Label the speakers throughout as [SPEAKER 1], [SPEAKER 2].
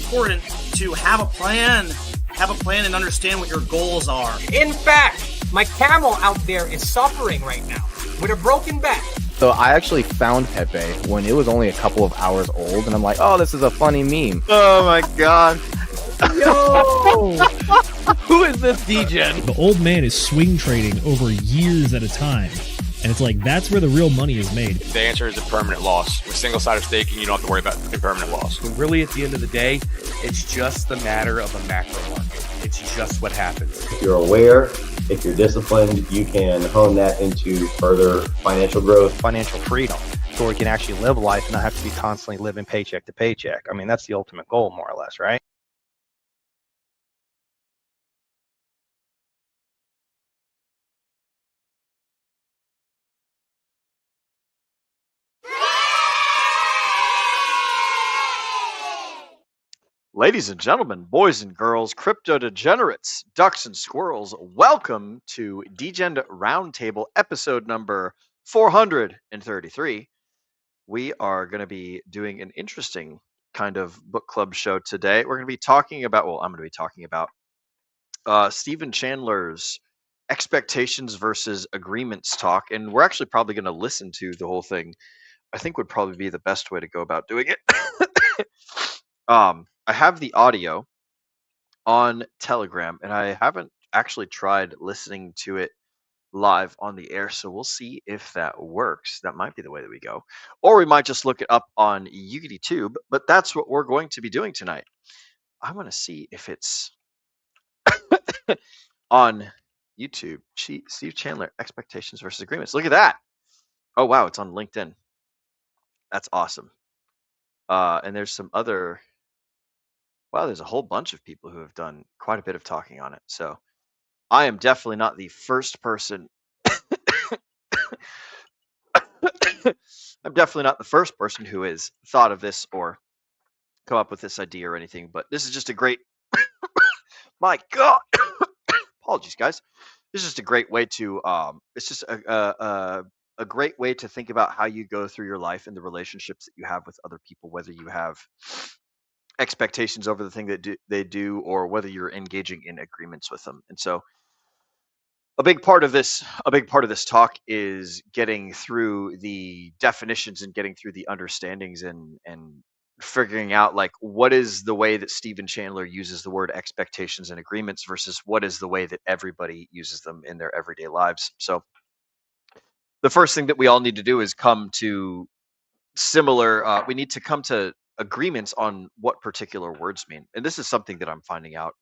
[SPEAKER 1] important to have a plan and understand what your goals are.
[SPEAKER 2] In fact, my camel out there is suffering right now with a broken back.
[SPEAKER 3] So I actually found Pepe when it was only a couple of hours old, and I'm like, oh, this is a funny meme.
[SPEAKER 4] Oh my god.
[SPEAKER 3] Yo! Who is this Degen?
[SPEAKER 5] The old man is swing trading over years at a time. And it's like, that's where the real money is made.
[SPEAKER 4] The answer is a permanent loss. With single-sided staking, you don't have to worry about impermanent loss.
[SPEAKER 6] Really, at the end of the day, it's just the matter of a macro market. It's just what happens.
[SPEAKER 7] If you're aware, if you're disciplined, you can hone that into further financial growth.
[SPEAKER 3] Financial freedom, so we can actually live life and not have to be constantly living paycheck to paycheck. I mean, that's the ultimate goal, more or less, right?
[SPEAKER 4] Ladies and gentlemen, boys and girls, crypto degenerates, ducks and squirrels, welcome to Degen Roundtable episode number 433. We are going to be doing an interesting kind of book club show today. We're going to be talking about, I'm going to be talking about Stephen Chandler's expectations versus agreements talk, and we're actually probably going to listen to the whole thing. I think would probably be the best way to go about doing it. I have the audio on Telegram, and I haven't actually tried listening to it live on the air, so we'll see if that works. That might be the way that we go. Or we might just look it up on YouTube, but that's what we're going to be doing tonight. I want to see if it's on YouTube. Steve Chandler, expectations versus agreements. Look at that. Oh, wow, it's on LinkedIn. That's awesome. And there's some other... Wow, there's a whole bunch of people who have done quite a bit of talking on it. So I am definitely not the first person. I'm definitely not the first person who has thought of this or come up with this idea or anything. But this is just a great. My God, apologies, guys. This is just a great way to. It's just a great way to think about how you go through your life and the relationships that you have with other people, whether you have expectations over the thing that they do, or whether you're engaging in agreements with them. And so a big part of this talk is getting through the definitions and getting through the understandings and figuring out, like, what is the way that Stephen Chandler uses the word expectations and agreements versus what is the way that everybody uses them in their everyday lives. So the first thing that we all need to do is come to we need to come to agreements on what particular words mean. And this is something that I'm finding out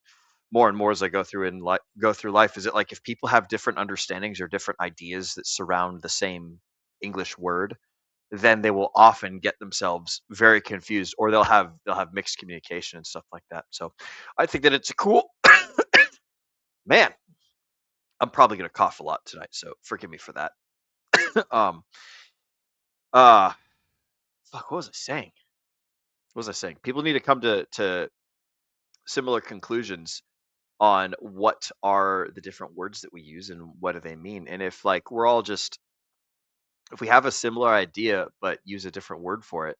[SPEAKER 4] more and more as I go through life. Is it like if people have different understandings or different ideas that surround the same English word, then they will often get themselves very confused, or they'll have mixed communication and stuff like that. So I think that it's a cool man. I'm probably going to cough a lot tonight, so forgive me for that. What was I saying? People need to come to similar conclusions on what are the different words that we use and what do they mean. And if, like, if we have a similar idea but use a different word for it,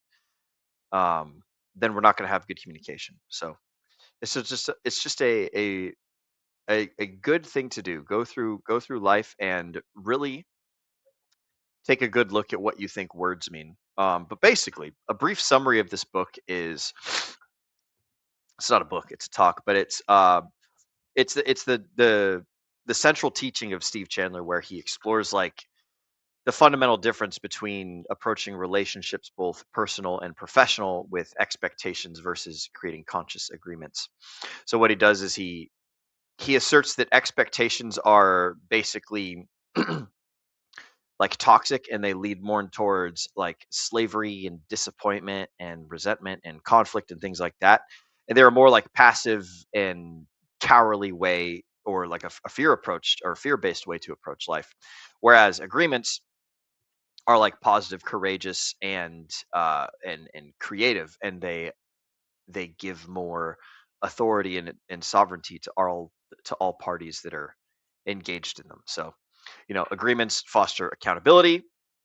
[SPEAKER 4] then we're not going to have good communication. So it's just a good thing to do. Go through life and really take a good look at what you think words mean. But basically, a brief summary of this book is, it's not a book, it's a talk, but it's the central teaching of Steve Chandler, where he explores, like, the fundamental difference between approaching relationships, both personal and professional, with expectations versus creating conscious agreements. So what he does is he asserts that expectations are basically like toxic, and they lead more towards, like, slavery and disappointment and resentment and conflict and things like that. And they're a more, like, passive and cowardly way, or like a fear approach or fear-based way to approach life. Whereas agreements are, like, positive, courageous, and creative, and they give more authority and sovereignty to all parties that are engaged in them. So, agreements foster accountability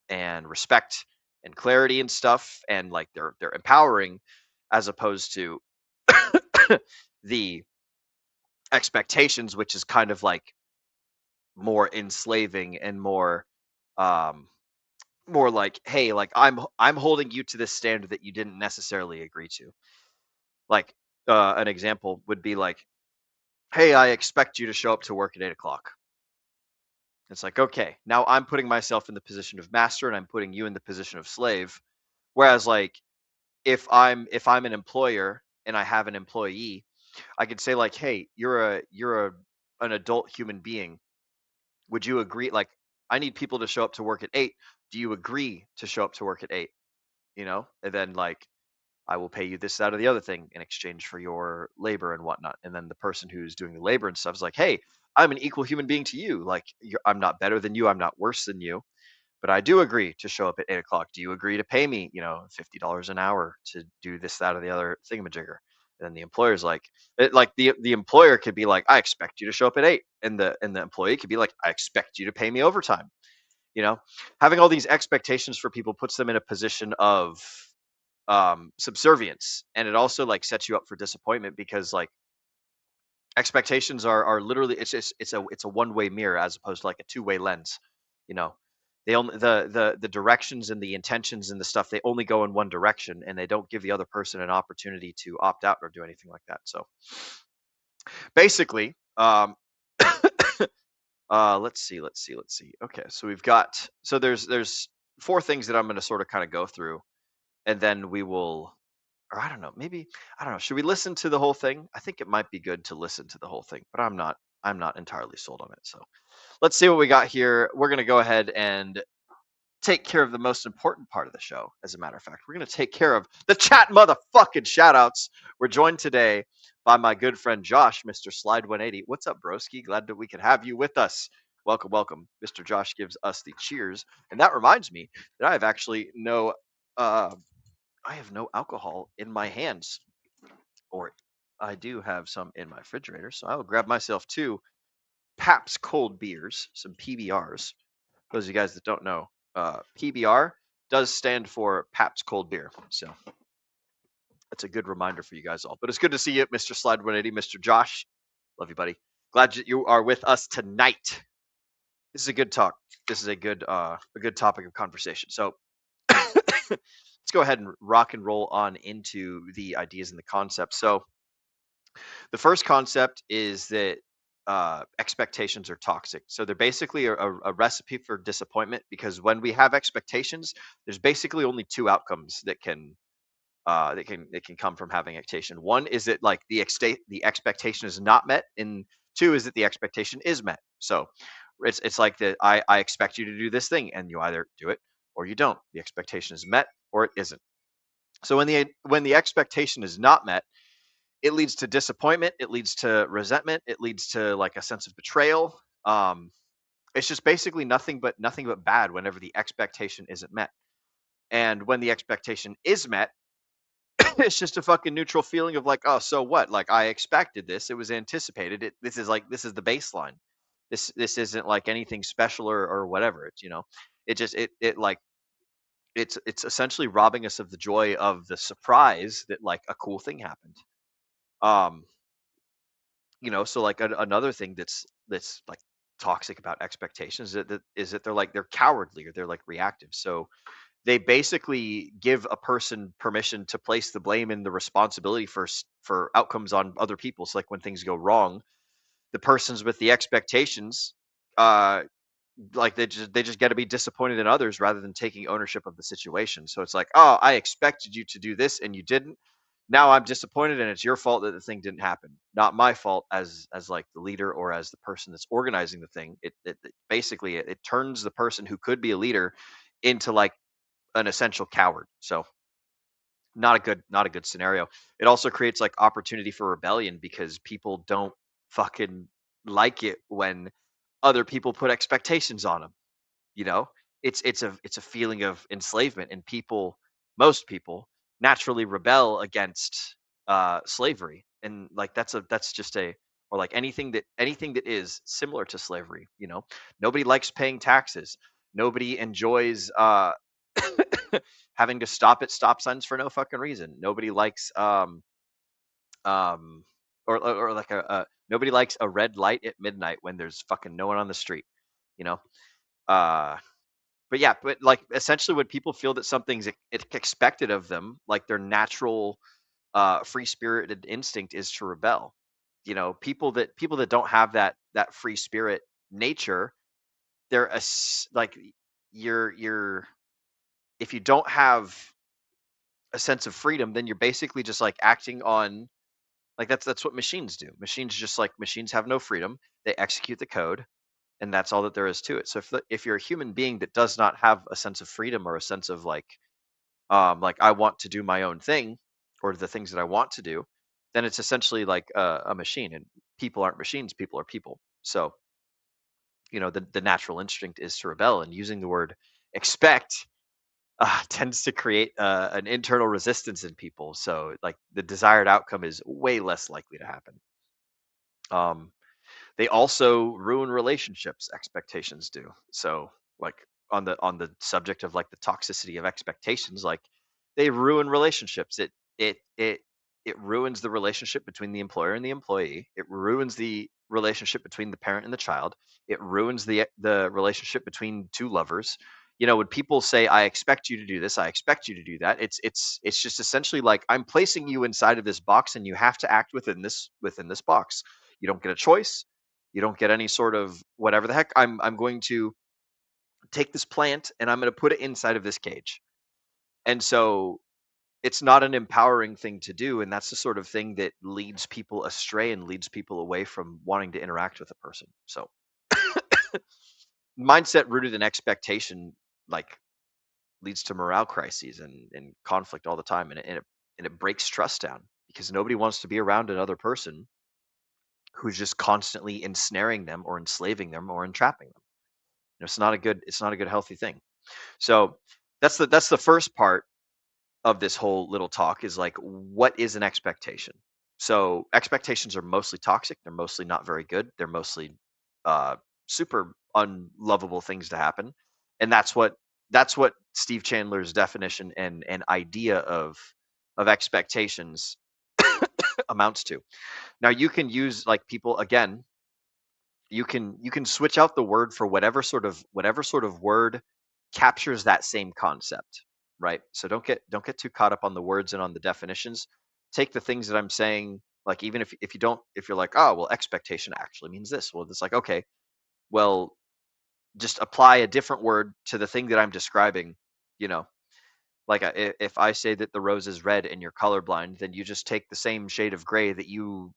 [SPEAKER 4] and respect and clarity and stuff, and, like, they're empowering, as opposed to the expectations, which is kind of like more enslaving and um more like, hey, like I'm holding you to this standard that you didn't necessarily agree to. Like an example would be like, hey, I expect you to show up to work at 8 o'clock. It's like, okay, now I'm putting myself in the position of master and I'm putting you in the position of slave. Whereas like if I'm an employer and I have an employee, I could say like, hey, you're an adult human being. Would you agree? Like, I need people to show up to work at 8. Do you agree to show up to work at 8? And then like I will pay you this, that, or the other thing in exchange for your labor and whatnot. And then the person who's doing the labor and stuff is like, hey, I'm an equal human being to you. Like, I'm not better than you. I'm not worse than you. But I do agree to show up at 8 o'clock. Do you agree to pay me, $50 an hour to do this, that, or the other thingamajigger? And then the employer's like, the employer could be like, I expect you to show up at 8, and the employee could be like, I expect you to pay me overtime. Having all these expectations for people puts them in a position of subservience, and it also like sets you up for disappointment because like expectations are literally it's a one-way mirror as opposed to like a two-way lens. you know they only the directions and the intentions and the stuff, they only go in one direction, and they don't give the other person an opportunity to opt out or do anything like that. So basically, let's see. Okay, so there's four things that I'm going to sort of kind of go through, and then we will, or I don't know, maybe, I don't know, should we listen to the whole thing? I think it might be good to listen to the whole thing, but I'm not entirely sold on it. So let's see what we got here. We're going to go ahead and take care of the most important part of the show. As a matter of fact, we're going to take care of the chat motherfucking shoutouts. We're joined today by my good friend Josh, Mr. Slide 180. What's up, broski? Glad that we could have you with us. Welcome. Mr. Josh gives us the cheers. And that reminds me that I have actually I have no alcohol in my hands, or I do have some in my refrigerator. So I will grab myself 2 Pabst cold beers, some PBRs. For those of you guys that don't know, PBR does stand for Pabst cold beer. So that's a good reminder for you guys all. But it's good to see you, Mr. Slide 180, Mr. Josh. Love you, buddy. Glad that you are with us tonight. This is a good talk. This is a good topic of conversation. So let's go ahead and rock and roll on into the ideas and the concepts. So the first concept is that expectations are toxic. So they're basically a recipe for disappointment, because when we have expectations, there's basically only 2 outcomes that can come from having expectation. One is that like the expectation is not met, and 2 is that the expectation is met. So it's like that I expect you to do this thing, and you either do it or you don't. The expectation is met or it isn't. So when the expectation is not met, it leads to disappointment, it leads to resentment, it leads to like a sense of betrayal. It's just basically nothing but bad whenever the expectation isn't met. And when the expectation is met, it's just a fucking neutral feeling of like, oh, so what? Like, I expected this, it was anticipated. This is the baseline. This isn't like anything special or whatever. It's it just it like it's essentially robbing us of the joy of the surprise that like a cool thing happened. Um, so like another thing that's like toxic about expectations is that they're cowardly, or they're like reactive. So they basically give a person permission to place the blame and the responsibility for outcomes on other people. So like when things go wrong, the persons with the expectations, uh like they just got to be disappointed in others rather than taking ownership of the situation. So it's like, oh, I expected you to do this and you didn't. Now I'm disappointed, and it's your fault that the thing didn't happen, not my fault as like the leader or as the person that's organizing the thing. It basically it turns the person who could be a leader into like an essential coward. So not a good scenario. It also creates like opportunity for rebellion, because people don't fucking like it when other people put expectations on them. you know it's a feeling of enslavement, and most people naturally rebel against slavery. And like that's just a, or like anything that is similar to slavery. Nobody likes paying taxes. Nobody enjoys having to stop at stop signs for no fucking reason. Nobody likes um, or like nobody likes a red light at midnight when there's fucking no one on the street, you know. Uh, but yeah, but like essentially when people feel that something's expected of them, like their natural free spirited instinct is to rebel. You know, people that don't have that free spirit nature, they're like you're if you don't have a sense of freedom, then you're basically just like acting on, like that's what machines do. Machines have no freedom. They execute the code, and that's all that there is to it. So if you're a human being that does not have a sense of freedom or a sense of like I want to do my own thing or the things that I want to do, then it's essentially like a machine. And people aren't machines; people are people. So the natural instinct is to rebel, and using the word expect tends to create an internal resistance in people. So like the desired outcome is way less likely to happen. Um, they also ruin relationships. Expectations do. So like on the subject of like the toxicity of expectations, like they ruin relationships. It ruins the relationship between the employer and the employee. It ruins the relationship between the parent and the child. It ruins the relationship between two lovers. When people say I expect you to do this, I expect you to do that, it's just essentially like I'm placing you inside of this box and you have to act within this box. You don't get a choice. You don't get any sort of whatever the heck. I'm going to take this plant and I'm going to put it inside of this cage. And so it's not an empowering thing to do, and that's the sort of thing that leads people astray and leads people away from wanting to interact with a person. So mindset rooted in expectation like leads to morale crises and conflict all the time, and it breaks trust down because nobody wants to be around another person who's just constantly ensnaring them or enslaving them or entrapping them. It's not a good healthy thing. So that's the first part of this whole little talk is like, what is an expectation? So expectations are mostly toxic. They're mostly not very good. They're mostly uh, super unlovable things to happen. And that's what Steve Chandler's definition and idea of expectations amounts to. Now you can use like people again. You can switch out the word for whatever sort of word captures that same concept, right? So don't get too caught up on the words and on the definitions. Take the things that I'm saying, like even if you're like, oh well, expectation actually means this. Well, it's like, okay, well, just apply a different word to the thing that I'm describing. You know, like if I say that the rose is red and you're colorblind, then you just take the same shade of gray that you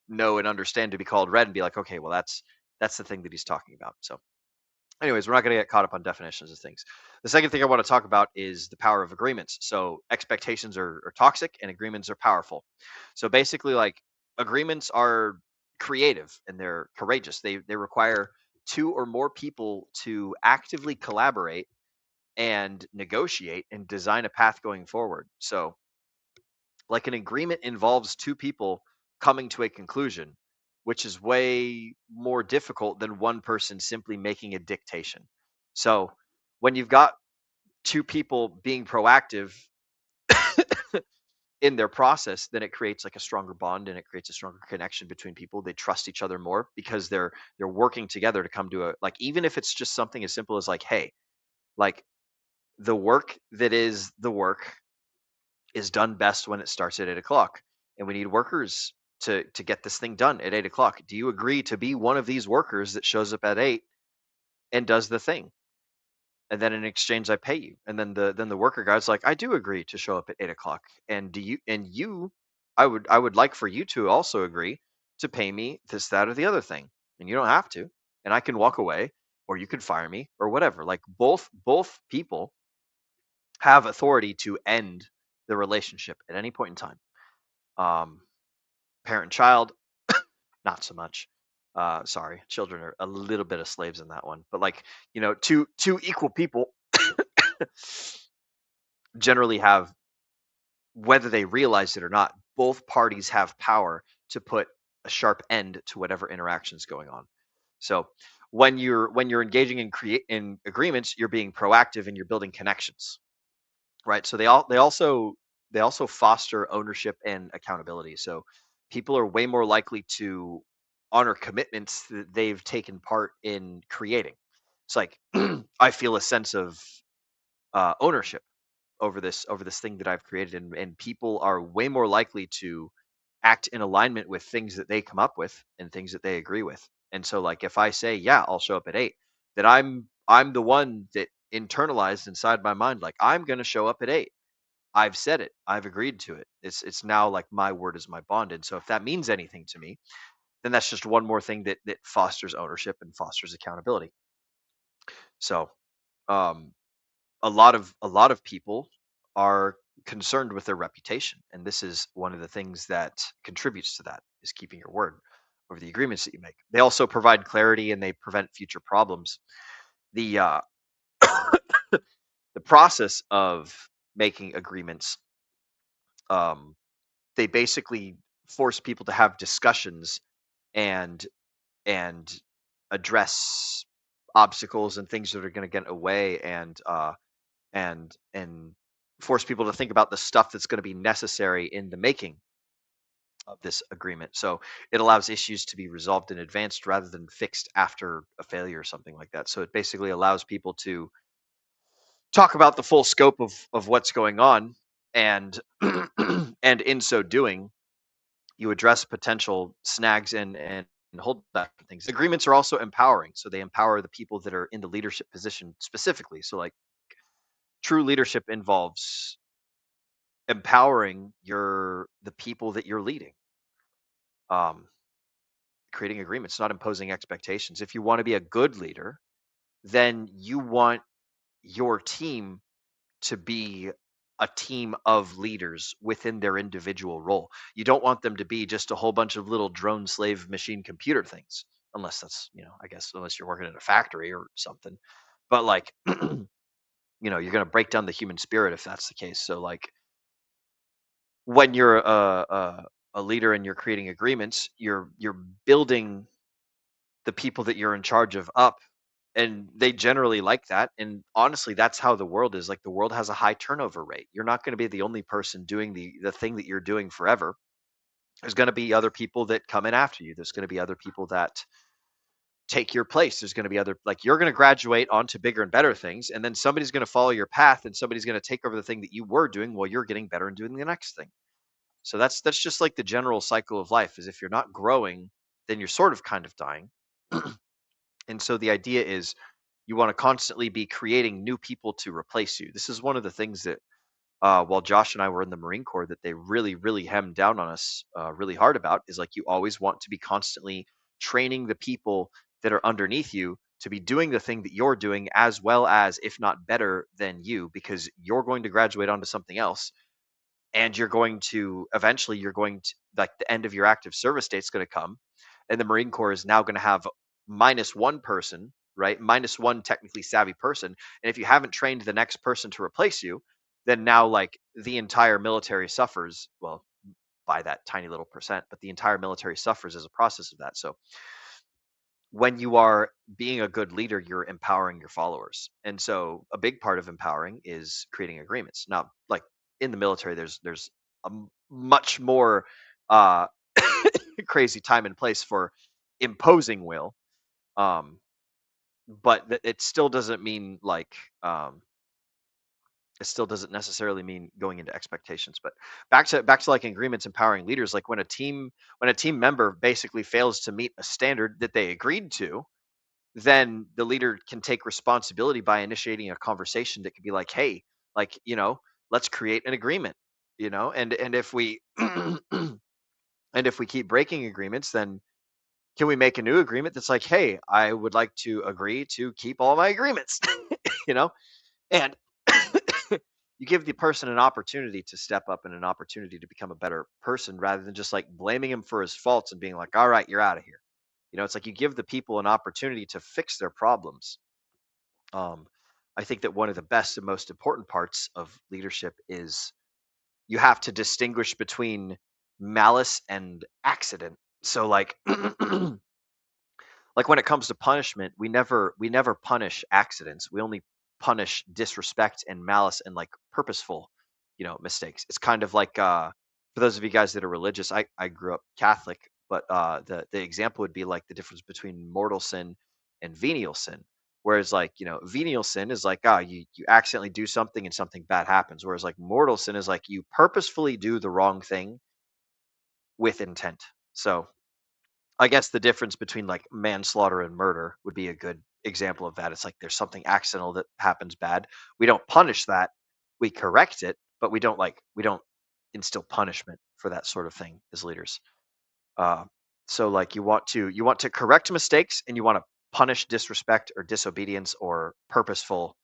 [SPEAKER 4] know and understand to be called red and be like, okay, well that's the thing that he's talking about. So anyways, we're not going to get caught up on definitions of things. The second thing I want to talk about is the power of agreements. So expectations are toxic and agreements are powerful. So basically, like agreements are creative and they're courageous. They require two or more people to actively collaborate and negotiate and design a path going forward. So like an agreement involves two people coming to a conclusion, which is way more difficult than one person simply making a dictation. So when you've got two people being proactive in their process, then it creates like a stronger bond and it creates a stronger connection between people. They trust each other more because they're working together to come to a, like, even if it's just something as simple as like, hey, like the work that is the work is done best when it starts at 8 o'clock, and we need workers to get this thing done at 8 o'clock. Do you agree to be one of these workers that shows up at 8 and does the thing? And then in exchange, I pay you. And then the worker guy's like, I do agree to show up at 8 o'clock. And I would like for you to also agree to pay me this, that, or the other thing. And you don't have to. And I can walk away, or you can fire me, or whatever. Like both people have authority to end the relationship at any point in time. Parent and child, not so much. Sorry, children are a little bit of slaves in that one. But like, two equal people generally have, whether they realize it or not, both parties have power to put a sharp end to whatever interaction's going on. So when you're engaging in agreements, you're being proactive and you're building connections, right? So they also foster ownership and accountability. So people are way more likely to honor commitments that they've taken part in creating. It's like I feel a sense of ownership over this thing that I've created, and people are way more likely to act in alignment with things that they come up with and things that they agree with. And so, like, if I say, yeah, I'll show up at 8, that I'm the one that internalized inside my mind, like, I'm going to show up at 8. I've said it. I've agreed to it. It's now like my word is my bond. And so if that means anything to me, then that's just one more thing that fosters ownership and fosters accountability. So um a lot of people are concerned with their reputation, and this is one of the things that contributes to that, is keeping your word over the agreements that you make. They also provide clarity and they prevent future problems. The the process of making agreements, um they basically force people to have discussions and and address obstacles and things that are going to get in the way, and force people to think about the stuff that's going to be necessary in the making of this agreement. So it allows issues to be resolved in advance rather than fixed after a failure or something like that. So it basically allows people to talk about the full scope of what's going on, and and in so doing, you address potential snags and hold back things. Agreements are also empowering, so they empower the people that are in the leadership position specifically. So, like, true leadership involves empowering the people that you're leading. Um, Creating agreements, not imposing expectations. If you want to be a good leader, then you want your team to be a team of leaders within their individual role. You don't want them to be just a whole bunch of little drone slave machine computer things, unless that's, I guess, unless you're working in a factory or something. But, like, you're going to break down the human spirit if that's the case. So, like, when you're a leader and you're creating agreements, you're building the people that you're in charge of up, and they generally like that. And honestly, that's how the world is. Like, the world has a high turnover rate. You're not going to be the only person doing the thing that you're doing forever. There's going to be other people that come in after you. There's going to be other people that take your place. There's going to be other, like, you're going to graduate onto bigger and better things, and then somebody's going to follow your path, and somebody's going to take over the thing that you were doing while you're getting better and doing the next thing. So that's just like the general cycle of life, is if you're not growing, then you're sort of kind of dying. And so the idea is, you want to constantly be creating new people to replace you. This is one of the things that, while Josh and I were in the Marine Corps, that they really, really hemmed down on us really hard about, is, like, you always want to be constantly training the people that are underneath you to be doing the thing that you're doing as well as, if not better than you, because you're going to graduate onto something else, and you're going to, like, the end of your active service date is going to come, and the Marine Corps is now going to have minus one person, right? Minus one technically savvy person. And if you haven't trained the next person to replace you, then now, like, the entire military suffers, well, by that tiny little percent, but the entire military suffers as a process of that. So when you are being a good leader, you're empowering your followers. And so a big part of empowering is creating agreements. Now, like, in the military, there's a much more uh crazy time and place for imposing will. um but it still doesn't mean, like, it still doesn't necessarily mean going into expectations. But back to like agreements empowering leaders, like, when a team member basically fails to meet a standard that they agreed to, then the leader can take responsibility by initiating a conversation that could be like, hey, like, let's create an agreement. And if we and if we keep breaking agreements, then can we make a new agreement that's like, hey, I would like to agree to keep all my agreements. you know and you give the person an opportunity to step up and an opportunity to become a better person, rather than just, like, blaming him for his faults and being like, all right, you're out of here. It's like, you give the people an opportunity to fix their problems. um, I think that one of the best and most important parts of leadership is, you have to distinguish between malice and accident. So, like, like, when it comes to punishment, we never punish accidents. We only punish disrespect and malice and, like, purposeful, mistakes. It's kind of like, for those of you guys that are religious, I grew up Catholic, but the example would be like the difference between mortal sin and venial sin. Whereas like, venial sin is like, you accidentally do something and something bad happens. Whereas like mortal sin is like you purposefully do the wrong thing with intent. So I guess the difference between like manslaughter and murder would be a good example of that. It's like there's something accidental that happens bad. We don't punish that. We correct it, but we don't instill punishment for that sort of thing as leaders. Uh, so like you want to correct mistakes and you want to punish disrespect or disobedience or purposeful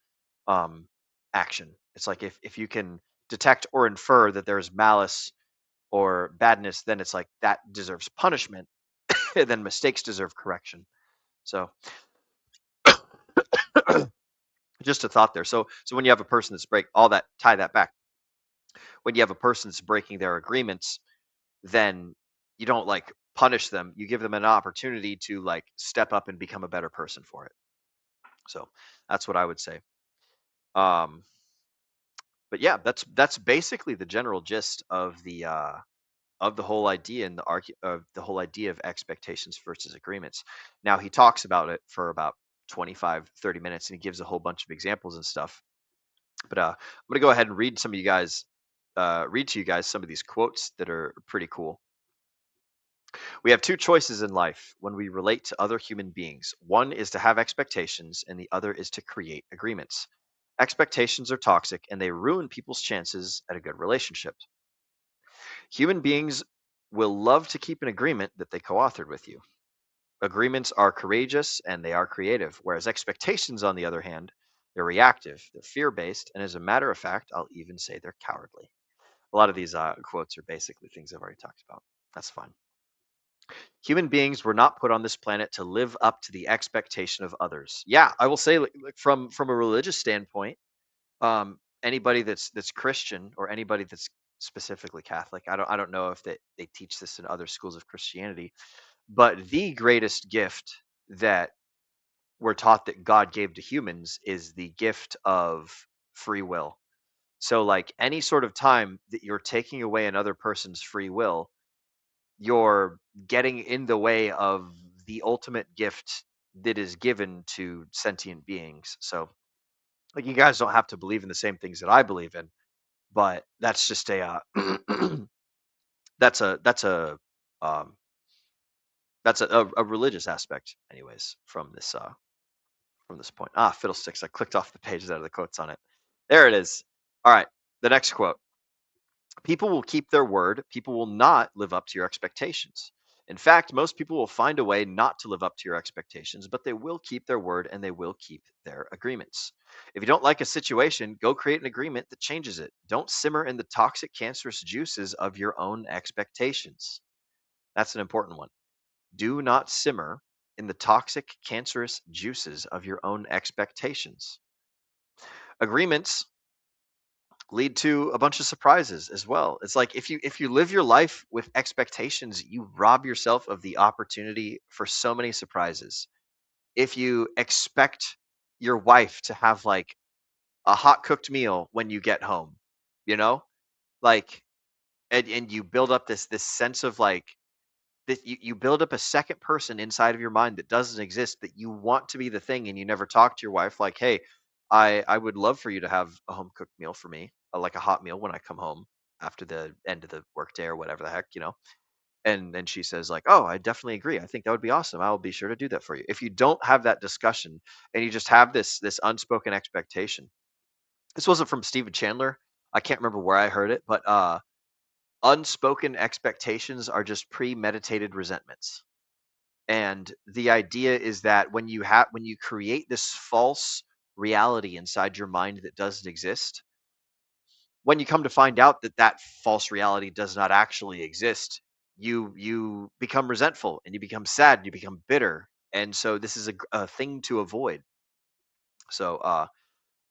[SPEAKER 4] um, action. It's like if you can detect or infer that there's malice or badness, then it's like that deserves punishment. And then mistakes deserve correction. So just a thought there. So when you have a person that's tie that back. When you have a person that's breaking their agreements, then you don't like punish them. You give them an opportunity to like step up and become a better person for it. So that's what I would say. Um, but yeah, that's basically the general gist of the whole idea and of the whole idea of expectations versus agreements. Now he talks about it for about 25-30 minutes and he gives a whole bunch of examples and stuff. But I'm gonna go ahead and read to you guys some of these quotes that are pretty cool. We have two choices in life when we relate to other human beings. One is to have expectations, and the other is to create agreements. Expectations are toxic and they ruin people's chances at a good relationship. Human beings will love to keep an agreement that they co authored with you. Agreements are courageous and they are creative, whereas expectations, on the other hand, they're reactive, they're fear based, and as a matter of fact, I'll even say they're cowardly. A lot of these quotes are basically things I've already talked about. That's fine. Human beings were not put on this planet to live up to the expectation of others. Yeah, I will say, like, from a religious standpoint, anybody that's Christian or anybody that's specifically Catholic, I don't know if they teach this in other schools of Christianity, but the greatest gift that we're taught that God gave to humans is the gift of free will. So like any sort of time that you're taking away another person's free will, you're getting in the way of the ultimate gift that is given to sentient beings. So like you guys don't have to believe in the same things that I believe in, but that's just that's um a religious aspect anyways from this point. Fiddlesticks, I clicked off the pages out of the quotes on it. There it is. All right, the next quote. People will keep their word. People will not live up to your expectations. In fact, most people will find a way not to live up to your expectations, but they will keep their word and they will keep their agreements. If you don't like a situation, go create an agreement that changes it. Don't simmer in the toxic, cancerous juices of your own expectations. That's an important one. Do not simmer in the toxic, cancerous juices of your own expectations. Agreements lead to a bunch of surprises as well. It's like if you live your life with expectations, you rob yourself of the opportunity for so many surprises. If you expect your wife to have like a hot cooked meal when you get home, you know, like and you build up this sense of like that you build up a second person inside of your mind that doesn't exist that you want to be the thing and you never talk to your wife like, hey, I would love for you to have a home cooked meal for me, like a hot meal when I come home after the end of the workday or whatever the heck, and then she says like, oh, I definitely agree, I think that would be awesome, I will be sure to do that for you. If you don't have that discussion and you just have this unspoken expectation. This wasn't from Stephen Chandler, I can't remember where I heard it, but unspoken expectations are just premeditated resentments. And the idea is that when you create this false reality inside your mind that doesn't exist, when you come to find out that that false reality does not actually exist, you become resentful and you become sad and you become bitter. And so this is a thing to avoid. So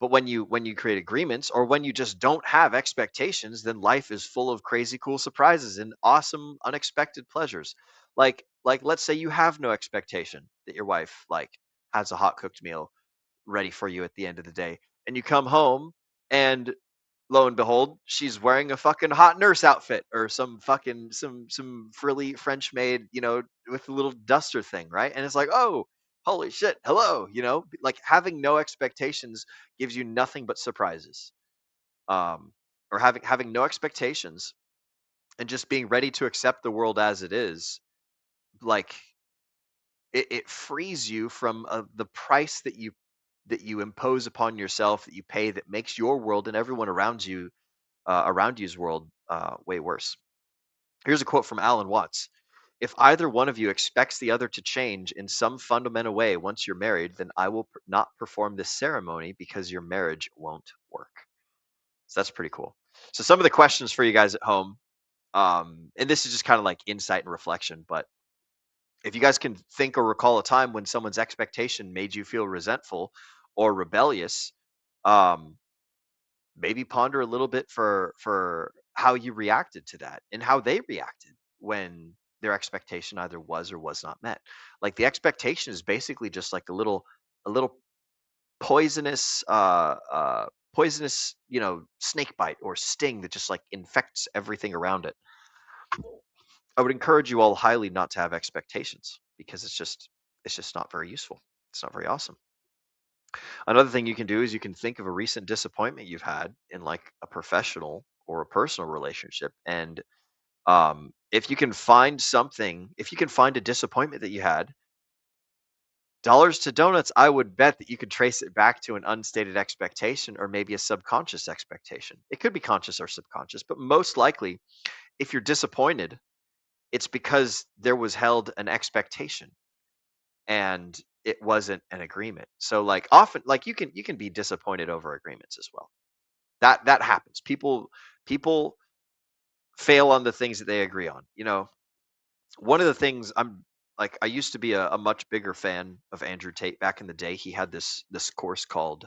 [SPEAKER 4] but when you create agreements or when you just don't have expectations, then life is full of crazy cool surprises and awesome unexpected pleasures. Like let's say you have no expectation that your wife like has a hot cooked meal ready for you at the end of the day, and you come home and lo and behold, she's wearing a fucking hot nurse outfit or some fucking some frilly French maid, with a little duster thing, right? And it's like, oh, holy shit, hello, like having no expectations gives you nothing but surprises. Or having no expectations and just being ready to accept the world as it is, like it frees you from the price that you impose upon yourself, that you pay, that makes your world and everyone around you's world way worse. Here's a quote from Alan Watts. If either one of you expects the other to change in some fundamental way once you're married, then I will not perform this ceremony because your marriage won't work. So that's pretty cool. So some of the questions for you guys at home, and this is just kind of like insight and reflection, but if you guys can think or recall a time when someone's expectation made you feel resentful or rebellious, um, maybe ponder a little bit for how you reacted to that and how they reacted when their expectation either was or was not met. Like the expectation is basically just like a little poisonous poisonous snake bite or sting that just like infects everything around it. I would encourage you all highly not to have expectations because it's just not very useful. It's not very awesome. Another thing you can do is you can think of a recent disappointment you've had in like a professional or a personal relationship, and if you can find a disappointment that you had, dollars to donuts, I would bet that you could trace it back to an unstated expectation or maybe a subconscious expectation. It could be conscious or subconscious, but most likely, if you're disappointed, it's because there was held an expectation and it wasn't an agreement. So like often like you can be disappointed over agreements as well. That happens. People fail on the things that they agree on. One of the things I used to be a much bigger fan of Andrew Tate back in the day. He had this course called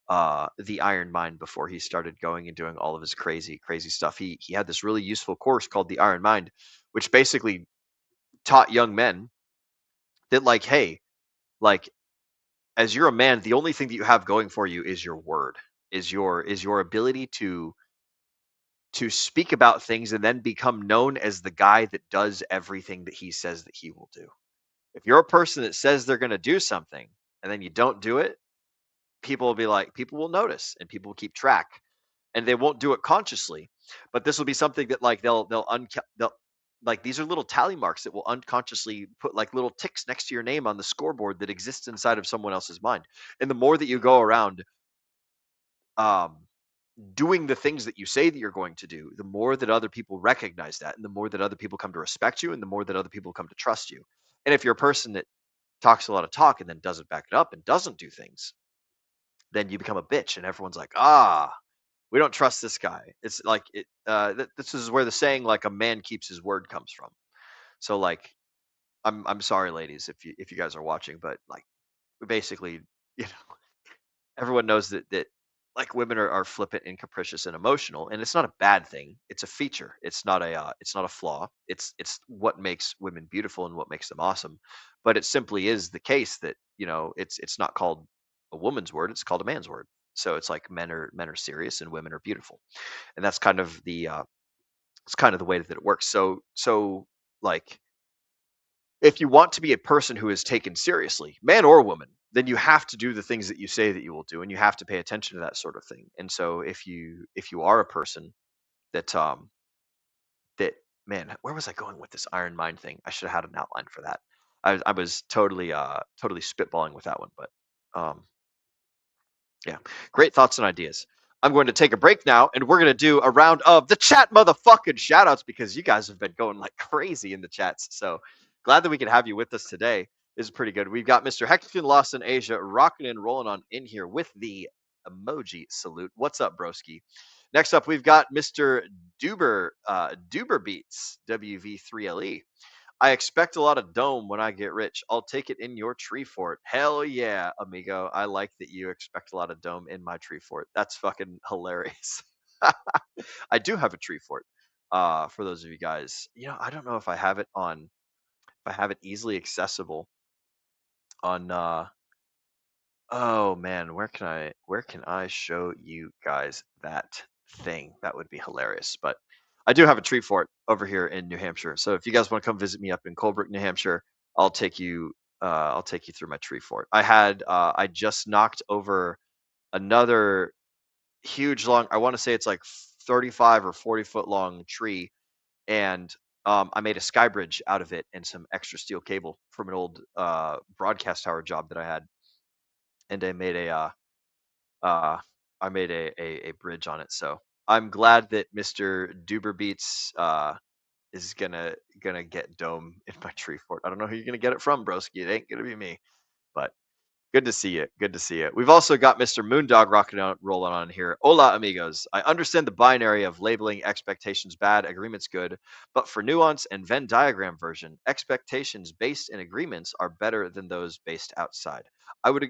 [SPEAKER 4] the Iron Mind before he started going and doing all of his crazy stuff. He had this really useful course called the Iron Mind, which basically taught young men that like, hey, like as you're a man, the only thing that you have going for you is your word, is your ability to speak about things and then become known as the guy that does everything that he says that he will do. If you're a person that says they're going to do something and then you don't do it, people will notice and people will keep track, and they won't do it consciously, but this will be something that like they'll like these are little tally marks that will unconsciously put like little ticks next to your name on the scoreboard that exists inside of someone else's mind. And the more that you go around um doing the things that you say that you're going to do, the more that other people recognize that, and the more that other people come to respect you, and the more that other people come to trust you. And if you're a person that talks a lot of talk and then doesn't back it up and doesn't do things, then you become a bitch, and everyone's like, we don't trust this guy. It's like this is where the saying like a man keeps his word comes from. So like, I'm sorry, ladies, if you guys are watching, but like, basically, you know, everyone knows that like women are flippant and capricious and emotional, and it's not a bad thing. It's a feature. It's not a flaw. It's what makes women beautiful and what makes them awesome. But it simply is the case that it's not called a woman's word. It's called a man's word. So it's like men are serious and women are beautiful, and that's kind of the it's kind of the way that it works. So like, if you want to be a person who is taken seriously, man or woman, then you have to do the things that you say that you will do, and you have to pay attention to that sort of thing. And so if you are a person that that man, where was I going with this Iron Mind thing? I should have had an outline for that. I was totally spitballing with that one, but um yeah, great thoughts and ideas. I'm going to take a break now, and we're going to do a round of the chat motherfucking shoutouts because you guys have been going like crazy in the chats. So glad that we can have you with us today. This is pretty good. We've got Mr. Hexagon Lost in Asia rocking and rolling on in here with the emoji salute. What's up, broski? Next up, we've got Mr. Duber Beats, WV3LE. I expect a lot of dome when I get rich. I'll take it in your tree fort. Hell yeah, amigo. I like that you expect a lot of dome in my tree fort. That's fucking hilarious. I do have a tree fort. For those of you guys, I don't know if I have it easily accessible on oh man, where can I show you guys that thing. That would be hilarious. But I do have a tree fort over here in New Hampshire. So if you guys want to come visit me up in Colebrook, New Hampshire, I'll take you through my tree fort. I just knocked over another huge long, I want to say it's like 35 or 40-foot long tree, and I made a sky bridge out of it and some extra steel cable from an old broadcast tower job that I had, and I made a bridge on it. So I'm glad that Mr. Duber Beats is gonna get dome in my tree fort. I don't know who you're gonna get it from, broski. It ain't gonna be me, but good to see you. Good to see you. We've also got Mr. Moondog rolling on here. Hola, amigos. I understand the binary of labeling expectations bad, agreements good, but for nuance and Venn diagram version, expectations based in agreements are better than those based outside. I would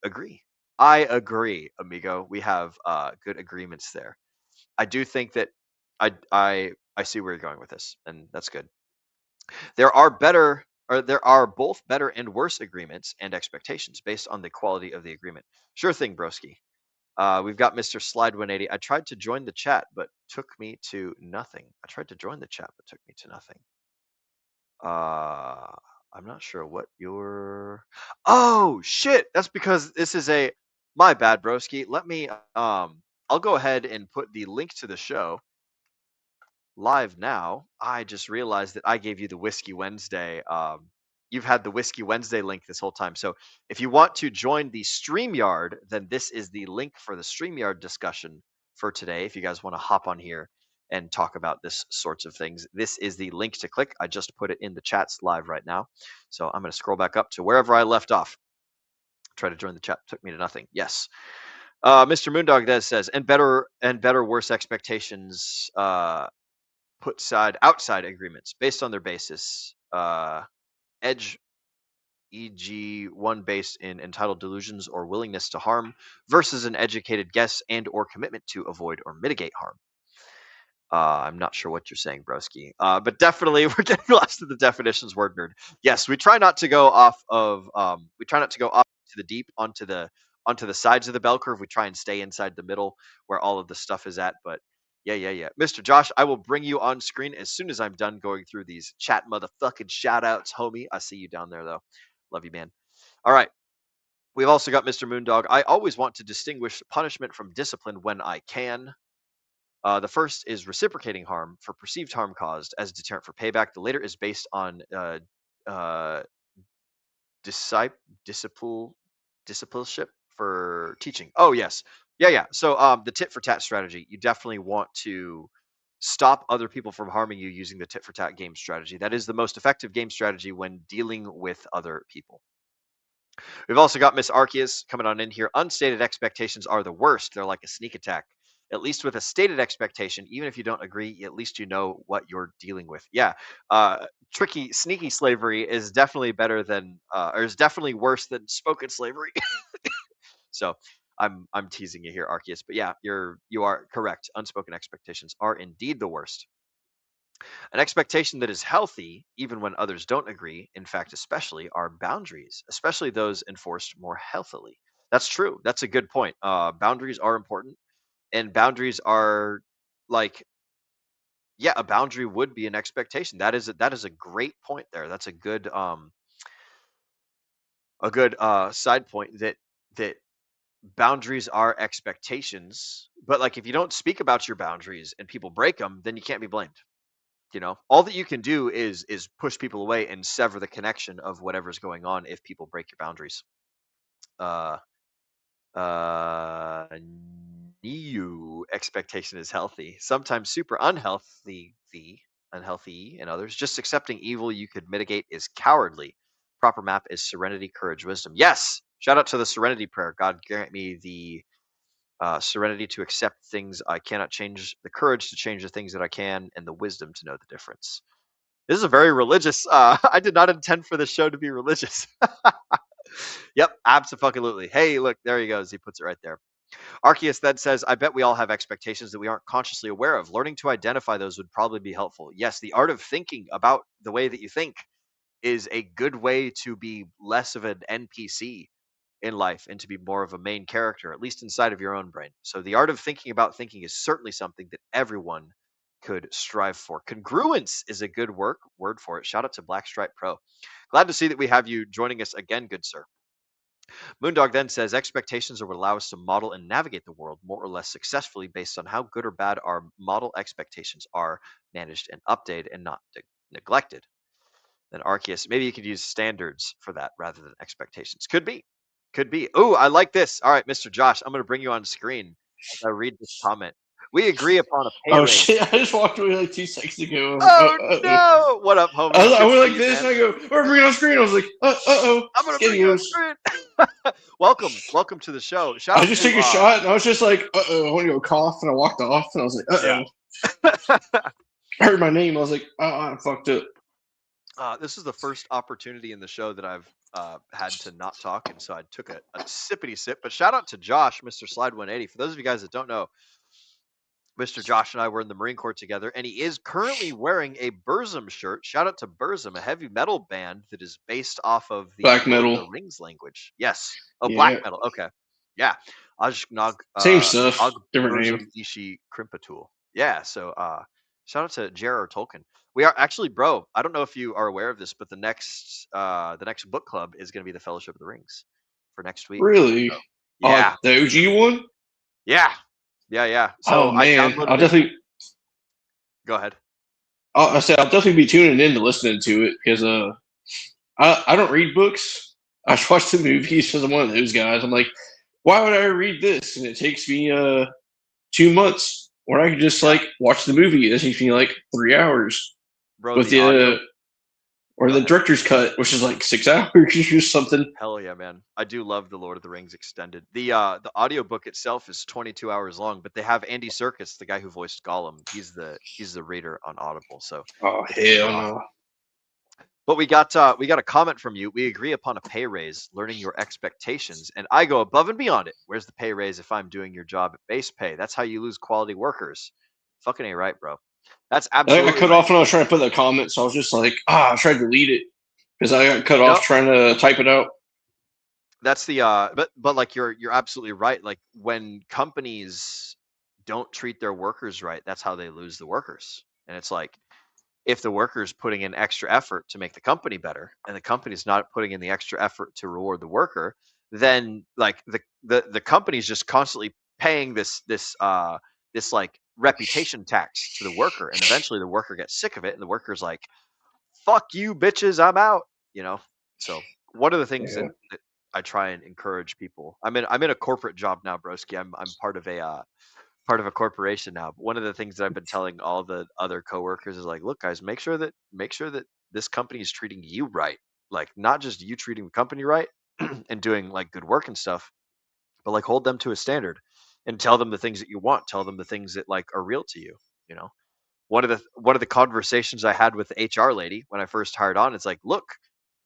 [SPEAKER 4] agree. I agree, amigo. We have good agreements there. I do think that I see where you're going with this, and that's good. There are both better and worse agreements and expectations based on the quality of the agreement. Sure thing, broski. We've got Mr. Slide 180. I tried to join the chat, but took me to nothing. I tried to join the chat, but took me to nothing. I'm not sure what your. Oh shit! That's because this is a. My bad, broski. Let me. I'll go ahead and put the link to the show live now. I just realized that I gave you the Whiskey Wednesday. You've had the Whiskey Wednesday link this whole time. So if you want to join the StreamYard, then this is the link for the StreamYard discussion for today. If you guys want to hop on here and talk about this sorts of things, this is the link to click. I just put it in the chats live right now. So I'm going to scroll back up to wherever I left off. Try to join the chat. Took me to nothing. Yes. Mr. Moondog Des says, and better worse expectations put outside agreements based on their basis. Edge, e.g., one based in entitled delusions or willingness to harm, versus an educated guess and or commitment to avoid or mitigate harm. I'm not sure what you're saying, broski. But definitely, we're getting lost in the definitions, word nerd. Yes, we try not to go off to the deep onto the sides of the bell curve. We try and stay inside the middle where all of the stuff is at. But yeah. Mr. Josh, I will bring you on screen as soon as I'm done going through these chat motherfucking shout outs, homie. I see you down there, though. Love you, man. All right. We've also got Mr. Moondog. I always want to distinguish punishment from discipline when I can. The first is reciprocating harm for perceived harm caused as a deterrent for payback. The later is based on discipleship for teaching. Oh, yes. Yeah. So the tit for tat strategy, you definitely want to stop other people from harming you using the tit for tat game strategy. That is the most effective game strategy when dealing with other people. We've also got Miss Arceus coming on in here. Unstated expectations are the worst. They're like a sneak attack. At least with a stated expectation, even if you don't agree, at least you know what you're dealing with. Yeah. Tricky, sneaky slavery is definitely better than, or is definitely worse than spoken slavery. So I'm teasing you here, Arceus. But yeah, you are correct. Unspoken expectations are indeed the worst. An expectation that is healthy, even when others don't agree, in fact, especially, are boundaries, especially those enforced more healthily. That's true. That's a good point. Boundaries are important, and boundaries are like, yeah, a boundary would be an expectation. That is a great point there. That's a good side point that boundaries are expectations. But like, if you don't speak about your boundaries and people break them, then you can't be blamed. You know, all that you can do is push people away and sever the connection of whatever's going on if people break your boundaries. New expectation is healthy, sometimes super unhealthy, and others. Just accepting evil you could mitigate is cowardly. Proper map is serenity, courage, wisdom. Yes, shout out to the serenity prayer. God grant me the serenity to accept things I cannot change, the courage to change the things that I can, and the wisdom to know the difference. This is a very religious. I did not intend for the show to be religious. Yep, absolutely. Hey, look, there he goes. He puts it right there. Arceus then says, I bet we all have expectations that we aren't consciously aware of. Learning to identify those would probably be helpful. Yes, the art of thinking about the way that you think is a good way to be less of an NPC in life and to be more of a main character, at least inside of your own brain. So the art of thinking about thinking is certainly something that everyone could strive for. Congruence is a good word for it. Shout out to Blackstripe Pro. Glad to see that we have you joining us again, good sir. Moondog then says expectations are what allow us to model and navigate the world more or less successfully based on how good or bad our model expectations are managed and updated and not neglected. Then Arceus, maybe you could use standards for that rather than expectations. Could be. Oh, I like this. All right, Mr. Josh, I'm going to bring you on screen as I read this comment. We agree upon a pay raise.
[SPEAKER 8] Shit, I just walked away like 2 seconds ago. I was
[SPEAKER 4] Oh, no. What up, homie?
[SPEAKER 8] I
[SPEAKER 4] Good
[SPEAKER 8] went
[SPEAKER 4] to
[SPEAKER 8] like
[SPEAKER 4] see you,
[SPEAKER 8] this,
[SPEAKER 4] man.
[SPEAKER 8] and I go, "We're bringing on screen." I was like, "Uh-oh."
[SPEAKER 4] I'm going to bring you on screen. Welcome to the show. Shout
[SPEAKER 8] I
[SPEAKER 4] out
[SPEAKER 8] just
[SPEAKER 4] to,
[SPEAKER 8] took a shot, and I was just like, "Uh-oh." I want to go cough, and I walked off, and I was like, "Uh-oh." I heard my name. I was like, I fucked up.
[SPEAKER 4] This is the first opportunity in the show that I've had to not talk, and so I took a sippity sip. But shout out to Josh, Mr. Slide 180. For those of you guys that don't know, Mr. Josh and I were in the Marine Corps together, and he is currently wearing a Burzum shirt. Shout out to Burzum, a heavy metal band that is based off of the
[SPEAKER 8] Black
[SPEAKER 4] Lord of
[SPEAKER 8] metal.
[SPEAKER 4] the Rings language. Yes. Oh,
[SPEAKER 8] Yeah.
[SPEAKER 4] black metal. Okay. Yeah. Ajnog,
[SPEAKER 8] Same stuff,
[SPEAKER 4] Og
[SPEAKER 8] different
[SPEAKER 4] Burzum
[SPEAKER 8] name.
[SPEAKER 4] Ishi Krimpatul. Yeah. So shout out to J.R.R. Tolkien. We are actually, bro. I don't know if you are aware of this, but the next book club is going to be the Fellowship of the Rings for next week.
[SPEAKER 8] Really?
[SPEAKER 4] So, yeah.
[SPEAKER 8] The OG one?
[SPEAKER 4] Yeah. So
[SPEAKER 8] oh man, I'll definitely
[SPEAKER 4] go ahead.
[SPEAKER 8] I said I'll definitely be tuning in to listening to it because I don't read books. I just watch the movies because I'm one of those guys. I'm like, why would I read this? And it takes me 2 months, or I can just like watch the movie. It takes me like 3 hours,
[SPEAKER 4] bro.
[SPEAKER 8] With or the director's cut, which is like 6 hours or something.
[SPEAKER 4] Hell yeah, man! I do love the Lord of the Rings extended. The audiobook itself is 22 hours long, but they have Andy Serkis, the guy who voiced Gollum. He's the reader on Audible. So
[SPEAKER 8] Oh hell no!
[SPEAKER 4] But we got a comment from you. We agree upon a pay raise, learning your expectations, and I go above and beyond it. Where's the pay raise if I'm doing your job at base pay? That's how you lose quality workers. Fucking ain't right, bro. That's absolutely.
[SPEAKER 8] I cut off when I was trying to put the comment, so I was just like, I tried to delete it because I got cut off trying to type it out.
[SPEAKER 4] That's the but like you're absolutely right. Like when companies don't treat their workers right, that's how they lose the workers. And it's like if the worker's putting in extra effort to make the company better and the company's not putting in the extra effort to reward the worker, then like the company's just constantly paying this like reputation tax to the worker, and eventually the worker gets sick of it and the worker's like, fuck you bitches, I'm out, So one of the things that I try and encourage people, I'm in a corporate job now, broski. I'm part of a corporation now. But one of the things that I've been telling all the other coworkers is like, look guys, make sure that this company is treating you right. Like not just you treating the company right and doing like good work and stuff, but like hold them to a standard and tell them the things that you want, tell them the things that like are real to you. One of the conversations I had with the HR lady when I first hired on, it's like, look,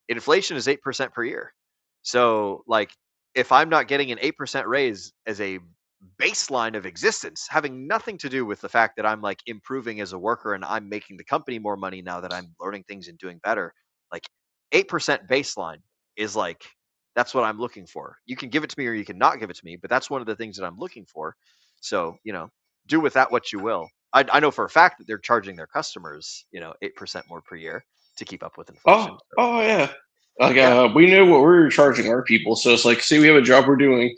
[SPEAKER 4] inflation is 8% per year. So like if I'm not getting an 8% raise as a baseline of existence, having nothing to do with the fact that I'm like improving as a worker and I'm making the company more money now that I'm learning things and doing better, like 8% baseline is like, that's what I'm looking for. You can give it to me or you can not give it to me, but that's one of the things that I'm looking for. So, do with that what you will. I know for a fact that they're charging their customers, 8% more per year to keep up with inflation.
[SPEAKER 8] Oh yeah. Like we know what we're charging our people. So it's like, say we have a job we're doing,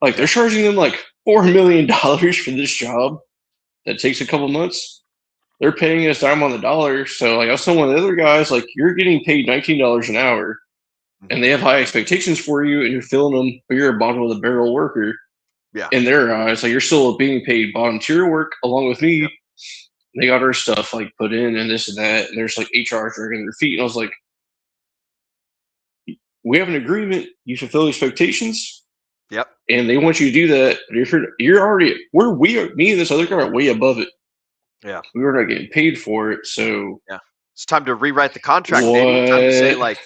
[SPEAKER 8] like they're charging them like $4 million for this job that takes a couple months. They're paying us dime on the dollar. So like I was telling one of the other guys, like you're getting paid $19 an hour and they have high expectations for you and you're filling them, but you're a bottom of the barrel worker.
[SPEAKER 4] Yeah.
[SPEAKER 8] In their eyes, like you're still being paid bottom tier work along with me. Yep. They got our stuff like put in and this and that. And there's like HR dragging their feet. And I was like, we have an agreement. You fulfill expectations.
[SPEAKER 4] Yep.
[SPEAKER 8] And they want you to do that. But you're already me and this other guy are way above it.
[SPEAKER 4] Yeah.
[SPEAKER 8] We were not getting paid for it. So
[SPEAKER 4] yeah, it's time to rewrite the contract, baby. Time to say like,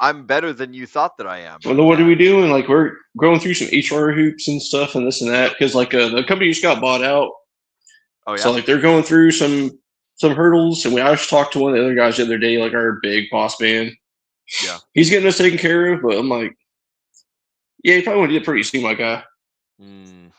[SPEAKER 4] I'm better than you thought that I am.
[SPEAKER 8] Well, then what are we doing? Like we're going through some HR hoops and stuff and this and that because like the company just got bought out.
[SPEAKER 4] Oh yeah.
[SPEAKER 8] So like they're going through some hurdles, and I just talked to one of the other guys the other day, like our big boss man.
[SPEAKER 4] Yeah.
[SPEAKER 8] He's getting us taken care of, but I'm like, Yeah, you probably want to get pretty soon, my guy.
[SPEAKER 4] Mm.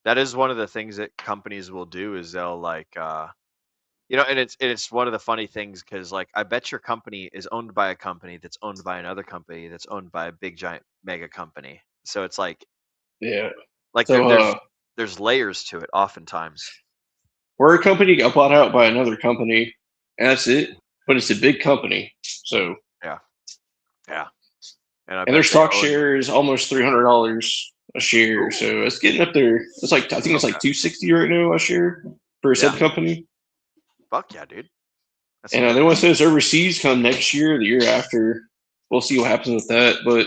[SPEAKER 4] That is one of the things that companies will do is they'll like and it's one of the funny things because like I bet your company is owned by a company that's owned by another company that's owned by a big giant mega company. So it's like
[SPEAKER 8] Yeah.
[SPEAKER 4] there,
[SPEAKER 8] So
[SPEAKER 4] there's layers to it oftentimes.
[SPEAKER 8] we're a company got bought out by another company, and that's it. But it's a big company, so
[SPEAKER 4] Yeah. And I
[SPEAKER 8] and
[SPEAKER 4] bet
[SPEAKER 8] their
[SPEAKER 4] they
[SPEAKER 8] stock
[SPEAKER 4] own.
[SPEAKER 8] share is almost $300 a share.
[SPEAKER 4] Ooh.
[SPEAKER 8] So it's getting up there. It's like I think it's like
[SPEAKER 4] Okay.
[SPEAKER 8] $260 right now a share for a
[SPEAKER 4] Yeah.
[SPEAKER 8] said company.
[SPEAKER 4] Fuck yeah, dude. That's
[SPEAKER 8] And
[SPEAKER 4] amazing.
[SPEAKER 8] they want to send us overseas come next year, the year after. We'll see what happens with that. But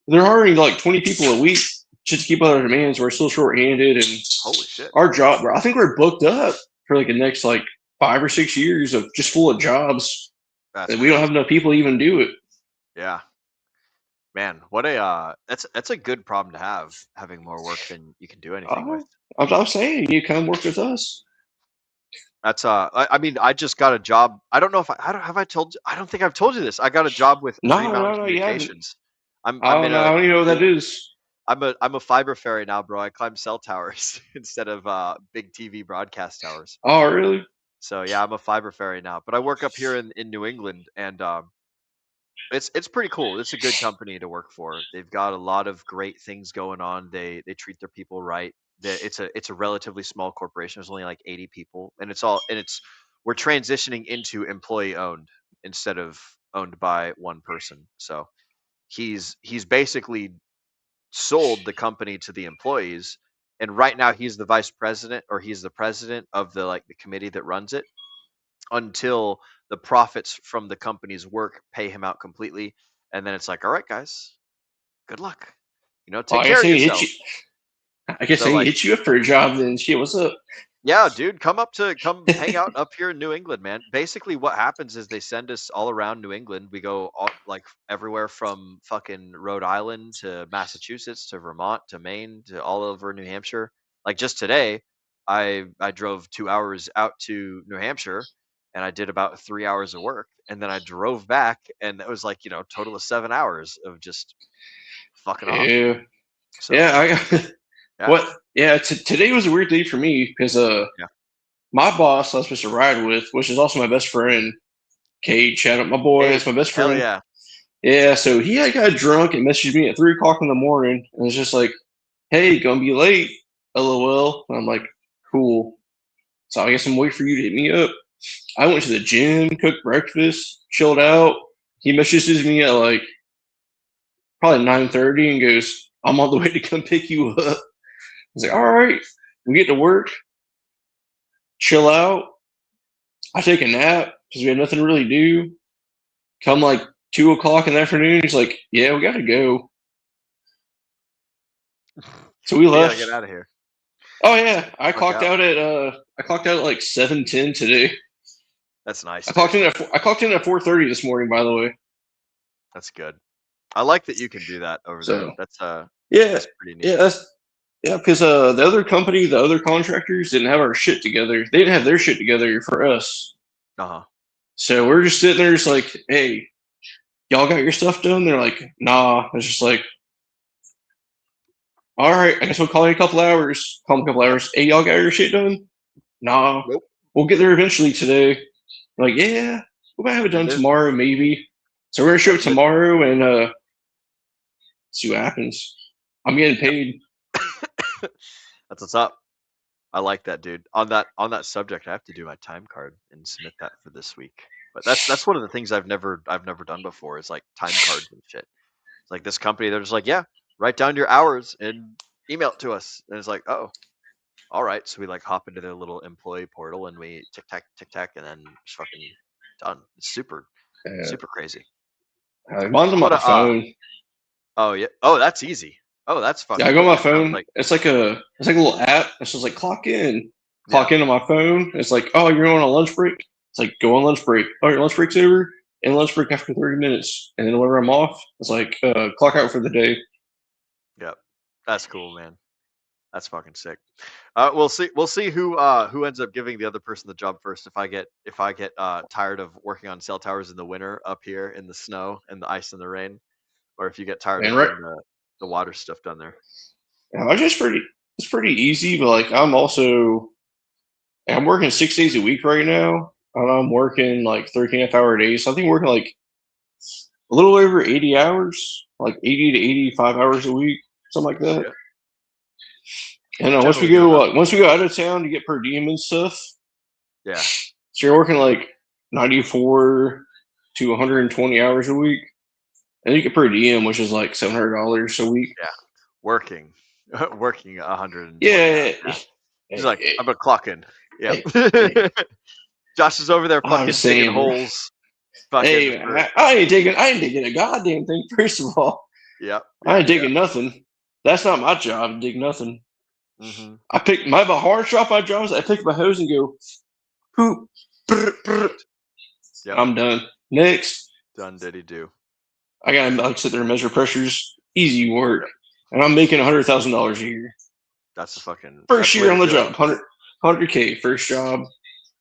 [SPEAKER 8] they're hiring like 20 people a week just to keep up our demands. We're still short-handed, and
[SPEAKER 4] Holy shit.
[SPEAKER 8] our job, bro, I think we're booked up for like the next like 5 or 6 years of just full of jobs
[SPEAKER 4] That's
[SPEAKER 8] that we don't
[SPEAKER 4] crazy.
[SPEAKER 8] have enough people to even do it.
[SPEAKER 4] Yeah. Man, what a that's a good problem to have, having more work than you can do anything with.
[SPEAKER 8] I'm saying you come work with us.
[SPEAKER 4] That's I mean I just got a job. I don't know if I don't have I told you, I don't think I've told you this. I got a job with Green Mountain
[SPEAKER 8] No, you haven't.
[SPEAKER 4] Communications. I'm
[SPEAKER 8] I
[SPEAKER 4] in
[SPEAKER 8] don't know. I
[SPEAKER 4] a
[SPEAKER 8] don't even know what that is.
[SPEAKER 4] I'm a fiber fairy now, bro. I climb cell towers instead of big TV broadcast towers.
[SPEAKER 8] Oh, really?
[SPEAKER 4] So yeah, I'm a fiber fairy now. But I work up here in New England, and it's pretty cool. It's a good company to work for. They've got a lot of great things going on. They treat their people right. It's a relatively small corporation. There's only like 80 people, and we're transitioning into employee owned instead of owned by one person. So he's basically sold the company to the employees, and right now he's the vice president, or he's the president of the committee that runs it, until the profits from the company's work pay him out completely. And then it's like, all right, guys, good luck.
[SPEAKER 8] Oh,
[SPEAKER 4] Take care of yourself.
[SPEAKER 8] I guess
[SPEAKER 4] So
[SPEAKER 8] I
[SPEAKER 4] like,
[SPEAKER 8] hit you up for a job then. Shit, what's up?
[SPEAKER 4] yeah, dude, come hang out up here in New England, man. Basically, what happens is they send us all around New England. We go like everywhere from fucking Rhode Island to Massachusetts to Vermont to Maine to all over New Hampshire. Like just today, I drove 2 hours out to New Hampshire, and I did about 3 hours of work, and then I drove back, and it was like total of 7 hours of just fucking off.
[SPEAKER 8] Yeah.
[SPEAKER 4] So
[SPEAKER 8] Yeah, I got
[SPEAKER 4] yeah,
[SPEAKER 8] what? Yeah, today was a weird day for me because
[SPEAKER 4] yeah.
[SPEAKER 8] my boss I was supposed to ride with, which is also my best friend, Cade. Shout out my boy,
[SPEAKER 4] Hey,
[SPEAKER 8] that's my best
[SPEAKER 4] hell
[SPEAKER 8] friend.
[SPEAKER 4] yeah.
[SPEAKER 8] Yeah, so he had got drunk and messaged me at 3 o'clock in the morning and was just like, "Hey, gonna be late, LOL." And I'm like, "Cool." So I guess I'm waiting for you to hit me up. I went to the gym, cooked breakfast, chilled out. He messages me at like probably 9:30 and goes, "I'm on the way to come pick you up." I was like, "All right." We get to work, chill out. I take a nap because we had nothing to really do. Come like 2 o'clock in the afternoon, he's like, "Yeah, we gotta go." So we
[SPEAKER 4] We gotta
[SPEAKER 8] left.
[SPEAKER 4] get out of here.
[SPEAKER 8] Oh yeah, I
[SPEAKER 4] Fuck
[SPEAKER 8] clocked
[SPEAKER 4] out.
[SPEAKER 8] out at like 7:10 today.
[SPEAKER 4] That's nice.
[SPEAKER 8] I
[SPEAKER 4] Dude.
[SPEAKER 8] clocked in at 4:30 this morning. By the way,
[SPEAKER 4] That's good. I like that you can do that over there.
[SPEAKER 8] so
[SPEAKER 4] That's
[SPEAKER 8] yeah,
[SPEAKER 4] that's pretty neat.
[SPEAKER 8] yeah, because the other company, the other contractors didn't have our shit together. They didn't have their shit together for us.
[SPEAKER 4] Uh-huh.
[SPEAKER 8] So we're just sitting there, just like, "Hey, y'all got your stuff done?" They're like, "Nah." It's just like, "All right, I guess we'll call you in a couple hours." Call them a couple hours. "Hey, y'all got your shit done?" "Nah."
[SPEAKER 4] Nope.
[SPEAKER 8] "We'll get there eventually today." I'm like, "Yeah, we might have it done
[SPEAKER 4] There's-
[SPEAKER 8] tomorrow, maybe." So we're gonna show it tomorrow and see what happens. I'm getting paid.
[SPEAKER 4] That's what's up. I like that, dude. On that subject, I have to do my time card and submit that for this week. But that's one of the things I've never done before is like time cards and shit. It's like this company, they're just like, yeah, write down your hours and email it to us. And it's like, oh, all right. So we like hop into their little employee portal and we tick tack, and then just fucking done. It's super crazy.
[SPEAKER 8] Mine's on my
[SPEAKER 4] What
[SPEAKER 8] phone.
[SPEAKER 4] Oh yeah. Oh, that's easy. Oh, that's fucking.
[SPEAKER 8] Yeah, I go on my
[SPEAKER 4] That sounds
[SPEAKER 8] phone.
[SPEAKER 4] like
[SPEAKER 8] It's like a little app. It's just like clock in on my phone. It's like, "Oh, you're on a lunch break." It's like, "Go on lunch break." "Oh, your lunch break's over." And lunch break after 30 minutes. And then whenever I'm off, it's like clock out for the day.
[SPEAKER 4] Yep. That's cool, man. That's fucking sick. We'll see. We'll see who ends up giving the other person the job first. If I get tired of working on cell towers in the winter up here in the snow and the ice and the rain, or if you get tired
[SPEAKER 8] And
[SPEAKER 4] of
[SPEAKER 8] right,
[SPEAKER 4] doing the water stuff done there.
[SPEAKER 8] Yeah, it's pretty easy, but like I'm working 6 days a week right now, and I'm working like 13.5-hour days. So I think I'm working like a little over 80 hours, like 80 to 85 hours a week, something like that.
[SPEAKER 4] Yeah.
[SPEAKER 8] And once we go out of town to get per diem and stuff.
[SPEAKER 4] Yeah.
[SPEAKER 8] So you're working like 94 to 120 hours a week, and you get per diem, which is like $700 a week.
[SPEAKER 4] Yeah. Working 100.
[SPEAKER 8] Yeah.
[SPEAKER 4] He's like, I'm gonna clock in. Yeah. Josh is over there fucking digging holes.
[SPEAKER 8] Hey, I ain't digging a goddamn thing. First of all, I ain't digging nothing. That's not my job to dig nothing.
[SPEAKER 4] Mm-hmm.
[SPEAKER 8] I pick my hard shot. My job is I pick my hose and go, poop.
[SPEAKER 4] Yep.
[SPEAKER 8] I'm done. Next.
[SPEAKER 4] Done. Did he do?
[SPEAKER 8] I gotta like sit there and measure pressures. Easy work, and I'm making $100,000 a year.
[SPEAKER 4] That's a fucking
[SPEAKER 8] first year on the job. 100K first job.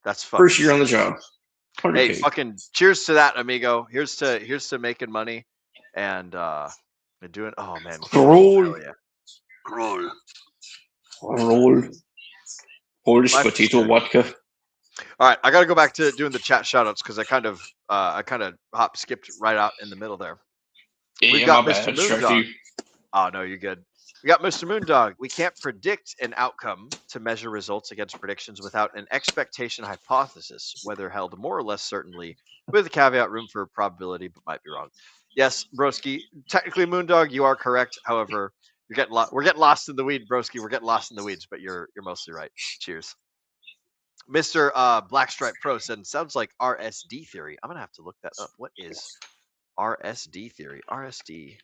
[SPEAKER 4] That's fucking
[SPEAKER 8] first year on the job. 100K.
[SPEAKER 4] Hey, fucking cheers to that, amigo. Here's to making money and doing. Oh man,
[SPEAKER 8] roll.
[SPEAKER 4] Yeah.
[SPEAKER 8] Roll. Polish potato vodka.
[SPEAKER 4] All right, I got to go back to doing the chat shoutouts because I kind of skipped right out in the middle there.
[SPEAKER 8] Yeah,
[SPEAKER 4] We've got
[SPEAKER 8] my
[SPEAKER 4] Mr.
[SPEAKER 8] bad.
[SPEAKER 4] Moondog. Oh no, you're good. We got Mr. Moondog. We can't predict an outcome to measure results against predictions without an expectation hypothesis, whether held more or less certainly, with a caveat room for probability, but might be wrong. Yes, broski. Technically, Moondog, you are correct. However, we're getting lost in the weed, broski. We're getting lost in the weeds, but you're mostly right. Cheers. Mr. Blackstripe Pro said, sounds like RSD theory. I'm going to have to look that up. What is RSD theory? RSD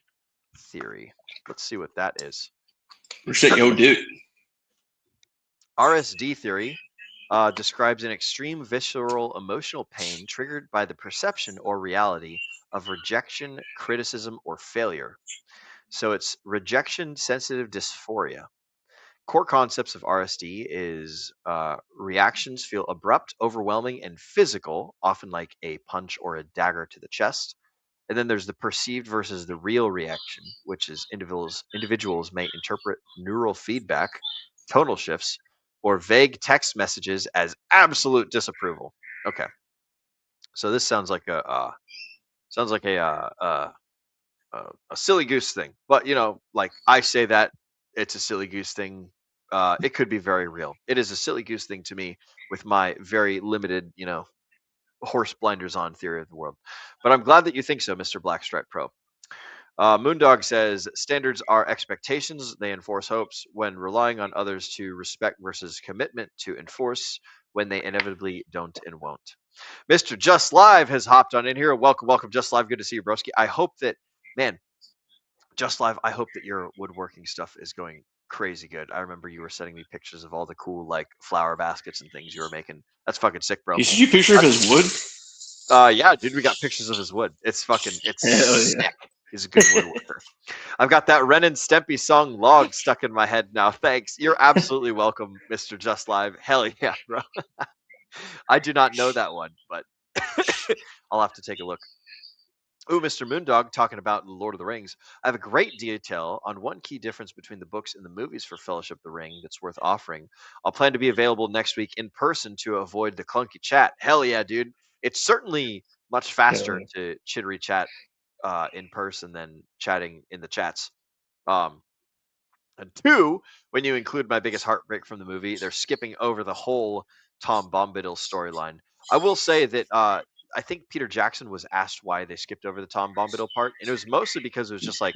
[SPEAKER 4] theory. Let's see what that is. RSD theory describes an extreme visceral emotional pain triggered by the perception or reality of rejection, criticism, or failure. So it's rejection sensitive dysphoria. Core concepts of RSD is reactions feel abrupt, overwhelming, and physical, often like a punch or a dagger to the chest. And then there's the perceived versus the real reaction, which is individuals may interpret neural feedback, tonal shifts, or vague text messages as absolute disapproval. Okay, so this sounds like a silly goose thing, but like I say that it's a silly goose thing. It could be very real. It is a silly goose thing to me with my very limited, horse blinders on theory of the world. But I'm glad that you think so, Mr. Blackstripe Pro. Moondog says standards are expectations. They enforce hopes when relying on others to respect versus commitment to enforce when they inevitably don't and won't. Mr. Just Live has hopped on in here. Welcome, Just Live. Good to see you, broski. I hope that, man, Just Live, I hope that your woodworking stuff is going crazy good. I remember you were sending me pictures of all the cool like flower baskets and things you were making. That's fucking sick, bro.
[SPEAKER 8] You see a picture of his wood?
[SPEAKER 4] Yeah, dude, we got pictures of his wood. It's sick. Yeah. He's a good woodworker. I've got that Ren and Stimpy song Log stuck in my head now. Thanks. You're absolutely welcome, Mr. Just Live. Hell yeah, bro. I do not know that one, but I'll have to take a look. Ooh, Mr. Moondog talking about The Lord of the Rings. I have a great detail on one key difference between the books and the movies for Fellowship of the Ring that's worth offering. I'll plan to be available next week in person to avoid the clunky chat. Hell yeah, dude. It's certainly much faster to chittery chat in person than chatting in the chats. And two, when you include my biggest heartbreak from the movie, they're skipping over the whole Tom Bombadil storyline. I will say that I think Peter Jackson was asked why they skipped over the Tom Bombadil part, and it was mostly because it was just like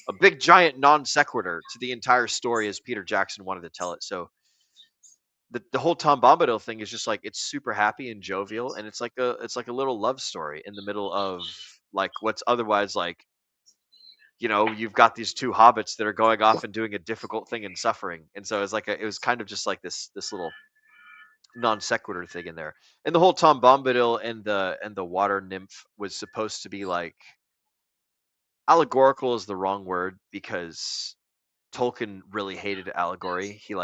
[SPEAKER 4] a big giant non sequitur to the entire story as Peter Jackson wanted to tell it. So the whole Tom Bombadil thing is just like it's super happy and jovial, and it's like a little love story in the middle of like what's otherwise like, you've got these two hobbits that are going off and doing a difficult thing and suffering, and so it was kind of just like this little non sequitur thing in there. And the whole Tom Bombadil and the water nymph was supposed to be like allegorical is the wrong word because Tolkien really hated allegory. He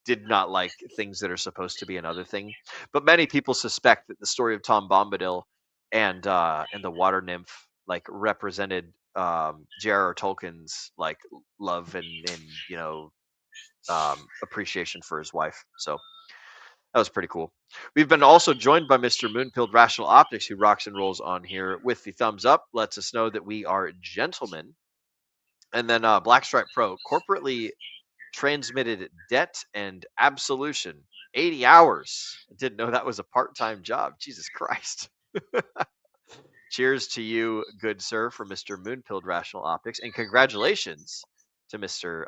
[SPEAKER 4] did not like things that are supposed to be another thing. But many people suspect that the story of Tom Bombadil and the water nymph like represented J.R.R. Tolkien's like love and appreciation for his wife. So that was pretty cool. We've been also joined by Mr. Moonpilled Rational Optics, who rocks and rolls on here with the thumbs up, lets us know that we are gentlemen. And then Blackstripe Pro, corporately transmitted debt and absolution, 80 hours. I didn't know that was a part-time job. Jesus Christ. Cheers to you, good sir, for Mr. Moonpilled Rational Optics, and congratulations to Mr.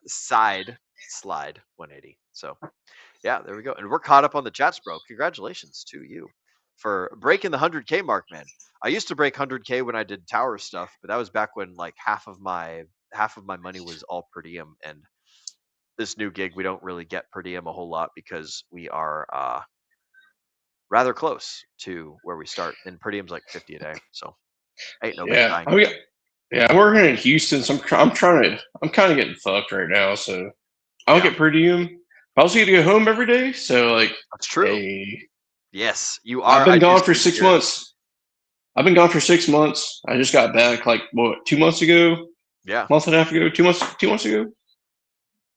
[SPEAKER 4] Slide 180. So, yeah, there we go. And we're caught up on the chats, bro. Congratulations to you for breaking the 100K mark, man. I used to break 100K when I did tower stuff, but that was back when like half of my money was all per diem. And this new gig, we don't really get per diem a whole lot because we are rather close to where we start, and per diem's like 50 a day, so ain't nobody dying.
[SPEAKER 8] I'm working in Houston, so I'm kind of getting fucked right now. So I don't get per diem. I also get to go home every day, so like
[SPEAKER 4] that's true.
[SPEAKER 8] Hey,
[SPEAKER 4] yes, you are.
[SPEAKER 8] I've been gone for 6 months. I've been gone for 6 months. I just got back like 2 months ago.
[SPEAKER 4] Yeah,
[SPEAKER 8] month and a half ago. 2 months. 2 months ago.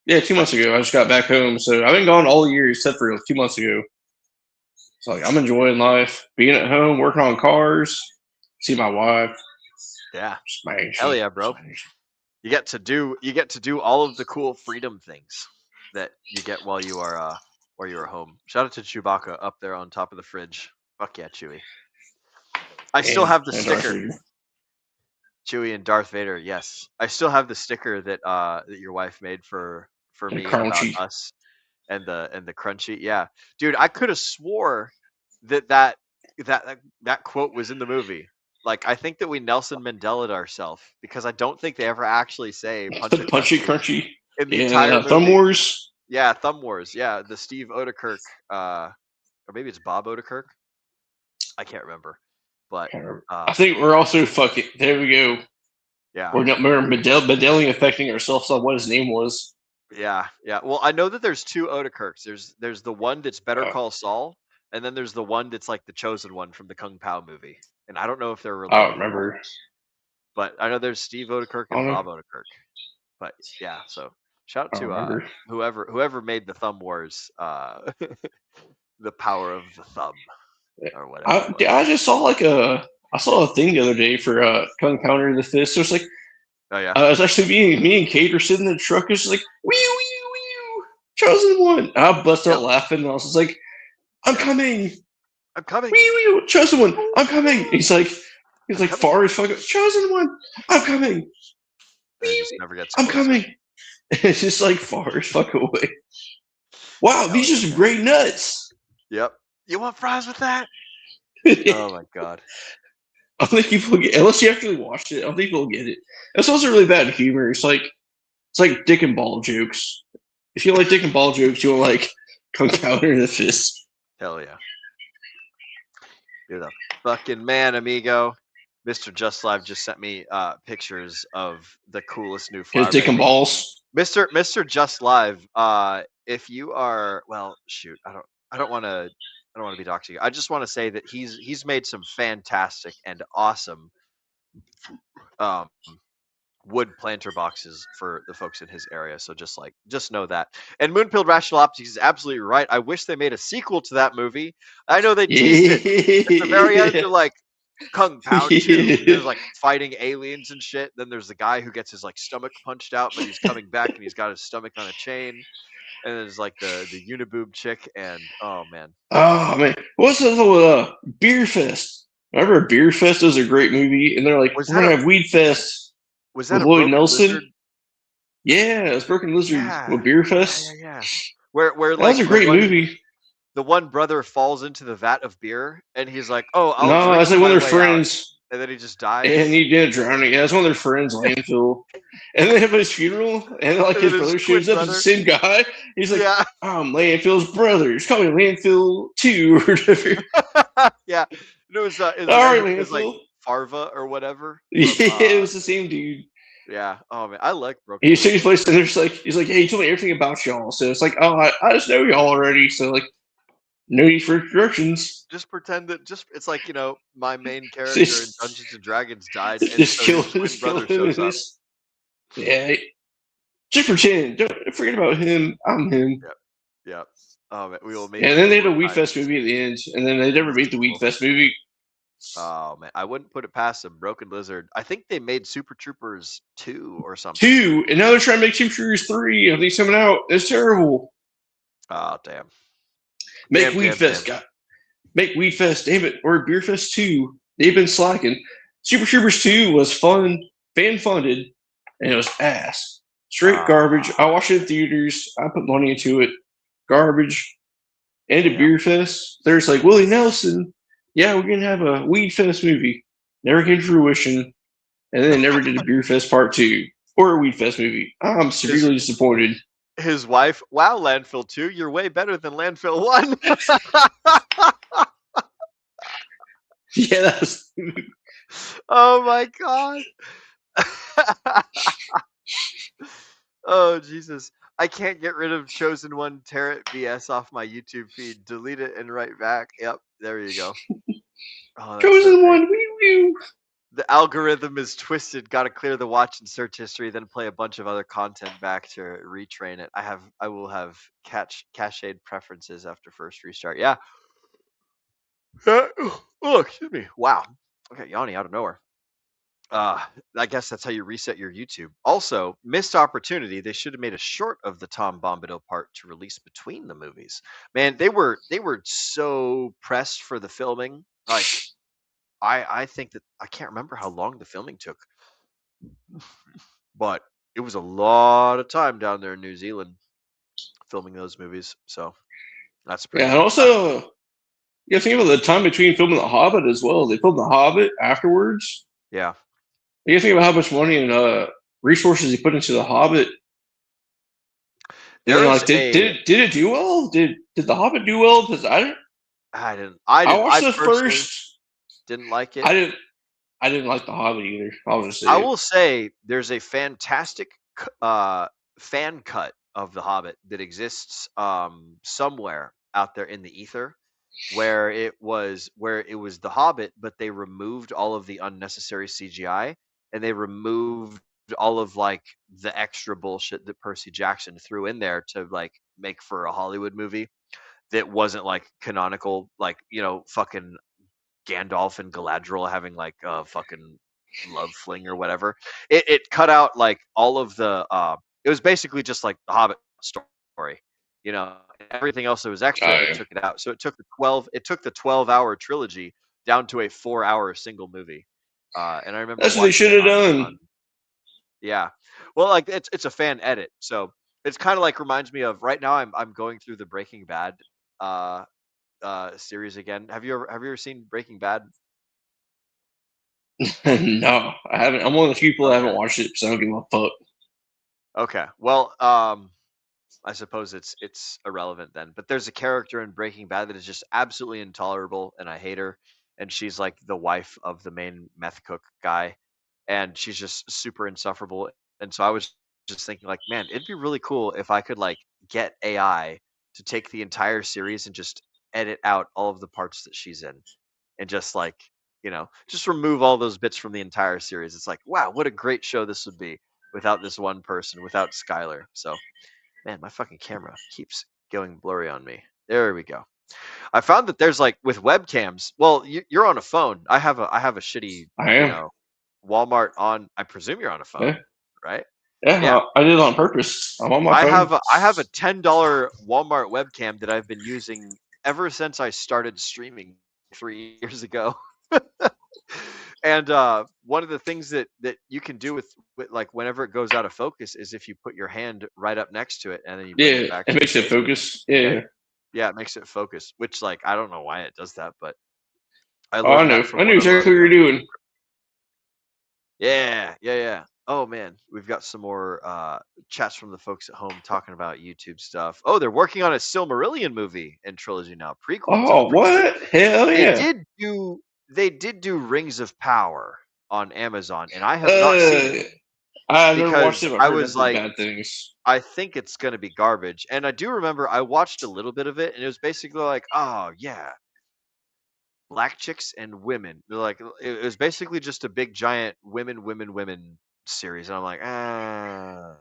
[SPEAKER 8] Yeah, 2 months ago. I just got back home, so I've been gone all year except for 2 months ago. So like I'm enjoying life, being at home, working on cars, see my wife.
[SPEAKER 4] Yeah, hell yeah, bro. You get to do all of the cool freedom things that you get while you are home. Shout out to Chewbacca up there on top of the fridge. Fuck yeah, Chewie. I still have the sticker. Chewie and Darth Vader. Yes, I still have the sticker that your wife made for me about us. And the crunchy, yeah, dude. I could have swore that quote was in the movie. Like, I think that we Nelson Mandela'd ourselves because I don't think they ever actually say
[SPEAKER 8] punchy crunchy
[SPEAKER 4] in the entire movie.
[SPEAKER 8] Thumb Wars.
[SPEAKER 4] Yeah, Thumb Wars. Yeah, the Steve Odekirk, or maybe it's Bob Odekirk. I can't remember, but
[SPEAKER 8] I think we're also fucking. There we go.
[SPEAKER 4] Yeah,
[SPEAKER 8] we're Mandeling affecting ourselves on what his name was.
[SPEAKER 4] Yeah. Well, I know that there's two Odekirks. There's the one that's Better Call Saul, and then there's the one that's like the chosen one from the Kung Pao movie. And I don't know if they're related.
[SPEAKER 8] I don't remember.
[SPEAKER 4] But I know there's Steve Odekirk and Bob Odekirk. But yeah, so shout out to whoever made the Thumb Wars, the power of the thumb, or whatever.
[SPEAKER 8] I just saw I saw a thing the other day for Kung Pao Under the Fist. So it's like.
[SPEAKER 4] Oh yeah.
[SPEAKER 8] It was actually me and Kate were sitting in the truck. It's like wee, chosen one. I bust out laughing, and I was just like, "I'm coming, wee, chosen one, I'm coming." He's like far as fuck, chosen one, I'm coming. I'm coming. It's just like far as fuck away. Wow, these are some great nuts.
[SPEAKER 4] Yep. You want fries with that? Oh my god.
[SPEAKER 8] I don't think people get, unless you actually watched it. I don't think people get it. It's also really bad humor. It's like dick and ball jokes. If you like dick and ball jokes, you'll like Kung Pao Under the Fist.
[SPEAKER 4] Hell yeah! You're the fucking man, amigo. Mr. Just Live just sent me pictures of the coolest new flower.
[SPEAKER 8] His dick and balls.
[SPEAKER 4] Mr. Just Live. If you are, well, shoot, I don't want to be doxing you. I just want to say that he's made some fantastic and awesome wood planter boxes for the folks in his area. So just know that. And Moonpilled Rational Optics is absolutely right. I wish they made a sequel to that movie. I know they teased it. At the very end, they're like Kung Pao 2. There's like fighting aliens and shit. Then there's the guy who gets his like stomach punched out, but he's coming back and he's got his stomach on a chain. And there's like the uniboob chick, and oh man,
[SPEAKER 8] what's the little Beer Fest? Remember Beer Fest was a great movie, and they're like, we're gonna have Weed Fest.
[SPEAKER 4] Was that
[SPEAKER 8] with Lloyd Nelson? Lizard? Yeah, it was Broken Lizard with Beer Fest.
[SPEAKER 4] Yeah. Where
[SPEAKER 8] that was a great movie.
[SPEAKER 4] The one brother falls into the vat of beer, and he's like, "Oh,
[SPEAKER 8] no, that's like one of their friends."
[SPEAKER 4] And then he just dies.
[SPEAKER 8] And he did drowning. Yeah, that's one of their friends, Landfill. And they have his funeral, and like his brother shows up, the same guy. He's like, I'm Landfill's brother. He's calling me Landfill 2 or whatever.
[SPEAKER 4] Yeah. It was like Farva or whatever.
[SPEAKER 8] It was the same dude.
[SPEAKER 4] Yeah. Oh man, I like Broken.
[SPEAKER 8] He sees place, and he's like, hey, he told me everything about y'all. So it's like, oh, I just know y'all already. So like, No need for introductions.
[SPEAKER 4] Just pretend that it's like, my main character in
[SPEAKER 8] Just-
[SPEAKER 4] Dungeons and Dragons died, and
[SPEAKER 8] Just
[SPEAKER 4] so
[SPEAKER 8] kill
[SPEAKER 4] his twin brother
[SPEAKER 8] him.
[SPEAKER 4] shows up.
[SPEAKER 8] Yeah. Just pretend. Don't forget about him. I'm him.
[SPEAKER 4] Yeah. Oh, man, we will make.
[SPEAKER 8] And then they had a Weed Fest movie at the end, and then they never made the Weed Fest movie.
[SPEAKER 4] Oh man, I wouldn't put it past them. Broken Lizard. I think they made Super Troopers 2 or something.
[SPEAKER 8] 2, and now they're trying to make Super Troopers 3. I think it's coming out. It's terrible.
[SPEAKER 4] Oh damn.
[SPEAKER 8] Make Weed Fest, God. Make Weed Fest, damn it, or Beer Fest 2. They've been slacking. Super Troopers 2 was fun, fan funded, and it was ass. Straight garbage. I watched it in theaters. I put money into it. Garbage. And a Beer Fest. There's like Willie Nelson. Yeah, we're gonna have a Weed Fest movie. Never came to fruition. And then they never did a Beer Fest Part 2 or a Weed Fest movie. I'm severely disappointed.
[SPEAKER 4] His wife, wow, Landfill 2, you're way better than Landfill 1.
[SPEAKER 8] Yeah, that was.
[SPEAKER 4] Oh my god. Oh Jesus. I can't get rid of Chosen One Tear It BS off my YouTube feed. Delete it and write back. Yep, there you go. Oh,
[SPEAKER 8] Chosen One, wee.
[SPEAKER 4] The algorithm is twisted. Got to clear the watch and search history, then play a bunch of other content back to retrain it. I will have cached preferences after first restart. Yeah. Oh, excuse me. Wow. Okay, yawning out of nowhere. I guess that's how you reset your YouTube. Also, missed opportunity. They should have made a short of the Tom Bombadil part to release between the movies. Man, they were so pressed for the filming. Like, I think that I can't remember how long the filming took, but it was a lot of time down there in New Zealand filming those movies. So that's pretty.
[SPEAKER 8] Yeah, and also, you think about the time between filming The Hobbit as well. They filmed The Hobbit afterwards.
[SPEAKER 4] Yeah.
[SPEAKER 8] You think about how much money and resources they put into The Hobbit. And like, did it do well? Did The Hobbit do well? Because I didn't. I watched the first.
[SPEAKER 4] Didn't like it.
[SPEAKER 8] I didn't like The Hobbit either. Obviously,
[SPEAKER 4] I will say there's a fantastic fan cut of The Hobbit that exists somewhere out there in the ether, where it was The Hobbit, but they removed all of the unnecessary CGI and they removed all of like the extra bullshit that Percy Jackson threw in there to like make for a Hollywood movie that wasn't like canonical, like fucking Gandalf and Galadriel having like a fucking love fling or whatever. It cut out like all of the it was basically just like the Hobbit story, everything else that was extra. They took it out, so it took the 12-hour trilogy down to a 4-hour single movie. And I remember
[SPEAKER 8] that's what they should have done.
[SPEAKER 4] Yeah, well, like it's a fan edit, so it's kind of like reminds me of right now. I'm going through the Breaking Bad series again. Have you ever seen Breaking Bad?
[SPEAKER 8] No, I haven't. I'm one of the people that haven't watched it, so I don't give a fuck.
[SPEAKER 4] Okay, well, I suppose it's irrelevant then. But there's a character in Breaking Bad that is just absolutely intolerable, and I hate her. And she's like the wife of the main meth cook guy, and she's just super insufferable. And so I was just thinking, like, man, it'd be really cool if I could like get AI to take the entire series and just edit out all of the parts that she's in, and just like just remove all those bits from the entire series. It's like, wow, what a great show this would be without this one person, without Skylar. So, man, my fucking camera keeps going blurry on me. There we go. I found that there's like with webcams. Well, you're on a phone. I have a shitty, Walmart on. I presume you're on a phone, right?
[SPEAKER 8] Yeah, I did it on purpose. I'm on my phone.
[SPEAKER 4] I have a $10 Walmart webcam that I've been using ever since I started streaming 3 years ago. And one of the things that you can do with like whenever it goes out of focus is if you put your hand right up next to it and then you bring it back.
[SPEAKER 8] It makes it focus. Yeah.
[SPEAKER 4] Yeah, it makes it focus, which like I don't know why it does that, but
[SPEAKER 8] I knew exactly what you're doing.
[SPEAKER 4] Yeah. Oh man, we've got some more chats from the folks at home talking about YouTube stuff. Oh, they're working on a Silmarillion movie and trilogy now. Prequel.
[SPEAKER 8] Oh, what? Hell yeah!
[SPEAKER 4] They did do Rings of Power on Amazon, and I have not seen it.
[SPEAKER 8] I've never watched
[SPEAKER 4] because
[SPEAKER 8] it. But
[SPEAKER 4] I
[SPEAKER 8] I've heard
[SPEAKER 4] was
[SPEAKER 8] nothing
[SPEAKER 4] like,
[SPEAKER 8] bad things.
[SPEAKER 4] I think it's gonna be garbage. And I do remember I watched a little bit of it, and it was basically like, oh yeah, black chicks and women. They're like, it was basically just a big giant women series, and I'm like, ah.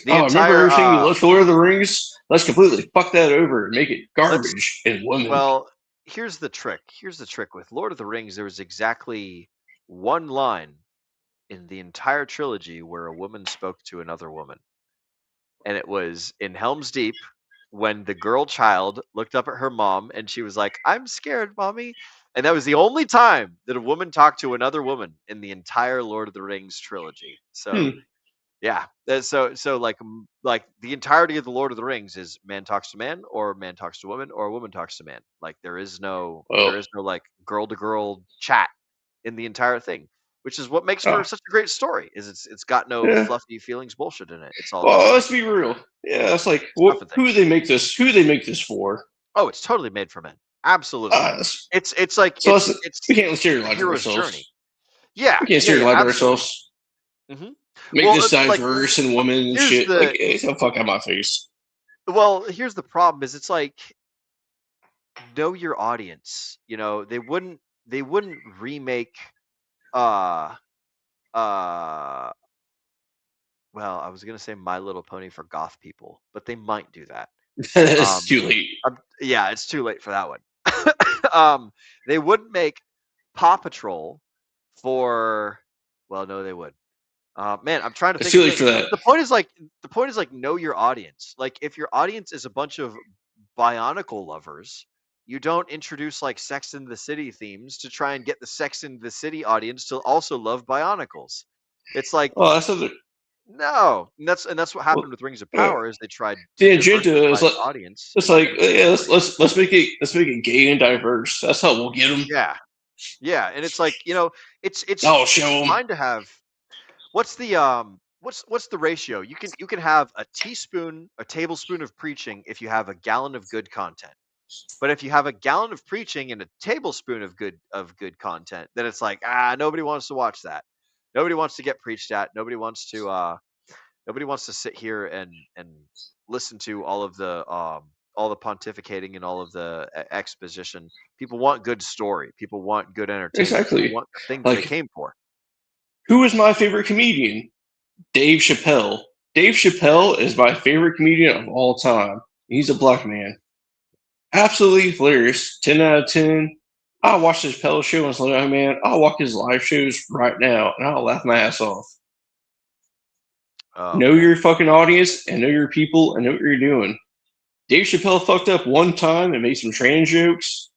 [SPEAKER 4] The
[SPEAKER 8] Oh, I remember
[SPEAKER 4] entire
[SPEAKER 8] everything you loved for Lord of the Rings. Let's completely fuck that over and make it
[SPEAKER 4] let's
[SPEAKER 8] garbage and women.
[SPEAKER 4] well, here's the trick. Here's the trick with Lord of the Rings. There was exactly one line in the entire trilogy where a woman spoke to another woman, and it was in Helm's Deep when the girl child looked up at her mom and she was like, "I'm scared, mommy." And that was the only time that a woman talked to another woman in the entire Lord of the Rings trilogy. So yeah, so like the entirety of the Lord of the Rings is man talks to man, or man talks to woman, or a woman talks to man. Like there is no
[SPEAKER 8] Well,
[SPEAKER 4] like girl to girl chat in the entire thing, which is what makes for
[SPEAKER 8] oh,
[SPEAKER 4] such a great story. Is it's got no
[SPEAKER 8] yeah.
[SPEAKER 4] fluffy feelings bullshit in it. It's all just
[SPEAKER 8] Well,
[SPEAKER 4] like
[SPEAKER 8] let's be real. Yeah, it's like,
[SPEAKER 4] stuff and
[SPEAKER 8] who
[SPEAKER 4] things.
[SPEAKER 8] do they make this? Who do they make this for?
[SPEAKER 4] Oh, it's totally made for men. Absolutely. It's like
[SPEAKER 8] so
[SPEAKER 4] it's
[SPEAKER 8] we can't
[SPEAKER 4] a
[SPEAKER 8] stereotype
[SPEAKER 4] hero's
[SPEAKER 8] ourselves.
[SPEAKER 4] journey. Yeah,
[SPEAKER 8] We can't
[SPEAKER 4] yeah,
[SPEAKER 8] stereotype
[SPEAKER 4] absolutely.
[SPEAKER 8] ourselves.
[SPEAKER 4] hmm
[SPEAKER 8] Make
[SPEAKER 4] Well,
[SPEAKER 8] this
[SPEAKER 4] like
[SPEAKER 8] diverse and women and
[SPEAKER 4] here's
[SPEAKER 8] shit.
[SPEAKER 4] the
[SPEAKER 8] Like, get the fuck out of my face.
[SPEAKER 4] well, here's the problem is it's like know your audience. You know, they wouldn't remake uh uh well, I was gonna say My Little Pony for goth people, but they might do that.
[SPEAKER 8] It's
[SPEAKER 4] Um
[SPEAKER 8] too late.
[SPEAKER 4] yeah, it's too late for that one. They wouldn't make Paw Patrol for well, no, they would. Man, I'm trying to
[SPEAKER 8] It's
[SPEAKER 4] think
[SPEAKER 8] too
[SPEAKER 4] of
[SPEAKER 8] late
[SPEAKER 4] things.
[SPEAKER 8] for that.
[SPEAKER 4] The point is like know your audience. Like if your audience is a bunch of Bionicle lovers, you don't introduce like Sex in the City themes to try and get the Sex in the City audience to also love Bionicles. It's like
[SPEAKER 8] Well, that's something.
[SPEAKER 4] no, and that's what
[SPEAKER 8] Well,
[SPEAKER 4] happened with Rings of Power is they tried to
[SPEAKER 8] the agenda
[SPEAKER 4] diversify
[SPEAKER 8] is like,
[SPEAKER 4] the audience
[SPEAKER 8] it's
[SPEAKER 4] and
[SPEAKER 8] like,
[SPEAKER 4] make it
[SPEAKER 8] yeah,
[SPEAKER 4] story.
[SPEAKER 8] let's make it gay and diverse. That's how we'll get them.
[SPEAKER 4] Yeah, yeah, and it's like
[SPEAKER 8] I'll
[SPEAKER 4] it's
[SPEAKER 8] show them.
[SPEAKER 4] fine to have. What's the ratio? You can have a tablespoon of preaching if you have a gallon of good content. But if you have a gallon of preaching and a tablespoon of good content, then it's like nobody wants to watch that. Nobody wants to get preached at. Nobody wants to sit here and listen to all the pontificating and all of the exposition. People want good story. People want good entertainment. People
[SPEAKER 8] Exactly.
[SPEAKER 4] want the thing that they
[SPEAKER 8] Like,
[SPEAKER 4] came for.
[SPEAKER 8] who is my favorite comedian? Dave Chappelle. Dave Chappelle is my favorite comedian of all time. He's a black man. Absolutely hilarious. 10 out of 10. I watch this Chappelle show and it's like, oh man, I'll watch his live shows right now and I'll laugh my ass off.
[SPEAKER 4] Oh,
[SPEAKER 8] Know
[SPEAKER 4] man.
[SPEAKER 8] your fucking audience and know your people and know what you're doing. Dave Chappelle fucked up one time and made some trans jokes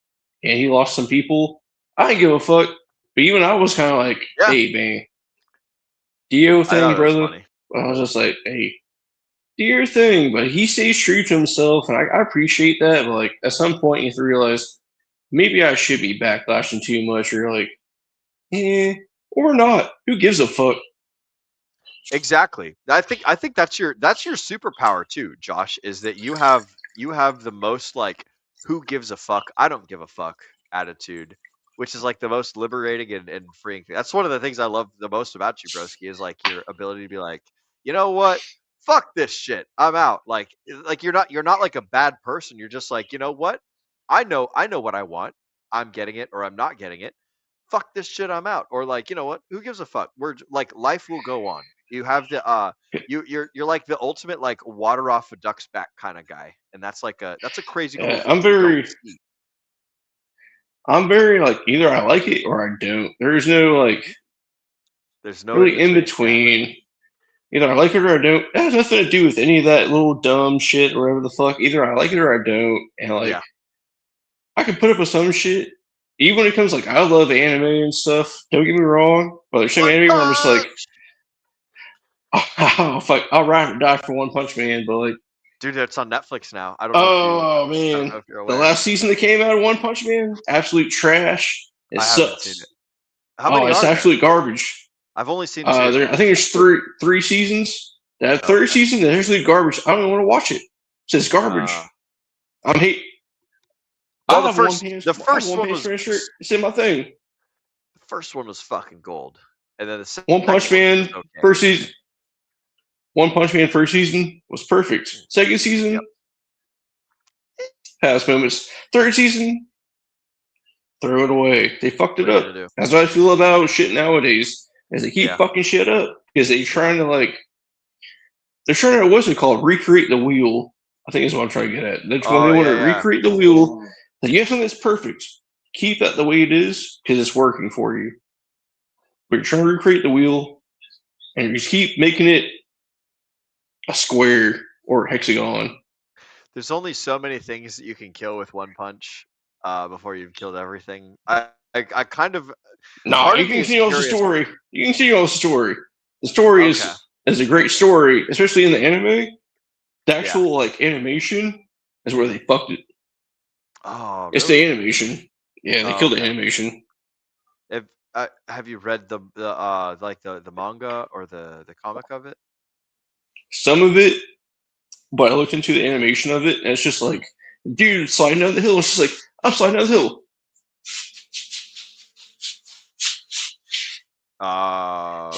[SPEAKER 8] and he lost some people. I didn't give a fuck. But even I was kind of like,
[SPEAKER 4] Yeah.
[SPEAKER 8] hey man, do your
[SPEAKER 4] I thought
[SPEAKER 8] thing,
[SPEAKER 4] it was
[SPEAKER 8] brother.
[SPEAKER 4] funny.
[SPEAKER 8] I was just like, hey, do your thing. But he stays true to himself and I appreciate that. But like at some point you have to realize maybe I should be backlashing too much or like, or not. Who gives a fuck?
[SPEAKER 4] Exactly. I think that's your superpower too, Josh, is that you have the most like who gives a fuck, I don't give a fuck attitude, which is like the most liberating and freeing thing. That's one of the things I love the most about you, broski, is like your ability to be like, you know what? Fuck this shit. I'm out. Like you're not like a bad person. You're just like, you know what? I know what I want. I'm getting it or I'm not getting it. Fuck this shit, I'm out. Or like, you know what? Who gives a fuck? We're like life will go on. You have the you're like the ultimate like water off a duck's back kind of guy, and that's a crazy cool thing.
[SPEAKER 8] I'm very like either I like it or I don't. There's no really in between. Either I like it or I don't. That has nothing to do with any of that little dumb shit or whatever the fuck. Either I like it or I don't. And like I can put up with some shit. Even when it comes like I love anime and stuff. Don't get me wrong, but there's some anime where I'm just like, oh fuck, I'll ride or die for One Punch Man, but like,
[SPEAKER 4] dude, that's on Netflix now. I don't
[SPEAKER 8] know.
[SPEAKER 4] If you,
[SPEAKER 8] man,
[SPEAKER 4] I don't know if you're aware.
[SPEAKER 8] The last season that came out of One Punch Man, absolute trash. It sucks.
[SPEAKER 4] Seen it. How many
[SPEAKER 8] it's absolute garbage.
[SPEAKER 4] I've only seen.
[SPEAKER 8] I think there's three seasons. That third season, that's absolute garbage. I don't even want to watch it. It says garbage. I'm hate.
[SPEAKER 4] Well, the first one was
[SPEAKER 8] it's in my thing.
[SPEAKER 4] the first one was fucking gold. and then the
[SPEAKER 8] One Punch
[SPEAKER 4] second one
[SPEAKER 8] Man
[SPEAKER 4] was okay.
[SPEAKER 8] first season. One Punch Man first season was perfect. Second season
[SPEAKER 4] Yep.
[SPEAKER 8] has moments. Third season, throw it away. They fucked it
[SPEAKER 4] What are you
[SPEAKER 8] up.
[SPEAKER 4] gonna do?
[SPEAKER 8] That's what I feel about shit nowadays. Is they keep
[SPEAKER 4] Yeah.
[SPEAKER 8] fucking shit up because they're trying to they're trying to what's it called? Recreate the wheel. I think is what I'm trying to get at. That's when
[SPEAKER 4] Oh,
[SPEAKER 8] they want to
[SPEAKER 4] yeah, yeah.
[SPEAKER 8] recreate the wheel. Like, you have something that's perfect. Keep that the way it is because it's working for you. But you're trying to recreate the wheel, and you just keep making it a square or a hexagon.
[SPEAKER 4] There's only so many things that you can kill with one punch before you've killed everything. I kind of
[SPEAKER 8] No,
[SPEAKER 4] part
[SPEAKER 8] you
[SPEAKER 4] of
[SPEAKER 8] can
[SPEAKER 4] me is
[SPEAKER 8] continue on the
[SPEAKER 4] curious.
[SPEAKER 8] story. You can continue on the story. The story
[SPEAKER 4] Okay.
[SPEAKER 8] is a great story, especially in the anime. The
[SPEAKER 4] Yeah.
[SPEAKER 8] actual animation is where they fucked it.
[SPEAKER 4] Oh,
[SPEAKER 8] It's
[SPEAKER 4] really?
[SPEAKER 8] the animation. Yeah, they
[SPEAKER 4] Oh,
[SPEAKER 8] killed the
[SPEAKER 4] okay.
[SPEAKER 8] animation.
[SPEAKER 4] Have you read the manga or the comic of it?
[SPEAKER 8] Some of it, but I looked into the animation of it, and it's just like, dude, sliding down the hill. It's just like, I'm sliding down the hill.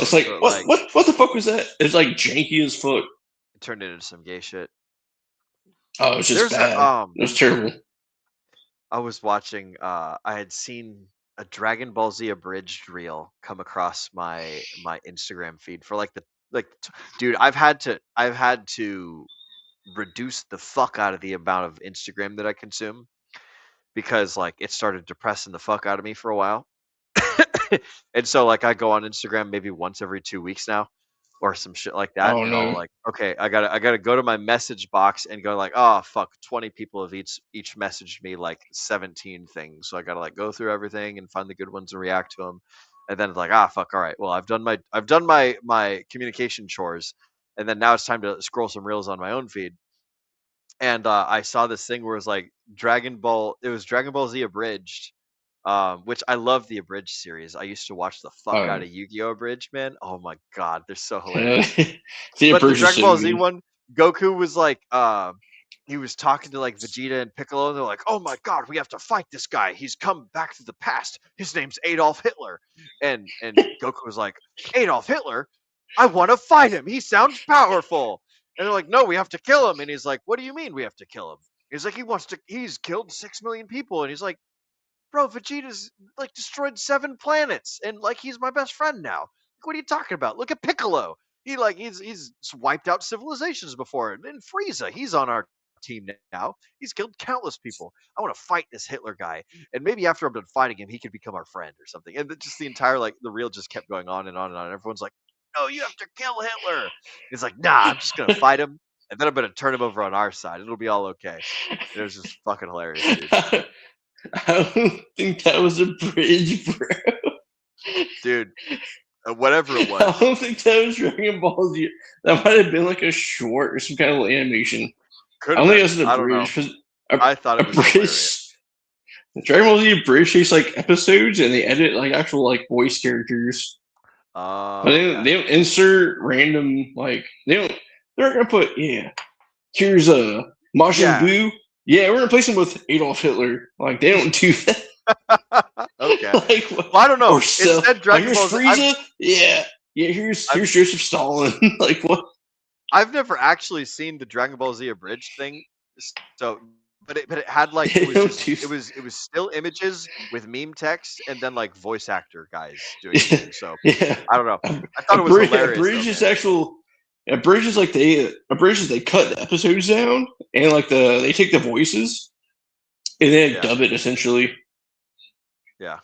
[SPEAKER 8] It's like,
[SPEAKER 4] So,
[SPEAKER 8] what the fuck was that? It's like janky as fuck.
[SPEAKER 4] it turned into some gay shit.
[SPEAKER 8] Oh, it was just
[SPEAKER 4] There's a,
[SPEAKER 8] bad. It was terrible.
[SPEAKER 4] I was watching. I had seen a Dragon Ball Z abridged reel come across my Instagram feed for dude. I've had to reduce the fuck out of the amount of Instagram that I consume because it started depressing the fuck out of me for a while. And so I go on Instagram maybe once every 2 weeks now or some shit like that.
[SPEAKER 8] Oh,
[SPEAKER 4] And
[SPEAKER 8] no.
[SPEAKER 4] I'll okay, I gotta go to my message box and go oh fuck, 20 people have each messaged me 17 things. So I gotta go through everything and find the good ones and react to them. And then it's fuck, all right, well I've done my communication chores, and then now it's time to scroll some reels on my own feed. And I saw this thing where it was Dragon Ball Z abridged, which I love the abridged series. I used to watch the fuck out of Yu-Gi-Oh! Abridged, man. Oh my god, they're so hilarious. But the Dragon Ball Z one, Goku was he was talking to Vegeta and Piccolo, and they're like, "Oh my god, we have to fight this guy. He's come back to the past. His name's Adolf Hitler." And Goku was like, "Adolf Hitler? I want to fight him. He sounds powerful." And they're like, "No, we have to kill him." And he's like, "What do you mean we have to kill him?" He's like, he's killed 6 million people. And he's like, "Bro, Vegeta's destroyed 7 planets, and he's my best friend now. What are you talking about? Look at Piccolo. He's wiped out civilizations before. And Frieza, he's on our team now. He's killed countless people. I want to fight this Hitler guy, and maybe after I'm done fighting him, he could become our friend or something." And just the entire the reel just kept going on and on and on. Everyone's like, "No, you have to kill Hitler." He's like, "Nah, I'm just gonna fight him, and then I'm gonna turn him over on our side. It'll be all okay." And it was just fucking hilarious, dude.
[SPEAKER 8] I don't think that was a bridge, bro.
[SPEAKER 4] Dude, whatever it was.
[SPEAKER 8] I don't think that was Dragon Ball Z. That might have been a short or some kind of animation. I don't think it was a bridge.
[SPEAKER 4] I thought it was hilarious.
[SPEAKER 8] Dragon Ball Z bridge takes episodes, and they edit actual voice characters. They don't insert random they're not gonna put here's Majin Buu. Yeah, we're gonna place him with Adolf Hitler. They don't do that.
[SPEAKER 4] Okay. Well, I don't know.
[SPEAKER 8] It said
[SPEAKER 4] Dragon
[SPEAKER 8] Ball Z. Frieza. Here's Joseph Stalin. What?
[SPEAKER 4] I've never actually seen the Dragon Ball Z abridged thing. So, but it had it was still images with meme text and then voice actor guys doing it. So I don't know. I thought it was hilarious.
[SPEAKER 8] Abridged is actual. Abridged is they cut the episodes down and they take the voices and then dub it essentially.
[SPEAKER 4] Yeah.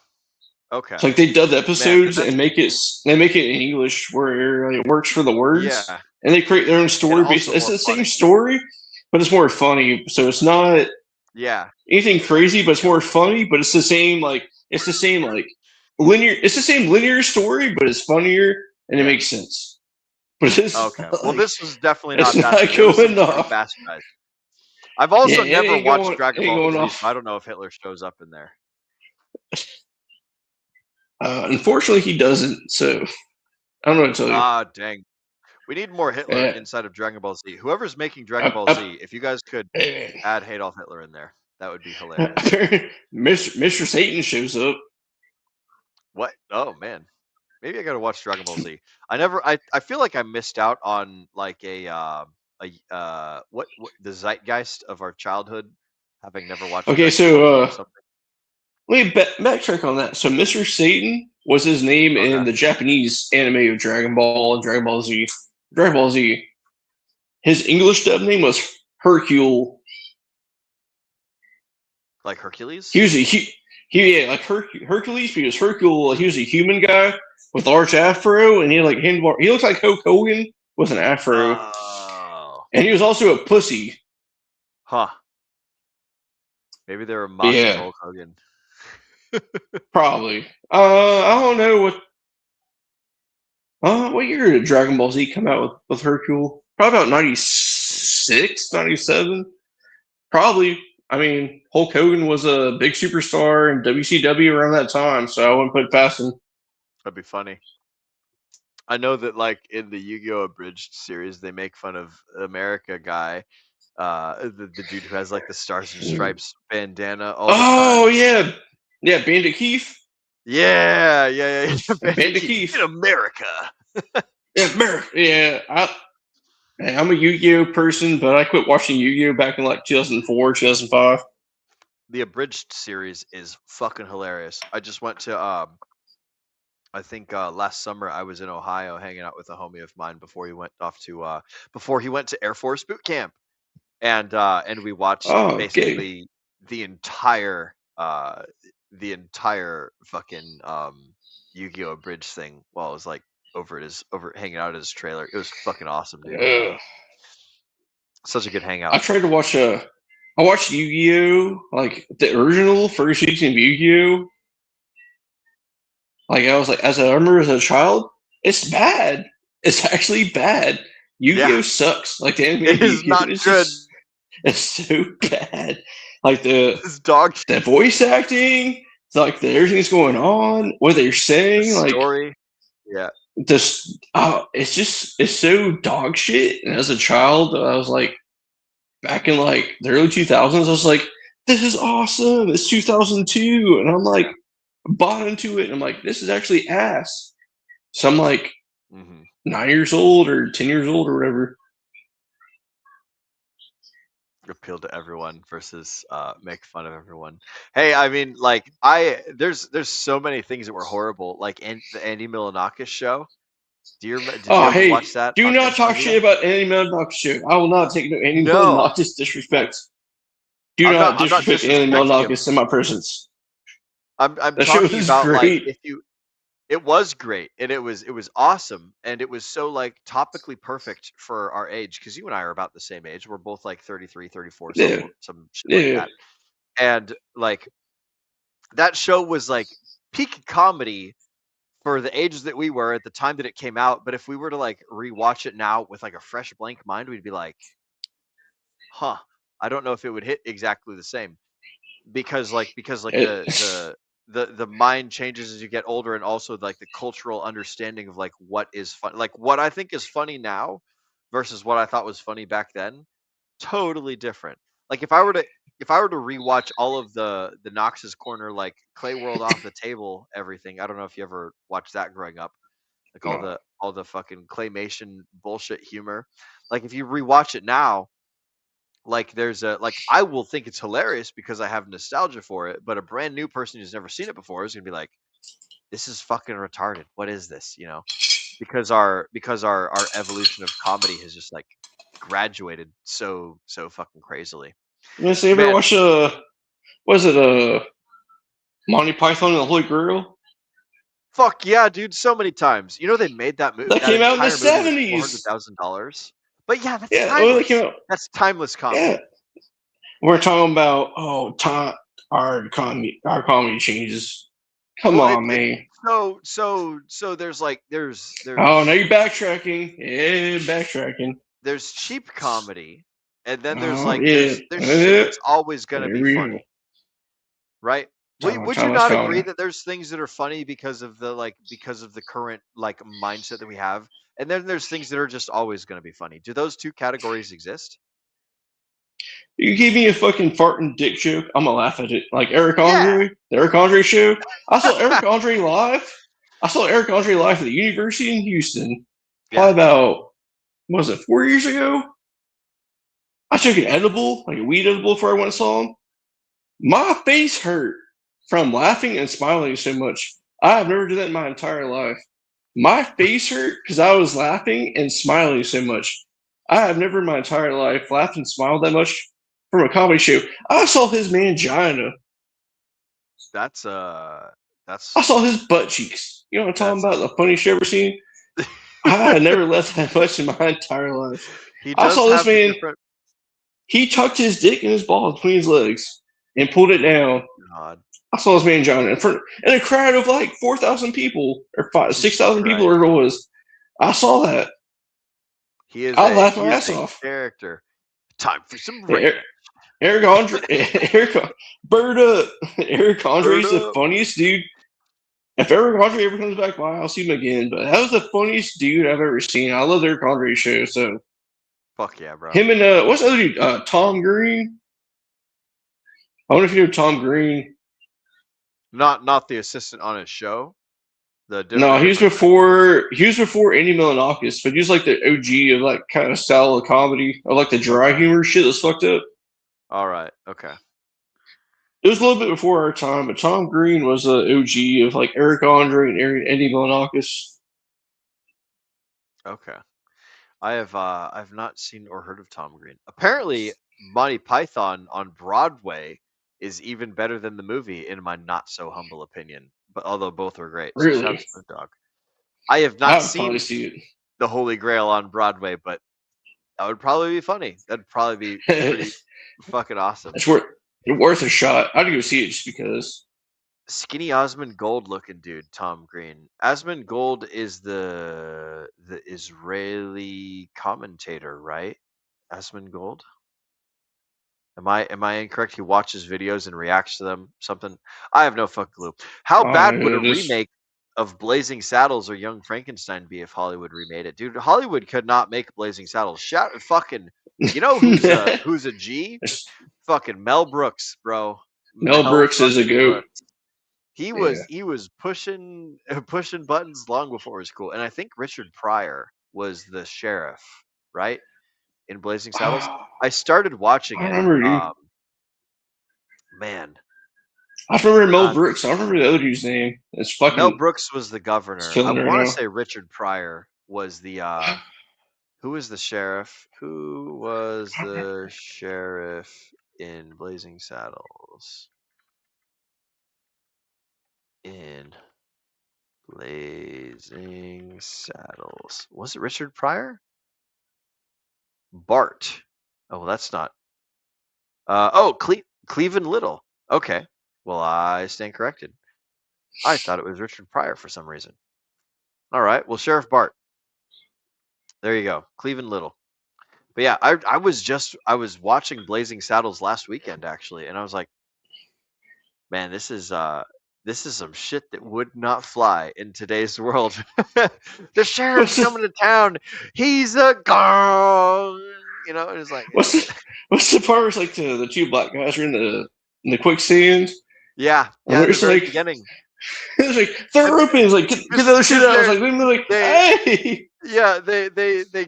[SPEAKER 4] Okay.
[SPEAKER 8] It's they dub the episodes and make it in English where it works for the words.
[SPEAKER 4] Yeah.
[SPEAKER 8] And they create their own story based. It's the same story, but it's more funny. So it's not anything crazy, but it's more funny. But it's the same linear. It's the same linear story, but it's funnier and it makes sense. But this
[SPEAKER 4] well, this was definitely not
[SPEAKER 8] that.
[SPEAKER 4] Not going off. Fast guys. I've also never watched Dragon Ball Z, so I don't know if Hitler shows up in there.
[SPEAKER 8] Unfortunately, he doesn't. So I don't know what to tell you.
[SPEAKER 4] Ah, dang. We need more Hitler inside of Dragon Ball Z. Whoever's making Dragon Ball Z, if you guys could add Adolf Hitler in there, that would be hilarious.
[SPEAKER 8] Mr. Satan shows up.
[SPEAKER 4] What? Oh, man. Maybe I gotta watch Dragon Ball Z. I feel like I missed out on like what the zeitgeist of our childhood, having never watched
[SPEAKER 8] Okay,
[SPEAKER 4] Dragon Ball Z
[SPEAKER 8] so
[SPEAKER 4] or something.
[SPEAKER 8] let me backtrack on that. So Mr. Satan was his name in
[SPEAKER 4] Okay.
[SPEAKER 8] the Japanese anime of Dragon Ball and Dragon Ball Z. Dragon Ball Z. His English dub name was Hercule.
[SPEAKER 4] Like Hercules?
[SPEAKER 8] He was like Hercules because Hercule. He was a human guy with large afro, and he had like he looks like Hulk Hogan with an afro,
[SPEAKER 4] Oh.
[SPEAKER 8] and he was also a pussy.
[SPEAKER 4] Huh. Maybe they were mocking
[SPEAKER 8] Yeah.
[SPEAKER 4] Hulk Hogan.
[SPEAKER 8] Probably. I don't know what year did Dragon Ball Z come out with Hercule? Probably about 96, 97. Probably. I mean, Hulk Hogan was a big superstar in WCW around that time, so I wouldn't put it past him.
[SPEAKER 4] That'd be funny. I know that like in the Yu-Gi-Oh! Abridged series, they make fun of America guy, the dude who has like the stars and stripes bandana all the
[SPEAKER 8] Oh
[SPEAKER 4] time.
[SPEAKER 8] yeah, Bandit Keith.
[SPEAKER 4] Yeah.
[SPEAKER 8] Bandit Keith
[SPEAKER 4] in America.
[SPEAKER 8] Yeah, America. Yeah, I'm a Yu-Gi-Oh person, but I quit watching Yu-Gi-Oh back in like 2004, 2005.
[SPEAKER 4] The Abridged series is fucking hilarious. I just went to I think last summer I was in Ohio hanging out with a homie of mine before he went to Air Force boot camp, and we watched basically the entire fucking Yu-Gi-Oh! Abridged thing while I was like over hanging out at his trailer. It was fucking awesome, dude.
[SPEAKER 8] Yeah.
[SPEAKER 4] Such a good hangout.
[SPEAKER 8] I tried to watch I watched Yu-Gi-Oh! Like the original first season of Yu-Gi-Oh! Like I was like, I remember as a child, it's bad. It's actually bad. Yu-Gi-Oh! Sucks. Like the anime
[SPEAKER 4] It is
[SPEAKER 8] Yu-Gi-Oh!
[SPEAKER 4] not good.
[SPEAKER 8] It's so bad. Like the voice acting, it's like everything's going on, what they're saying,
[SPEAKER 4] the
[SPEAKER 8] like
[SPEAKER 4] story. Yeah.
[SPEAKER 8] It's so dog shit. And as a child, I was like, back in like the early 2000s, I was like, this is awesome. It's 2002, and I'm like, bought into it. And I'm like, this is actually ass. So I'm like 9 years old or 10 years old or whatever.
[SPEAKER 4] Appeal to everyone versus make fun of everyone. Hey, I mean, like there's so many things that were horrible, like the Andy Milonakis show. Did you ever watch that?
[SPEAKER 8] Do not talk shit about Andy Milonakis show. I will not take Andy Milonakis disrespect. Do not disrespect Andy Milonakis in my presence.
[SPEAKER 4] I'm talking about great. Like it was great, and it was awesome, and it was so like topically perfect for our age, because you and I are about the same age. We're both like 33, 34, some shit like that. And like that show was like peak comedy for the ages that we were at the time that it came out. But if we were to like rewatch it now with like a fresh blank mind, we'd be like, huh, I don't know if it would hit exactly the same, because the mind changes as you get older, and also like the cultural understanding of like what is fun, like what I think is funny now versus what I thought was funny back then, totally different. Like if I were to rewatch all of the Knox's Corner, like Clay World Off the Table, everything. I don't know if you ever watched that growing up, like all the fucking claymation bullshit humor. Like if you rewatch it now, like there's I will think it's hilarious because I have nostalgia for it, but a brand new person who's never seen it before is gonna be like, this is fucking retarded. What is this? You know, because our evolution of comedy has just like graduated so fucking crazily.
[SPEAKER 8] You ever watch Monty Python and the Holy Grail?
[SPEAKER 4] Fuck yeah, dude! So many times. You know they made that movie.
[SPEAKER 8] That came out in the 70s.
[SPEAKER 4] $400,000. But yeah, that's
[SPEAKER 8] timeless.
[SPEAKER 4] That's timeless comedy.
[SPEAKER 8] Yeah. We're talking about our comedy changes. Come on, man.
[SPEAKER 4] So there's oh,
[SPEAKER 8] now you're backtracking. Yeah, backtracking.
[SPEAKER 4] There's cheap comedy, and then there's there's shit that's always gonna be funny, right? Would you not agree that there's things that are funny because of the current like mindset that we have, and then there's things that are just always going to be funny? Do those two categories exist?
[SPEAKER 8] You give me a fucking farting dick joke, I'm gonna laugh at it. Like Eric Andre, the Eric Andre show. I saw Eric Andre live. I saw Eric Andre live at the University in Houston.
[SPEAKER 4] Yeah.
[SPEAKER 8] Probably about, what was it, 4 years ago? I took an edible, like a weed edible, before I went and saw him. My face hurt from laughing and smiling so much. I have never done that in my entire life. My face hurt because I was laughing and smiling so much. I have never in my entire life laughed and smiled that much from a comedy show. I saw his mangina.
[SPEAKER 4] That's
[SPEAKER 8] I saw his butt cheeks. You know what I'm talking about? The funniest you ever seen? I had never laughed that much in my entire life. I saw this man. He tucked his dick and his balls between his legs and pulled it down.
[SPEAKER 4] God.
[SPEAKER 8] I saw this man John in a crowd of like 4,000 people or 6,000 people, or it was. I saw that.
[SPEAKER 4] He is.
[SPEAKER 8] I laughed my ass off.
[SPEAKER 4] Character. Time for some rage.
[SPEAKER 8] Eric Andre, bird up. Eric Andre is the funniest dude. If Eric Andre ever comes back by, I'll see him again. But that was the funniest dude I've ever seen. I love the Eric Andre show. So,
[SPEAKER 4] fuck yeah, bro.
[SPEAKER 8] Him and what's the other dude? Tom Green. I wonder if you know Tom Green.
[SPEAKER 4] Not the assistant on his show.
[SPEAKER 8] No, he was before Andy Milonakis, but he was like the OG of like kind of style of comedy, of like the dry humor shit that's fucked up.
[SPEAKER 4] All right, okay.
[SPEAKER 8] It was a little bit before our time, but Tom Green was the OG of like Eric Andre and Andy Milonakis.
[SPEAKER 4] Okay, I've not seen or heard of Tom Green. Apparently, Monty Python on Broadway is even better than the movie, in my not so humble opinion. But although both are great,
[SPEAKER 8] really,
[SPEAKER 4] so dog. I have not seen The Holy Grail on Broadway, but that would probably be funny. That'd probably be pretty fucking awesome.
[SPEAKER 8] It's worth a shot. I'd go see it just because.
[SPEAKER 4] Skinny Osmond Gold looking dude, Tom Green. Osmond Gold is the Israeli commentator, right? Osmond Gold. Am I incorrect? He watches videos and reacts to them. Something. I have no fucking clue. How bad would a remake of Blazing Saddles or Young Frankenstein be if Hollywood remade it, dude? Hollywood could not make Blazing Saddles. Fucking. You know who's a G? Fucking Mel Brooks, bro.
[SPEAKER 8] Mel Brooks is a goat.
[SPEAKER 4] He was pushing buttons long before it was cool. And I think Richard Pryor was the sheriff, right? In Blazing Saddles. I started watching it. Man.
[SPEAKER 8] I remember Mel Brooks. I don't remember the other dude's name. It's fucking
[SPEAKER 4] Mel Brooks was the governor. I want to say Richard Pryor was the who was the sheriff? Who was the sheriff in Blazing Saddles? In Blazing Saddles. Was it Richard Pryor? Bart. Oh, well, that's not. Cleveland Little. Okay. Well, I stand corrected. I thought it was Richard Pryor for some reason. All right. Well, Sheriff Bart. There you go. Cleveland Little. But yeah, I was watching Blazing Saddles last weekend actually, and I was like, man, this is some shit that would not fly in today's world. The sheriff's coming to town. He's a gong. You know, it's like
[SPEAKER 8] what's the part where it's like the two black guys are in the quicksand?
[SPEAKER 4] Yeah,
[SPEAKER 8] it's like
[SPEAKER 4] beginning.
[SPEAKER 8] It's like they're open. It's like get the other shit out. I was like, hey.
[SPEAKER 4] Yeah, they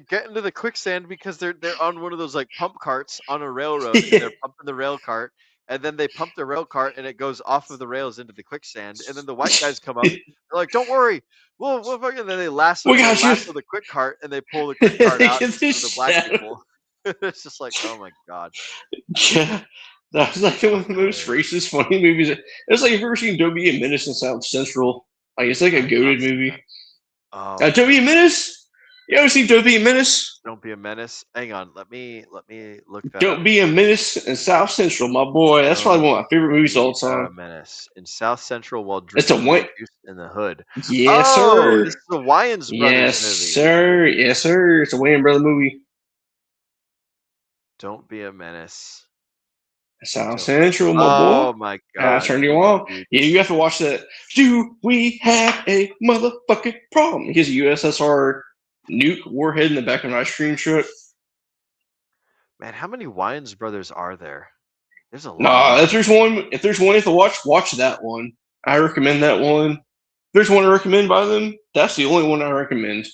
[SPEAKER 4] get into the quicksand because they're on one of those like pump carts on a railroad. And they're pumping the rail cart. And then they pump the rail cart, and it goes off of the rails into the quicksand. And then the white guys come up. They're like, "Don't worry, we'll fucking." And then they lasso the quick cart, and they pull the quick cart out to the black people. It's just like, oh my god.
[SPEAKER 8] Yeah, that was like one of the most racist, funny movies. It's like, you've ever seen Dobie and Menace in South Central? Like, it's like a goated movie. Dobie and Menace. You ever see Don't Be a Menace?
[SPEAKER 4] Don't Be a Menace. Hang on, let me look that
[SPEAKER 8] Don't
[SPEAKER 4] up.
[SPEAKER 8] Be a Menace in South Central, my boy. That's probably one of my favorite movies of all time.
[SPEAKER 4] A Menace in South Central while
[SPEAKER 8] it's a
[SPEAKER 4] drinking in the hood.
[SPEAKER 8] Yes, sir.
[SPEAKER 4] This is the Wayans Brothers movie.
[SPEAKER 8] Yes, sir. Yes, sir. It's a Wayans Brother movie.
[SPEAKER 4] Don't Be a Menace.
[SPEAKER 8] South Central, my boy.
[SPEAKER 4] Oh my god!
[SPEAKER 8] I turned you on. Yeah, you have to watch that. Do we have a motherfucking problem? He has a USSR nuke warhead in the back of an ice cream truck.
[SPEAKER 4] Man, how many Wayans brothers are there? There's a lot.
[SPEAKER 8] Nah, if there's one you have to watch that one. I recommend that one. there's one I recommend by them. That's the only one I recommend.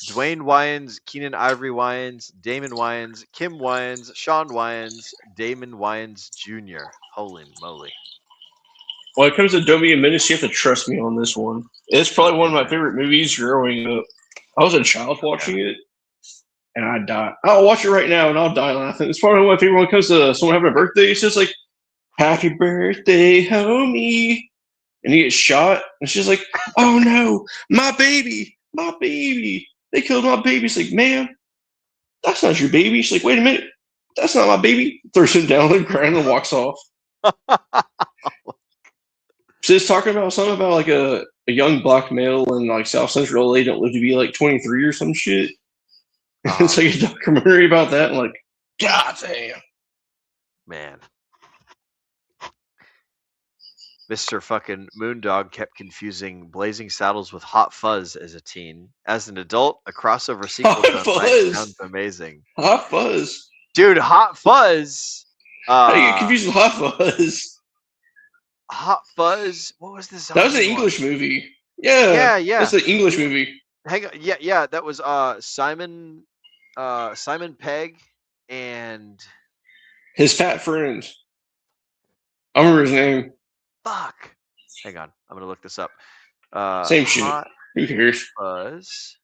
[SPEAKER 4] Dwayne Wines, Keenan Ivory Wines, Damon Wines, Kim Wines, Sean Wines, Damon Wines Jr. Holy moly.
[SPEAKER 8] When it comes to Adobe and Menace, you have to trust me on this one. It's probably one of my favorite movies growing up. I was a child watching it, and I died. I'll watch it right now, and I'll die laughing. It's probably one of my favorite when it comes to someone having a birthday. It's just like, happy birthday, homie. And he gets shot, and she's like, oh no, my baby. They killed my baby. It's like, man, that's not your baby. She's like, wait a minute, that's not my baby. Throws him down on the ground and walks off. So it's talking about something about like a young black male in like South Central LA don't live to be like 23 or some shit. It's like a documentary about that. And like, God damn.
[SPEAKER 4] Man. Mr. fucking Moondog kept confusing Blazing Saddles with Hot Fuzz as a teen. As an adult, a crossover sequel to Fight sounds amazing.
[SPEAKER 8] Hot Fuzz.
[SPEAKER 4] Dude, Hot Fuzz.
[SPEAKER 8] How do you get confused with Hot Fuzz?
[SPEAKER 4] Hot Fuzz? What was this?
[SPEAKER 8] That was an English movie. Yeah. That's an English movie.
[SPEAKER 4] Hang on. Yeah. That was Simon Pegg and
[SPEAKER 8] his fat friend. I remember his name.
[SPEAKER 4] Fuck. Hang on. I'm gonna look this up.
[SPEAKER 8] Same shit. Who cares?
[SPEAKER 4] Fuzz.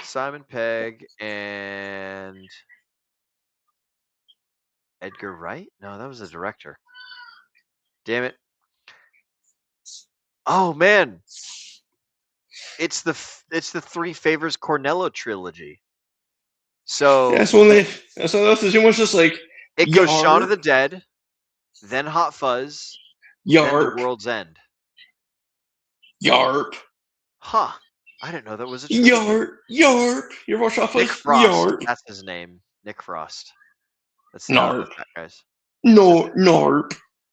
[SPEAKER 4] Simon Pegg and Edgar Wright? No, that was the director. Damn it. Oh man. It's the Three Favors Cornello trilogy. So
[SPEAKER 8] that's when that's too much just like
[SPEAKER 4] it goes Shaun of the Dead, then Hot Fuzz, then The World's End.
[SPEAKER 8] Yarp.
[SPEAKER 4] Huh. I didn't know that was a trilogy.
[SPEAKER 8] Yarp. You ever watch Hot Fuzz?
[SPEAKER 4] Nick Frost.
[SPEAKER 8] Yarp.
[SPEAKER 4] That's his name. Nick Frost. That's
[SPEAKER 8] Narp.
[SPEAKER 4] That guys.
[SPEAKER 8] Narp.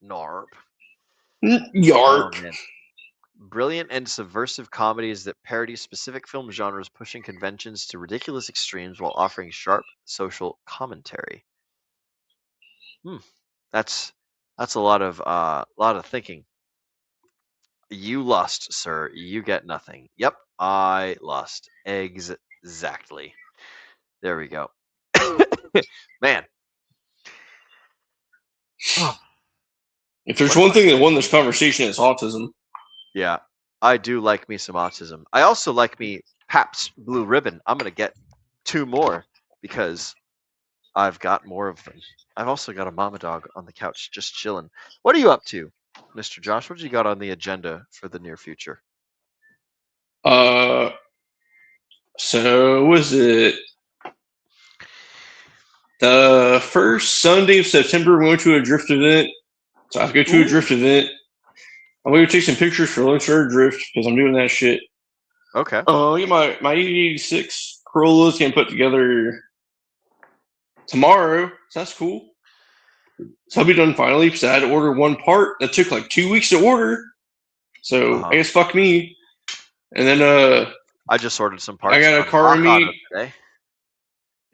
[SPEAKER 4] Narp.
[SPEAKER 8] Yarp.
[SPEAKER 4] Oh, man. Brilliant and subversive comedies that parody specific film genres, pushing conventions to ridiculous extremes while offering sharp social commentary. That's a lot of thinking. You lost, sir. You get nothing. Yep, I lost. Exactly. There we go. Man.
[SPEAKER 8] If there's one thing that won this conversation, it's autism.
[SPEAKER 4] Yeah, I do like me some autism. I also like me Pabst Blue Ribbon. I'm going to get 2 more because I've got more of them. I've also got a mama dog on the couch just chilling. What are you up to, Mr. Josh? What you got on the agenda for the near future?
[SPEAKER 8] So was it the first Sunday of September? We went to a drift event. So I have to go to a drift event. I'm going to take some pictures for Lone Star Drift because I'm doing that shit.
[SPEAKER 4] Okay.
[SPEAKER 8] I get my 86 Corollas getting put together tomorrow. So that's cool. So I'll be done finally because I had to order one part that took like 2 weeks to order. So I guess fuck me. And then
[SPEAKER 4] I just ordered some parts.
[SPEAKER 8] I got a car in me
[SPEAKER 4] today.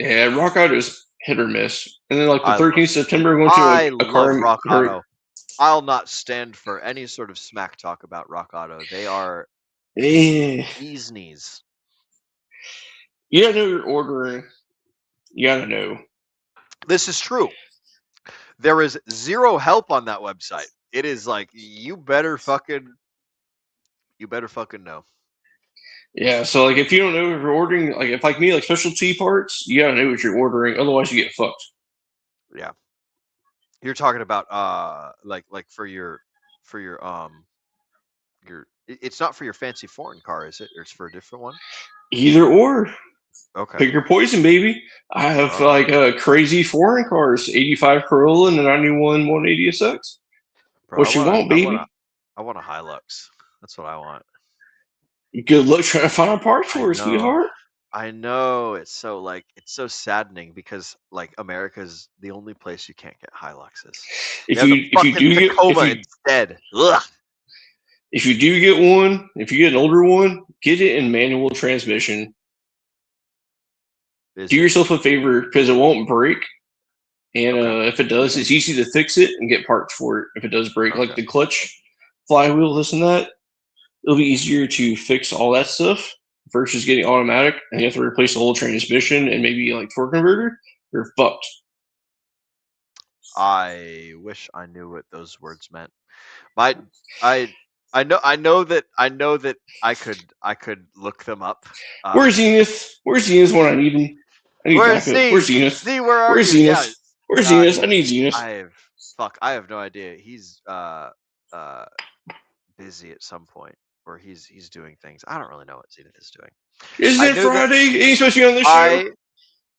[SPEAKER 8] Yeah, Rock Auto is hit or miss. And then like the 13th of September, I'm going to a car
[SPEAKER 4] Rock Auto. I'll not stand for any sort of smack talk about Rock Auto. They are bee's knees.
[SPEAKER 8] You gotta know you're ordering. You gotta know.
[SPEAKER 4] This is true. There is zero help on that website. It is like you better fucking know.
[SPEAKER 8] Yeah, so like if you don't know if you're ordering, like if like me, like specialty parts, you gotta know what you're ordering. Otherwise, you get fucked.
[SPEAKER 4] Yeah. You're talking about like for your it's not for your fancy foreign car, is it? Or it's for a different one?
[SPEAKER 8] Either or.
[SPEAKER 4] Okay.
[SPEAKER 8] Pick your poison, baby. I have like crazy foreign cars, 85 Corolla and a 91 180 SX. What you want, baby?
[SPEAKER 4] I want a Hilux. That's what I want.
[SPEAKER 8] Good luck trying to find a part for it, sweetheart.
[SPEAKER 4] I know, it's so saddening because like America's the only place you can't get Hiluxes.
[SPEAKER 8] If you do get
[SPEAKER 4] instead, ugh.
[SPEAKER 8] If you do get one, if you get an older one, get it in manual transmission. Do yourself a favor because it won't break, and if it does, it's easy to fix it and get parts for it. If it does break, like the clutch flywheel, this and that, it'll be easier to fix all that stuff versus getting automatic and you have to replace the whole transmission and maybe like torque converter. You're fucked.
[SPEAKER 4] I wish I knew what those words meant. I know that I could look them up.
[SPEAKER 8] Where's Zenith? Where's Zenith when I need him? I need
[SPEAKER 4] Where's
[SPEAKER 8] backup. Where's Zenith?
[SPEAKER 4] Z, where are
[SPEAKER 8] Where's
[SPEAKER 4] you?
[SPEAKER 8] Zenith? Where's Zenith? I need Zenith.
[SPEAKER 4] I have no idea. He's busy at some point, or he's doing things. I don't really know what Zenith is doing.
[SPEAKER 8] Isn't it Friday? Ain't he supposed to be on this show?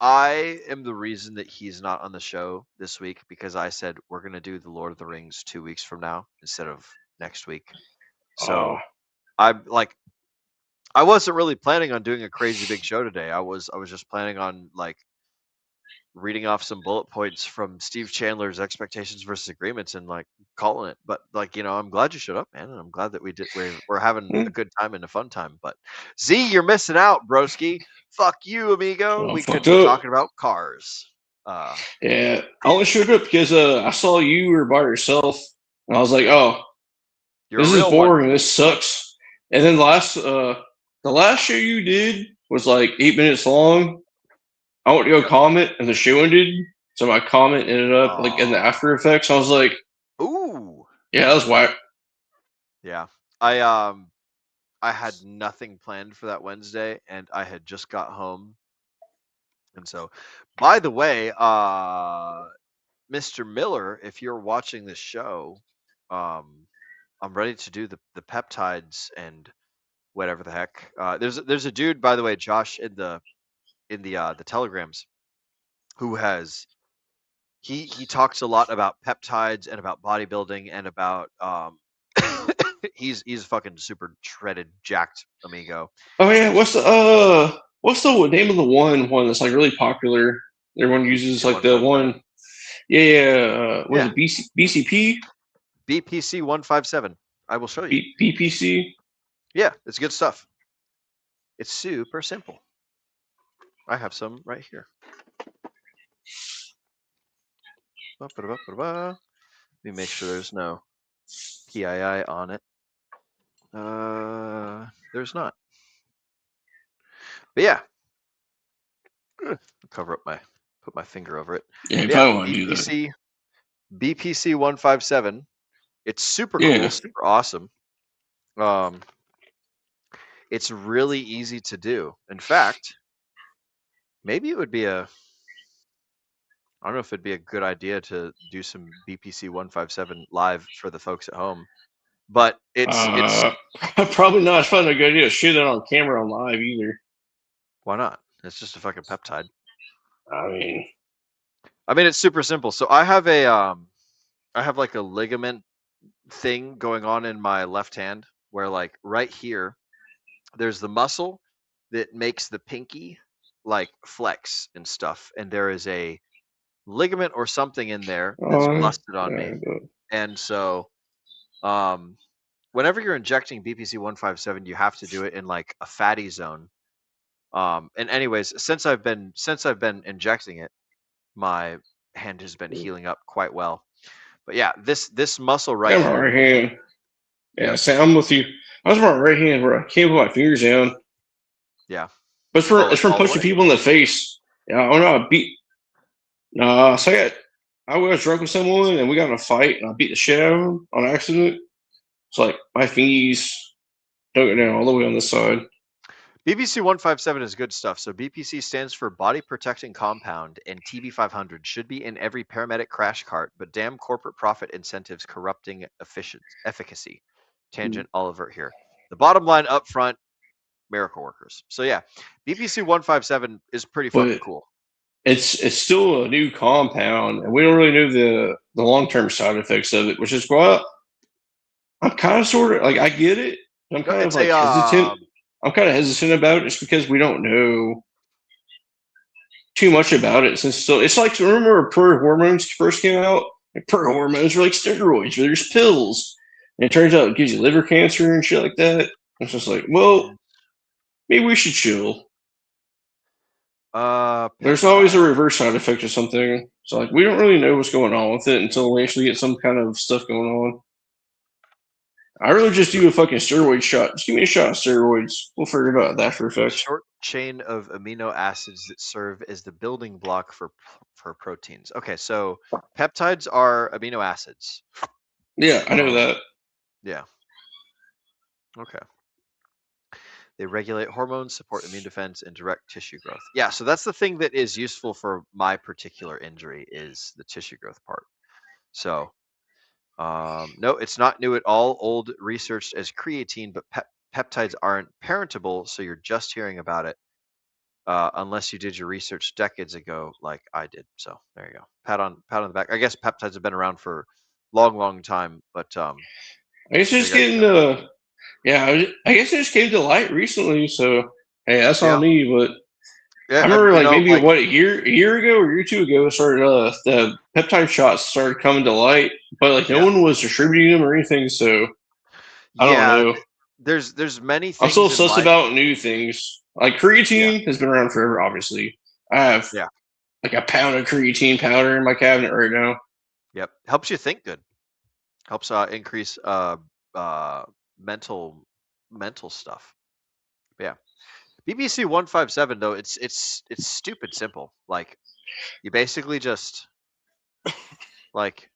[SPEAKER 4] I am the reason that he's not on the show this week because I said we're gonna do the Lord of the Rings 2 weeks from now instead of next week. So I'm like, I wasn't really planning on doing a crazy big show today. I was just planning on like reading off some bullet points from Steve Chandler's Expectations versus Agreements and like calling it. But like, I'm glad you showed up, man, and I'm glad that we're having a good time and a fun time. But Z, you're missing out, broski. Fuck you, amigo. We could be talking about cars.
[SPEAKER 8] Yeah, I only showed up because I saw you were by yourself, and I was like, "Oh, this is boring. This sucks." And then the last show you did was like 8 minutes long. I went to go comment, and the show ended. So my comment ended up like in the After Effects. I was like,
[SPEAKER 4] "Ooh,
[SPEAKER 8] yeah, that was whack."
[SPEAKER 4] Yeah, I had nothing planned for that Wednesday, and I had just got home. And so, by the way, Mr. Miller, if you're watching this show, I'm ready to do the peptides and whatever the heck. There's a dude, by the way, Josh, in the telegrams, who has he talks a lot about peptides and about bodybuilding and about he's fucking super shredded, jacked amigo.
[SPEAKER 8] Oh yeah, what's the name of the one that's like really popular? Everyone uses like the one. Yeah. What is it? BCP?
[SPEAKER 4] BPC 157. I will show you.
[SPEAKER 8] BPC.
[SPEAKER 4] Yeah, it's good stuff. It's super simple. I have some right here. Let me make sure there's no PII on it. There's not. But yeah, put my finger over it.
[SPEAKER 8] Yeah, you probably want to do that.
[SPEAKER 4] BPC 157. It's super cool, super awesome. It's really easy to do. In fact, maybe it would be I don't know if it'd be a good idea to do some BPC 157 live for the folks at home, but it's
[SPEAKER 8] probably not. It's probably not a good idea to shoot it on camera on live either.
[SPEAKER 4] Why not? It's just a fucking peptide.
[SPEAKER 8] I mean,
[SPEAKER 4] it's super simple. So I have like a ligament thing going on in my left hand where like right here, there's the muscle that makes the pinky like flex and stuff, and there is a ligament or something in there that's busted on me. And so whenever you're injecting BPC 157, you have to do it in like a fatty zone. And anyways, since I've been injecting it, my hand has been healing up quite well. But yeah, this muscle right here.
[SPEAKER 8] Right hand. Yeah, Sam, I'm with you. I was on my right hand where I can't put my fingers down.
[SPEAKER 4] Yeah.
[SPEAKER 8] But it's from punching people in the face. Yeah, I know. So I was drunk with someone and we got in a fight and I beat the shit out of him on accident. It's like my fingers don't go down all the way on this side.
[SPEAKER 4] BPC 157 is good stuff. So BPC stands for Body Protecting Compound, and TB500 should be in every paramedic crash cart, but damn corporate profit incentives corrupting efficacy. Tangent Oliver here. The bottom line up front, miracle workers. So yeah, BPC 157 is pretty fucking cool.
[SPEAKER 8] It's still a new compound, and we don't really know the long-term side effects of it, which is why I'm kind of sort of like, I get it. I'm kind of like hesitant. I'm kind of hesitant about it just because we don't know too much about it. Since it's like, remember pro hormones first came out? Like, pro hormones were like steroids, or there's pills. And it turns out it gives you liver cancer and shit like that. It's just like, well, maybe we should chill. There's always a reverse side effect or something. So like, we don't really know what's going on with it until we actually get some kind of stuff going on. I really just do a fucking steroid shot. Just give me a shot of steroids. We'll figure it out that for effect.
[SPEAKER 4] Short chain of amino acids that serve as the building block for proteins. Okay, so peptides are amino acids.
[SPEAKER 8] Yeah, I know that.
[SPEAKER 4] Yeah. Okay. They regulate hormones, support immune defense, and direct tissue growth. Yeah, so that's the thing that is useful for my particular injury is the tissue growth part. So, no, it's not new at all. Old researched as creatine, but peptides aren't parentable, so you're just hearing about it. Unless you did your research decades ago, like I did. So there you go. Pat on the back. I guess peptides have been around for a long time, but
[SPEAKER 8] I guess it's just getting I guess it just came to light recently. So hey, that's on me. But
[SPEAKER 4] yeah,
[SPEAKER 8] I remember maybe a year ago or a year or two ago, started the peptide shots started coming to light, but no one was distributing them or anything. So I don't know.
[SPEAKER 4] There's many things.
[SPEAKER 8] I'm still sus about new things. Like creatine has been around forever. Obviously, I have like a pound of creatine powder in my cabinet right now.
[SPEAKER 4] Yep, helps you think good. Helps increase mental stuff. Yeah. BBC 157 though, it's stupid simple. Like you basically just like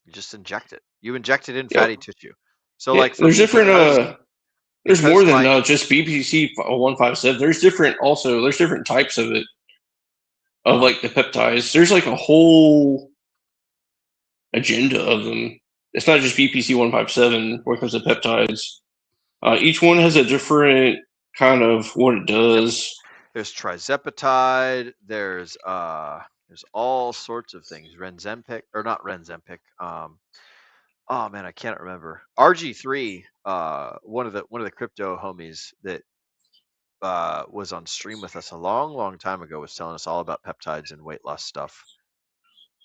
[SPEAKER 4] you just inject it. You inject it in fatty tissue. So like
[SPEAKER 8] there's different there's more than just BPC 157. There's different types of it. Of like the peptides. There's like a whole agenda of them. It's not just BPC 157 when it comes to peptides. Each one has a different kind of what it does.
[SPEAKER 4] There's trizepatide. There's all sorts of things. Renzempic or not Renzempic. Oh man, I can't remember. RG3. One of the crypto homies that was on stream with us a long time ago was telling us all about peptides and weight loss stuff.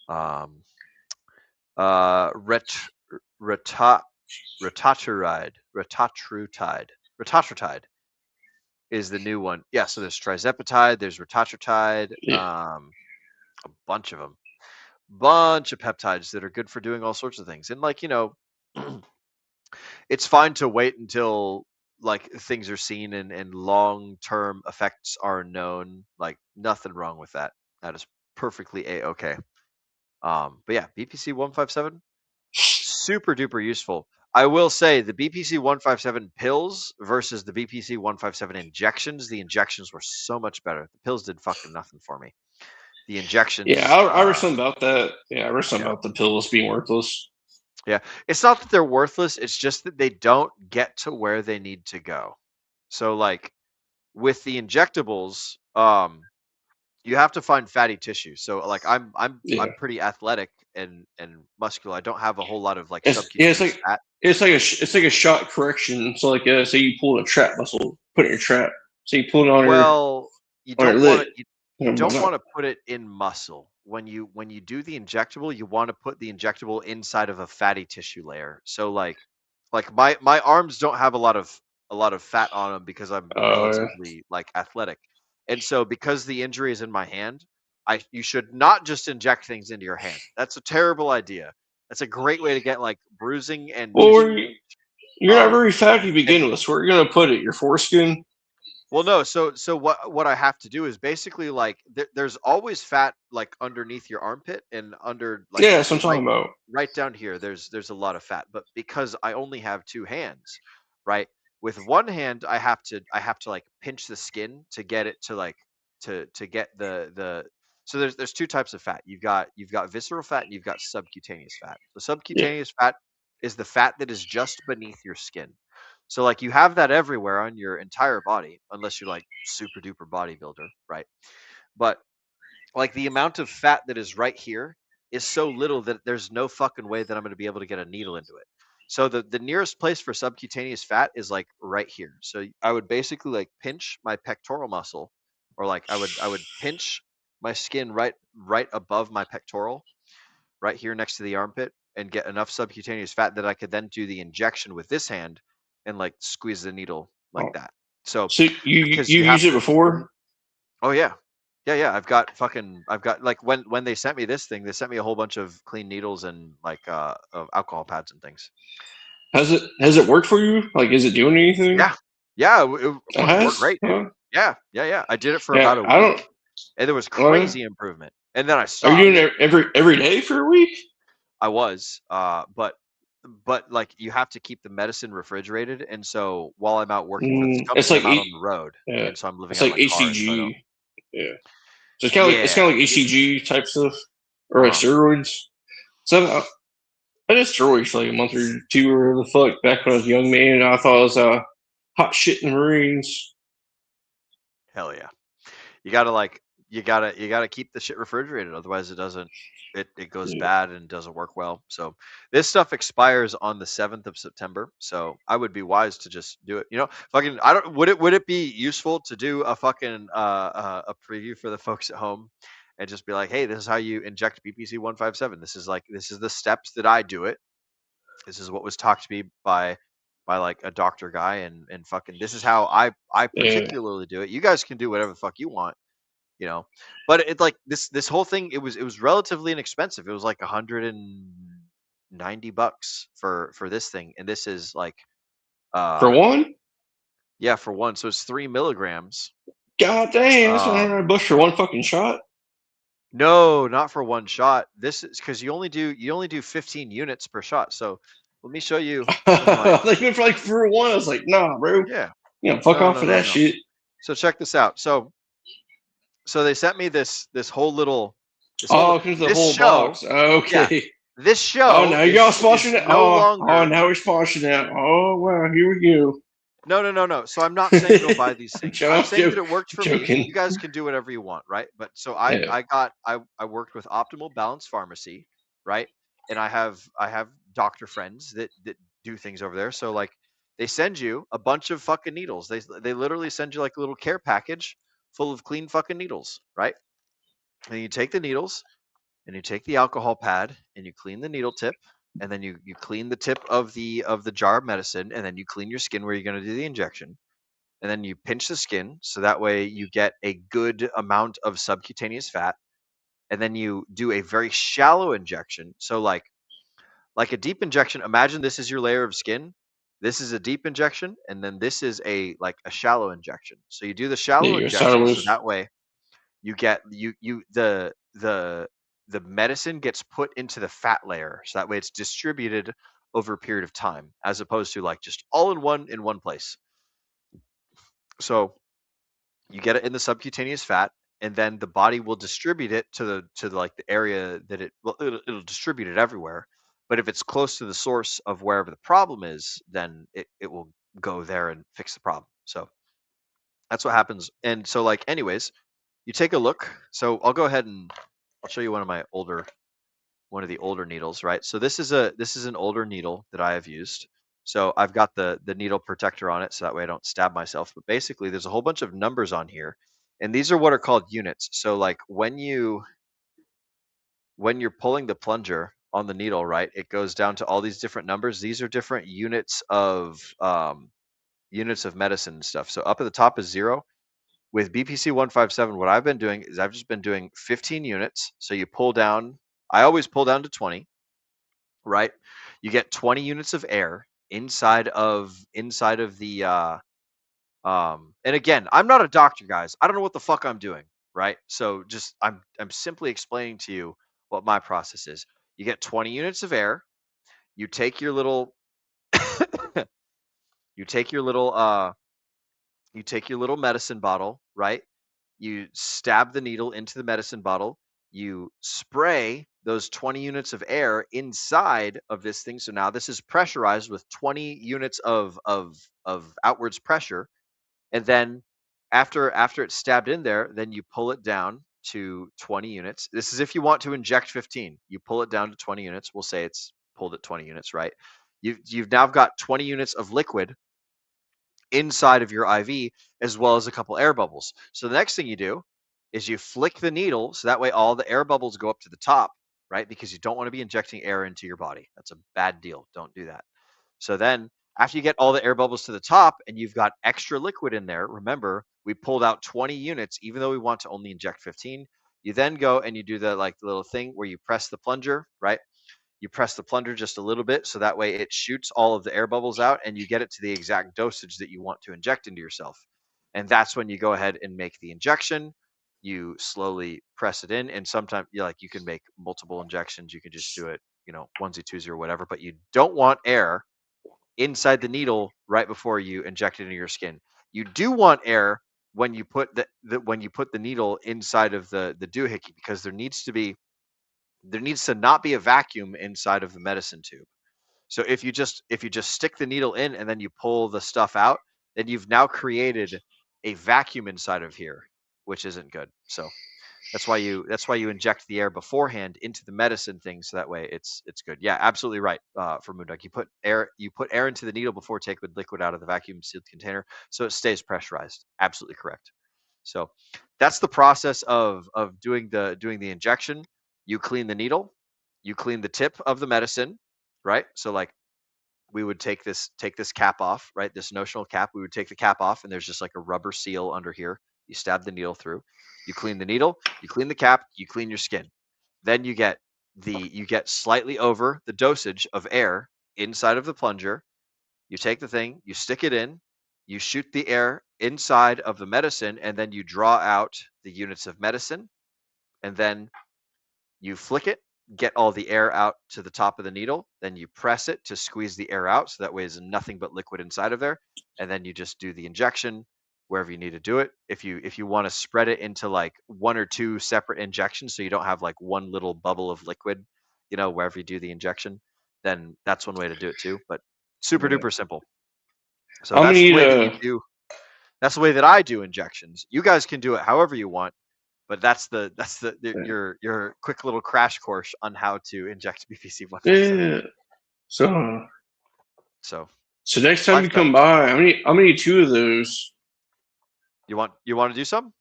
[SPEAKER 4] Retatrutide is the new one. Yeah, so there's trizepatide, there's retatrutide, a bunch of them. Bunch of peptides that are good for doing all sorts of things. And it's fine to wait until like things are seen and long-term effects are known. Like nothing wrong with that. That is perfectly a-okay. But yeah, BPC 157, super duper useful. I will say the BPC 157 pills versus the BPC 157 injections. The injections were so much better. The pills did fucking nothing for me. The injections.
[SPEAKER 8] Yeah, I read something about that. Yeah, I read something about the pills being worthless.
[SPEAKER 4] Yeah, it's not that they're worthless. It's just that they don't get to where they need to go. So like with the injectables, you have to find fatty tissue. So like I'm pretty athletic and muscular. I don't have a whole lot of like subcutaneous fat.
[SPEAKER 8] It's like a shot correction. So like say you pull a trap muscle, put it in your trap. So you pull it on
[SPEAKER 4] you don't want to put it in muscle. When you do the injectable, you want to put the injectable inside of a fatty tissue layer. So like my arms don't have a lot of fat on them because I'm relatively like athletic. And so because the injury is in my hand, you should not just inject things into your hand. That's a terrible idea. That's a great way to get like bruising and
[SPEAKER 8] you're not very fatty to begin with. So where are you gonna put it? Your foreskin?
[SPEAKER 4] Well, no. So what I have to do is basically like there's always fat like underneath your armpit and under like
[SPEAKER 8] that's what I'm talking about.
[SPEAKER 4] Right down here. There's a lot of fat, but because I only have two hands, right? With one hand, I have to like pinch the skin to get it to like to get the. So there's two types of fat. You've got visceral fat and you've got subcutaneous fat. The subcutaneous fat is the fat that is just beneath your skin. So like you have that everywhere on your entire body, unless you're like super duper bodybuilder, right? But like the amount of fat that is right here is so little that there's no fucking way that I'm going to be able to get a needle into it. So the nearest place for subcutaneous fat is like right here. So I would basically like pinch my pectoral muscle, or like I would pinch my skin right above my pectoral, right here next to the armpit, and get enough subcutaneous fat that I could then do the injection with this hand and like squeeze the needle like that. So
[SPEAKER 8] you used it before?
[SPEAKER 4] Oh yeah. Yeah. I've got like when they sent me this thing, they sent me a whole bunch of clean needles and like of alcohol pads and things.
[SPEAKER 8] Has it worked for you? Like, is it doing anything?
[SPEAKER 4] Yeah. It fucking worked
[SPEAKER 8] has?
[SPEAKER 4] great, dude.
[SPEAKER 8] Huh?
[SPEAKER 4] Yeah. I did it for
[SPEAKER 8] Yeah,
[SPEAKER 4] about a
[SPEAKER 8] I don't.
[SPEAKER 4] week, and there was crazy improvement. And then I
[SPEAKER 8] Are you doing
[SPEAKER 4] stopped.
[SPEAKER 8] it every day for a week?
[SPEAKER 4] I was, but like you have to keep the medicine refrigerated, and so while I'm out working for this
[SPEAKER 8] It's
[SPEAKER 4] company,
[SPEAKER 8] like
[SPEAKER 4] I'm out on the road,
[SPEAKER 8] yeah,
[SPEAKER 4] and so I'm living
[SPEAKER 8] it's
[SPEAKER 4] out of
[SPEAKER 8] like
[SPEAKER 4] my car, and so I don't.
[SPEAKER 8] HCG. Yeah, so it's kind
[SPEAKER 4] Yeah.
[SPEAKER 8] of like HCG type stuff, or like
[SPEAKER 4] Uh-huh.
[SPEAKER 8] steroids. So I did steroids for like a month or two or the fuck back when I was a young man, and I thought I was hot shit in the Marines.
[SPEAKER 4] Hell yeah. You gotta keep the shit refrigerated, otherwise it goes
[SPEAKER 8] Yeah.
[SPEAKER 4] bad and doesn't work well. So this stuff expires on the 7th of September. So I would be wise to just do it. Fucking I don't would it be useful to do a fucking a preview for the folks at home and just be like, hey, this is how you inject BPC 157. This is the steps that I do it. This is what was talked to me by like a doctor guy, and fucking this is how I
[SPEAKER 8] Yeah.
[SPEAKER 4] particularly do it. You guys can do whatever the fuck you want, you know. But it like this whole thing, it was relatively inexpensive. It was like $190 for this thing, and this is like
[SPEAKER 8] For one,
[SPEAKER 4] yeah, for one. So it's 3 milligrams.
[SPEAKER 8] god damn, that's
[SPEAKER 4] Um,
[SPEAKER 8] $100 for one fucking shot.
[SPEAKER 4] no, not for one shot. This is because you only do 15 units per shot. So let me show you some like
[SPEAKER 8] They went for one. I was like, nah, bro.
[SPEAKER 4] yeah.
[SPEAKER 8] Fuck
[SPEAKER 4] No,
[SPEAKER 8] off
[SPEAKER 4] no,
[SPEAKER 8] for
[SPEAKER 4] no,
[SPEAKER 8] that
[SPEAKER 4] no.
[SPEAKER 8] shit.
[SPEAKER 4] So check this out. So they sent me this whole little
[SPEAKER 8] Oh, here's the
[SPEAKER 4] this
[SPEAKER 8] whole
[SPEAKER 4] show.
[SPEAKER 8] box. Okay.
[SPEAKER 4] This show
[SPEAKER 8] Oh, now y'all
[SPEAKER 4] is
[SPEAKER 8] sponsoring that?
[SPEAKER 4] no
[SPEAKER 8] Oh,
[SPEAKER 4] longer.
[SPEAKER 8] now we're sponsoring that. Oh, wow, here we go.
[SPEAKER 4] No. So I'm not saying go buy these things. I'm saying that it worked for me.
[SPEAKER 8] Joking.
[SPEAKER 4] You guys can do whatever you want, right? But so
[SPEAKER 8] Yeah.
[SPEAKER 4] I worked with Optimal Balance Pharmacy, right? And I have doctor friends that do things over there. So like they send you a bunch of fucking needles. They literally send you like a little care package full of clean fucking needles, right? And you take the needles and you take the alcohol pad and you clean the needle tip, and then you clean the tip of the jar of medicine, and then you clean your skin where you're going to do the injection, and then you pinch the skin so that way you get a good amount of subcutaneous fat, and then you do a very shallow injection. So like a deep injection, imagine this is your layer of skin. This is a deep injection, and then this is a shallow injection. So you do the shallow
[SPEAKER 8] Yeah,
[SPEAKER 4] injection so that way you get the medicine gets put into the fat layer, so that way it's distributed over a period of time, as opposed to like just all in one place. So you get it in the subcutaneous fat, and then the body will distribute it like the area that it'll distribute it everywhere. But if it's close to the source of wherever the problem is, then it will go there and fix the problem. So that's what happens. And so like anyways, you take a look. So I'll go ahead and I'll show you one of the older needles, right? So this is an older needle that I have used. So I've got the needle protector on it, so that way I don't stab myself. But basically, there's a whole bunch of numbers on here, and these are what are called units. So like when you're pulling the plunger on the needle, right, it goes down to all these different numbers. These are different units of medicine and stuff. So up at the top is 0. With BPC 157, what I've been doing is I've just been doing 15 units. So you pull down, I always pull down to 20, right? You get 20 units of air inside of the and again, I'm not a doctor, guys. I don't know what the fuck I'm doing, right? So just I'm simply explaining to you what my process is. You get 20 units of air, you take your little you take your little medicine bottle, right? You stab the needle into the medicine bottle. You spray those 20 units of air inside of this thing. So now this is pressurized with 20 units of outwards pressure. And then after it's stabbed in there, then you pull it down to 20 units. This is if you want to inject 15. You pull it down to 20 units. We'll say it's pulled at 20 units, right? You've now got 20 units of liquid inside of your IV, as well as a couple air bubbles. So the next thing you do is you flick the needle, so that way all the air bubbles go up to the top, right? Because you don't want to be injecting air into your body. That's a bad deal. Don't do that. So then After you get all the air bubbles to the top and you've got extra liquid in there, remember, we pulled out 20 units, even though we want to only inject 15. You then go and you do the little thing where you press the plunger, right? You press the plunger just a little bit so that way it shoots all of the air bubbles out and you get it to the exact dosage that you want to inject into yourself. And that's when you go ahead and make the injection. You slowly press it in, and sometimes you can make multiple injections. You can just do it, onesie, twosie, or whatever, but you don't want air inside the needle right before you inject it into your skin. You do want air when you put the needle inside of the doohickey, because there needs to not be a vacuum inside of the medicine tube. So if you just stick the needle in and then you pull the stuff out, then you've now created a vacuum inside of here, which isn't good. So that's why you inject the air beforehand into the medicine thing, so that way it's good. Yeah, absolutely right. For Moondog, you put air into the needle before taking liquid out of the vacuum sealed container, so it stays pressurized. Absolutely correct. So that's the process of doing the injection. You clean the needle, you clean the tip of the medicine, right? So we would take this cap off, right? This notional cap, we would take the cap off, and there's just like a rubber seal under here. You stab the needle through. You clean the needle, you clean the cap, you clean your skin. Then you get slightly over the dosage of air inside of the plunger. You take the thing, you stick it in, you shoot the air inside of the medicine, and then you draw out the units of medicine, and then you flick it, get all the air out to the top of the needle, then you press it to squeeze the air out, so that way there's nothing but liquid inside of there, and then you just do the injection wherever you need to do it. If you want to spread it into like one or two separate injections, so you don't have like one little bubble of liquid, wherever you do the injection, then that's one way to do it too. But super duper simple. So that's the way that you do. That's the way that I do injections. You guys can do it however you want, but that's your quick little crash course on how to inject BPC 157.
[SPEAKER 8] Yeah.
[SPEAKER 4] So
[SPEAKER 8] next time you come by, I'm gonna need 2 of those.
[SPEAKER 4] You want to do some?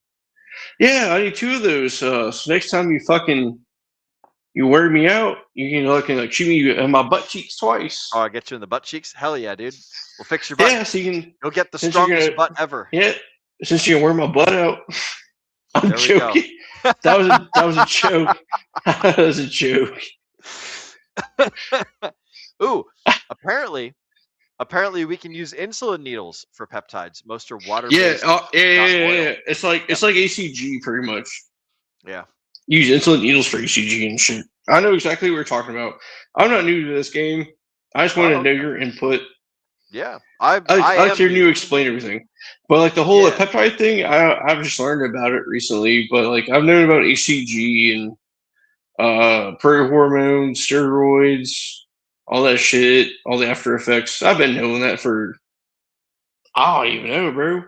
[SPEAKER 8] Yeah, I need 2 of those. So next time you wear me out, you can shoot me in my butt cheeks twice.
[SPEAKER 4] Oh, I get you in the butt cheeks? Hell yeah, dude. We'll fix your butt.
[SPEAKER 8] Yeah, so you can
[SPEAKER 4] go get the strongest butt ever.
[SPEAKER 8] Yeah, since you're gonna wear my butt out. I'm joking. That was a joke. That was a joke.
[SPEAKER 4] Ooh, apparently we can use insulin needles for peptides. Most are water based.
[SPEAKER 8] Yeah, yeah. It's like ACG pretty much.
[SPEAKER 4] Yeah.
[SPEAKER 8] Use insulin needles for ACG and shit. I know exactly what you're talking about. I'm not new to this game. I just wanted to know your input.
[SPEAKER 4] Yeah,
[SPEAKER 8] I like hearing you explain everything. But the whole peptide thing, I've just learned about it recently. But I've known about ACG and prohormones, steroids, all that shit, all the after effects. I've been knowing that for I don't even know, bro.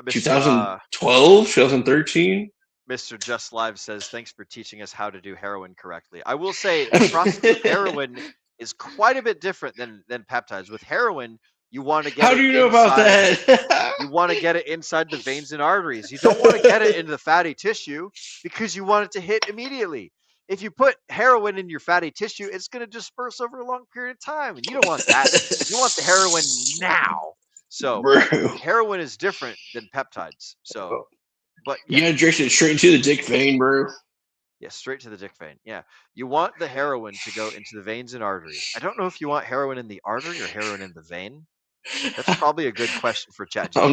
[SPEAKER 8] 2012, 2013.
[SPEAKER 4] Mr. Just Live says, thanks for teaching us how to do heroin correctly. I will say the process of heroin is quite a bit different than peptides. With heroin, you want to get
[SPEAKER 8] How do you know about that?
[SPEAKER 4] You want to get it inside the veins and arteries. You don't want to get it into the fatty tissue because you want it to hit immediately. If you put heroin in your fatty tissue, it's going to disperse over a long period of time. And you don't want that. You want the heroin now. So heroin is different than peptides. So, but
[SPEAKER 8] you gotta inject it straight into the dick vein, bro.
[SPEAKER 4] Yeah, straight to the dick vein. Yeah. You want the heroin to go into the veins and arteries. I don't know if you want heroin in the artery or heroin in the vein. That's probably a good question for ChatGPT.
[SPEAKER 8] Oh,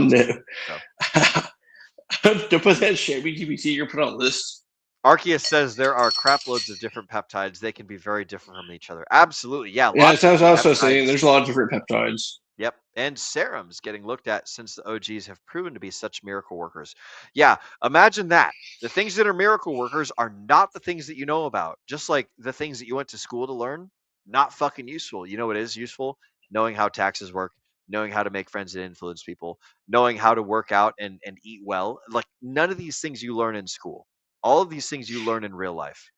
[SPEAKER 8] no. To put that shit, GPT, you're put on a list.
[SPEAKER 4] Arceus says there are crap loads of different peptides. They can be very different from each other. Absolutely. Yeah.
[SPEAKER 8] Yeah, that's what I was also saying. There's a lot of different peptides.
[SPEAKER 4] Yep. And serums getting looked at since the OGs have proven to be such miracle workers. Yeah. Imagine that. The things that are miracle workers are not the things that you know about. Just like the things that you went to school to learn, not fucking useful. You know what is useful? Knowing how taxes work, knowing how to make friends and influence people, knowing how to work out and eat well. None of these things you learn in school. All of these things you learn in real life.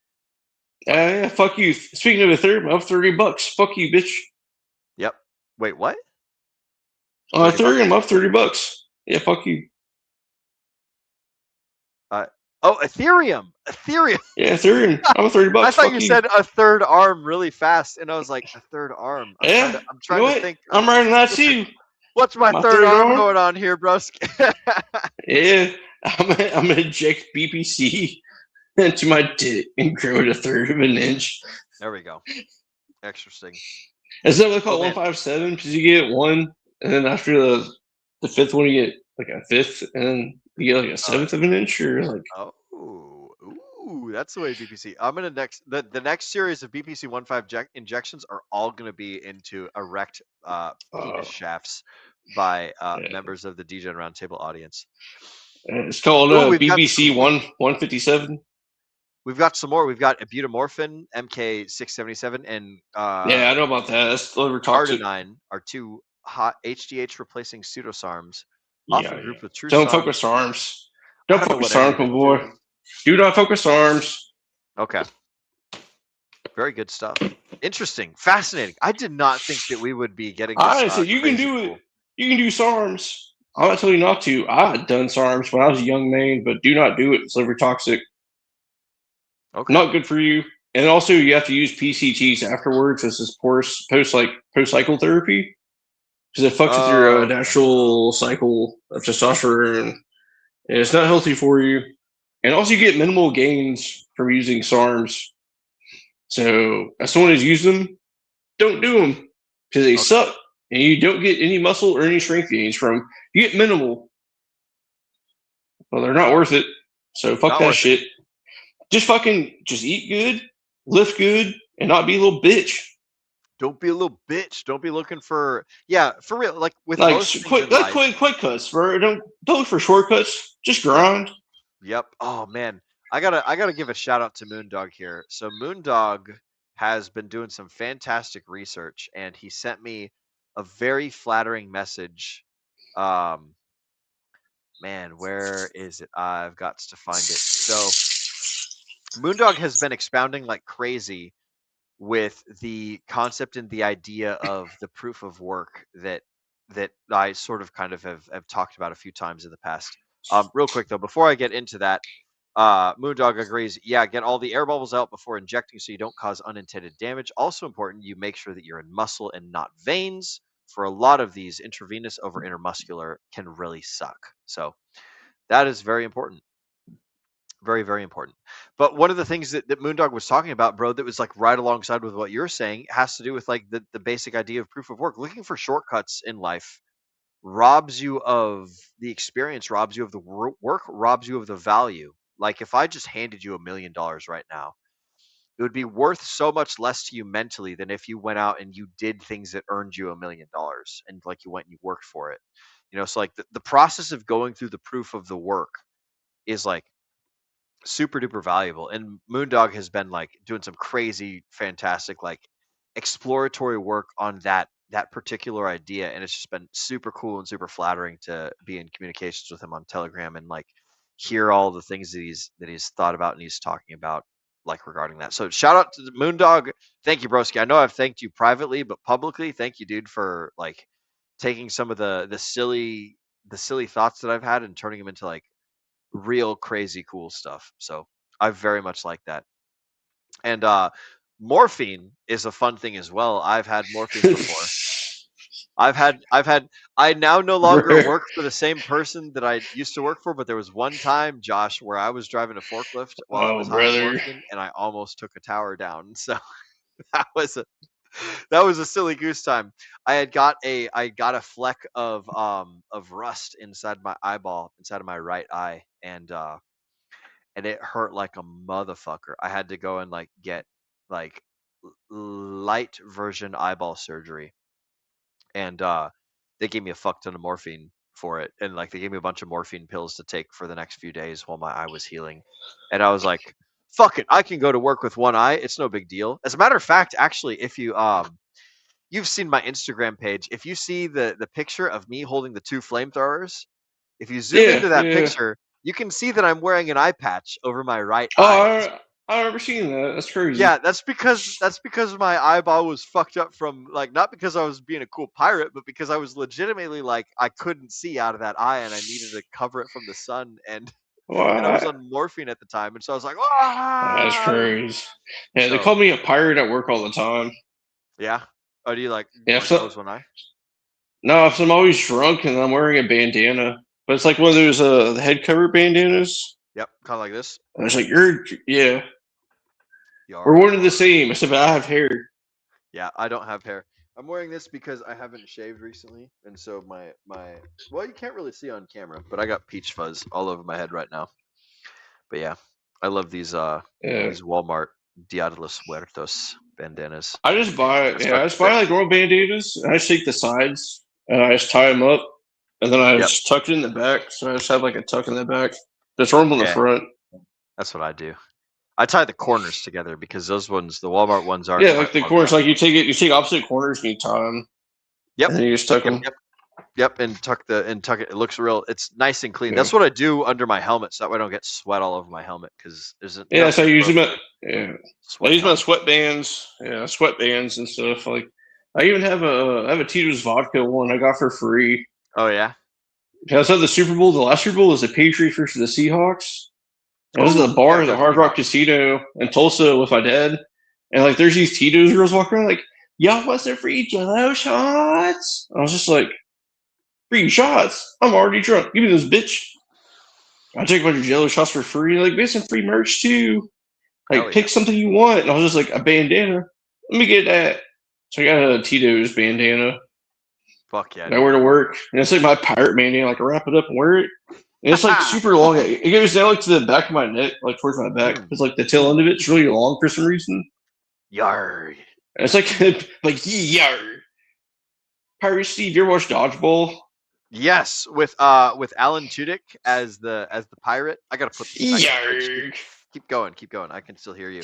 [SPEAKER 8] Yeah, fuck you. Speaking of Ethereum, up $30. Fuck you, bitch.
[SPEAKER 4] Yep. Wait, what?
[SPEAKER 8] Ethereum up $30. Yeah, fuck you.
[SPEAKER 4] Oh, Ethereum.
[SPEAKER 8] Yeah, Ethereum. I'm a $30.
[SPEAKER 4] I thought
[SPEAKER 8] Fuck
[SPEAKER 4] you said a third arm really fast, and I was like, a third arm. I'm
[SPEAKER 8] Yeah.
[SPEAKER 4] trying
[SPEAKER 8] You
[SPEAKER 4] to
[SPEAKER 8] know what?
[SPEAKER 4] think.
[SPEAKER 8] I'm writing that too.
[SPEAKER 4] What's my
[SPEAKER 8] My
[SPEAKER 4] third
[SPEAKER 8] third
[SPEAKER 4] arm
[SPEAKER 8] arm?
[SPEAKER 4] going on here, broski?
[SPEAKER 8] Yeah. I'm gonna inject BPC into my dick and grow it a third of an inch.
[SPEAKER 4] There we go. Interesting.
[SPEAKER 8] Is that what they call
[SPEAKER 4] Oh, man.
[SPEAKER 8] 157? Because you get one, and then after the fifth one, you get like a fifth, and then you get like a seventh of an inch, or like.
[SPEAKER 4] Oh, ooh, that's the way BPC. I'm gonna the next series of BPC 15 injections are all gonna be into erect penis shafts by members of the Degen Roundtable audience.
[SPEAKER 8] It's called BBC 157.
[SPEAKER 4] We've got some more. We've got butamorphin, MK677, and
[SPEAKER 8] yeah, I know about that. That's liver toxic.
[SPEAKER 4] Arginine are two hot HGH replacing pseudosarms,
[SPEAKER 8] Yeah,
[SPEAKER 4] often grouped with true
[SPEAKER 8] Don't
[SPEAKER 4] SARMs.
[SPEAKER 8] focus arms. Don't
[SPEAKER 4] I don't know
[SPEAKER 8] focus
[SPEAKER 4] what any
[SPEAKER 8] arms,
[SPEAKER 4] of
[SPEAKER 8] my
[SPEAKER 4] it
[SPEAKER 8] boy.
[SPEAKER 4] is.
[SPEAKER 8] Do not focus arms.
[SPEAKER 4] Okay. Very good stuff. Interesting. Fascinating. I did not think that we would be getting this.
[SPEAKER 8] So you can do it. You can do SARMs. I'm not telling you not to. I had done SARMs when I was a young man, but do not do it. It's liver toxic.
[SPEAKER 4] Okay.
[SPEAKER 8] Not good for you. And also, you have to use PCTs afterwards. This is post-cycle therapy because it fucks with your natural cycle of testosterone. And it's not healthy for you. And also, you get minimal gains from using SARMs. So, as someone who's used them, don't do them because they suck, and you don't get any muscle or any strength gains from them. You get minimal. Well, they're not worth it. So, fuck that shit. Just eat good, lift good, and not be a little bitch.
[SPEAKER 4] Don't be a little bitch. Don't be looking for for real. Like with
[SPEAKER 8] like
[SPEAKER 4] most
[SPEAKER 8] quick cuts. Don't look for shortcuts. Just grind.
[SPEAKER 4] Yep. Oh man, I gotta give a shout out to Moondog here. So Moondog has been doing some fantastic research, and he sent me a very flattering message. Man, where is it? I've got to find it. So Moondog has been expounding like crazy with the concept and the idea of the proof of work that I sort of kind of have talked about a few times in the past. Real quick though, before I get into that, Moondog agrees. Yeah, get all the air bubbles out before injecting so you don't cause unintended damage. Also important, you make sure that you're in muscle and not veins. For a lot of these, intravenous over intermuscular can really suck. So that is very important. Very, very important. But one of the things that Moondog was talking about, bro, that was like right alongside with what you're saying, has to do with like the basic idea of proof of work. Looking for shortcuts in life robs you of the experience, robs you of the work, robs you of the value. Like if I just handed you $1 million right now, it would be worth so much less to you mentally than if you went out and you did things that earned you $1 million and like you went and you worked for it. So like the process of going through the proof of the work is like super duper valuable. And Moondog has been like doing some crazy, fantastic, like exploratory work on that particular idea, and it's just been super cool and super flattering to be in communications with him on Telegram and like hear all the things that he's thought about and he's talking about like regarding that. So shout out to the Moondog. Thank you, broski. I know I've thanked you privately, but publicly, thank you, dude, for like taking some of the silly thoughts that I've had and turning them into like real crazy cool stuff. So I very much like that. And morphine is a fun thing as well. I've had morphine before. I now no longer work for the same person that I used to work for, but there was one time, Josh, where I was driving a forklift while I was high morphine, and I almost took a tower down. So that was a silly goose time. I got a fleck of rust inside my eyeball, inside of my right eye, and it hurt like a motherfucker. I had to go and like get like light version eyeball surgery, and they gave me a fuck ton of morphine for it, and like they gave me a bunch of morphine pills to take for the next few days while my eye was healing, and I was like, fuck it, I can go to work with one eye. It's no big deal. As a matter of fact, actually, if you've seen my Instagram page, if you see the picture of me holding the two flamethrowers, if you zoom into that picture, you can see that I'm wearing an eye patch over my right eye.
[SPEAKER 8] I remember seeing that. That's crazy.
[SPEAKER 4] Yeah, that's because my eyeball was fucked up from like, not because I was being a cool pirate, but because I was legitimately like I couldn't see out of that eye and I needed to cover it from the sun. And and I was
[SPEAKER 8] What?
[SPEAKER 4] on morphine at the time, and so I was like,
[SPEAKER 8] That's
[SPEAKER 4] ah.
[SPEAKER 8] crazy. Yeah, they
[SPEAKER 4] So-
[SPEAKER 8] call me a pirate at work all the time.
[SPEAKER 4] Yeah. Oh, do you like
[SPEAKER 8] Yeah,
[SPEAKER 4] close one eye?
[SPEAKER 8] No, if I'm always drunk and I'm wearing a bandana, but it's like one of those head cover bandanas.
[SPEAKER 4] Yep, kind of like this.
[SPEAKER 8] And it's like yeah,
[SPEAKER 4] Yar,
[SPEAKER 8] we're one and the
[SPEAKER 4] yar.
[SPEAKER 8] same, except I have hair.
[SPEAKER 4] Yeah, I don't have hair. I'm wearing this because I haven't shaved recently, and so my well, you can't really see on camera, but I got peach fuzz all over my head right now. But yeah, I love these Walmart Dia de los Muertos bandanas.
[SPEAKER 8] I just buy like normal bandanas, and I just take the sides and I just tie them up, and then I just tuck it in the back. So I just have like a tuck in the back. That's normal in the front.
[SPEAKER 4] That's what I do. I tie the corners together because those ones, the Walmart ones, are
[SPEAKER 8] like the corners. Like you take opposite corners and you tie them.
[SPEAKER 4] Yep.
[SPEAKER 8] And then you just tuck them.
[SPEAKER 4] Yep, and tuck it. It looks real. It's nice and clean. That's what I do under my helmet, so that way I don't get sweat all over my helmet. Because there's
[SPEAKER 8] that's how I use them. I use my sweatbands. Yeah, sweatbands and stuff. Like I even have a Tito's vodka one I got for free.
[SPEAKER 4] Oh yeah.
[SPEAKER 8] I was at the Super Bowl. The last Super Bowl was the Patriots versus the Seahawks. I was at the bar at the Hard Rock Casino in Tulsa with my dad, and like there's these Tito's girls walking around like, y'all want some free Jello shots? I was just like, free shots? I'm already drunk. Give me those, bitch. I take a bunch of Jello shots for free. Like, we have some free merch too. Like, pick something you want. And I was just like, a bandana. Let me get that. So I got a Tito's bandana.
[SPEAKER 4] Fuck yeah.
[SPEAKER 8] I wear to work. And it's like my pirate bandana. Like, I wrap it up and wear it. And it's like super long. It goes down like to the back of my neck, like towards my back. It's like the tail end of it's really long for some reason.
[SPEAKER 4] Yar.
[SPEAKER 8] And it's like yar. Pirate Steve, you ever watch Dodgeball?
[SPEAKER 4] Yes, with Alan Tudyk as the pirate. I gotta put this. Keep going. I can still hear you.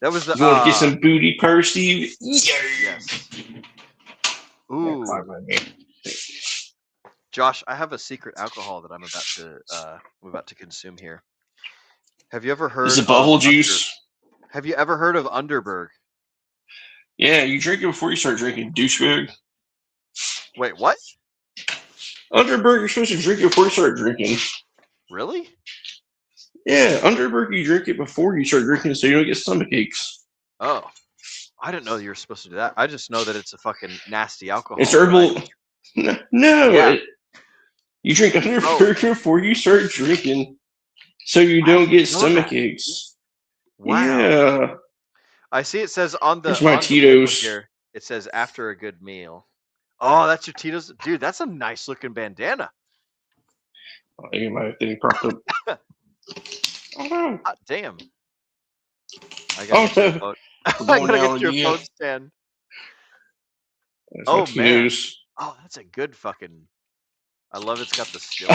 [SPEAKER 4] That was the.
[SPEAKER 8] You want to get some booty, Pirate Steve?
[SPEAKER 4] Yes. Ooh. Josh, I have a secret alcohol that I'm about to consume here. Have you ever heard?
[SPEAKER 8] Is it bubble juice?
[SPEAKER 4] Have you ever heard of Underberg?
[SPEAKER 8] Yeah, you drink it before you start drinking, douchebag.
[SPEAKER 4] Wait, what?
[SPEAKER 8] Underberg, you're supposed to drink it before you start drinking.
[SPEAKER 4] Really?
[SPEAKER 8] Yeah, Underberg, you drink it before you start drinking so you don't get stomach aches.
[SPEAKER 4] Oh. I didn't know you were supposed to do that. I just know that it's a fucking nasty alcohol.
[SPEAKER 8] It's herbal.
[SPEAKER 4] Right?
[SPEAKER 8] No.
[SPEAKER 4] Yeah.
[SPEAKER 8] You drink Underberg before you start drinking so you don't get stomach aches.
[SPEAKER 4] Wow.
[SPEAKER 8] Yeah.
[SPEAKER 4] I see it says on the.
[SPEAKER 8] It's my Tito's.
[SPEAKER 4] Here, it says after a good meal. Oh, that's your Tito's. Dude, that's a nice looking bandana.
[SPEAKER 8] I get my thing propped up. Oh,
[SPEAKER 4] damn. I gotta get your phone stand. Oh, man. Oh, that's a good fucking. I love it's got the still.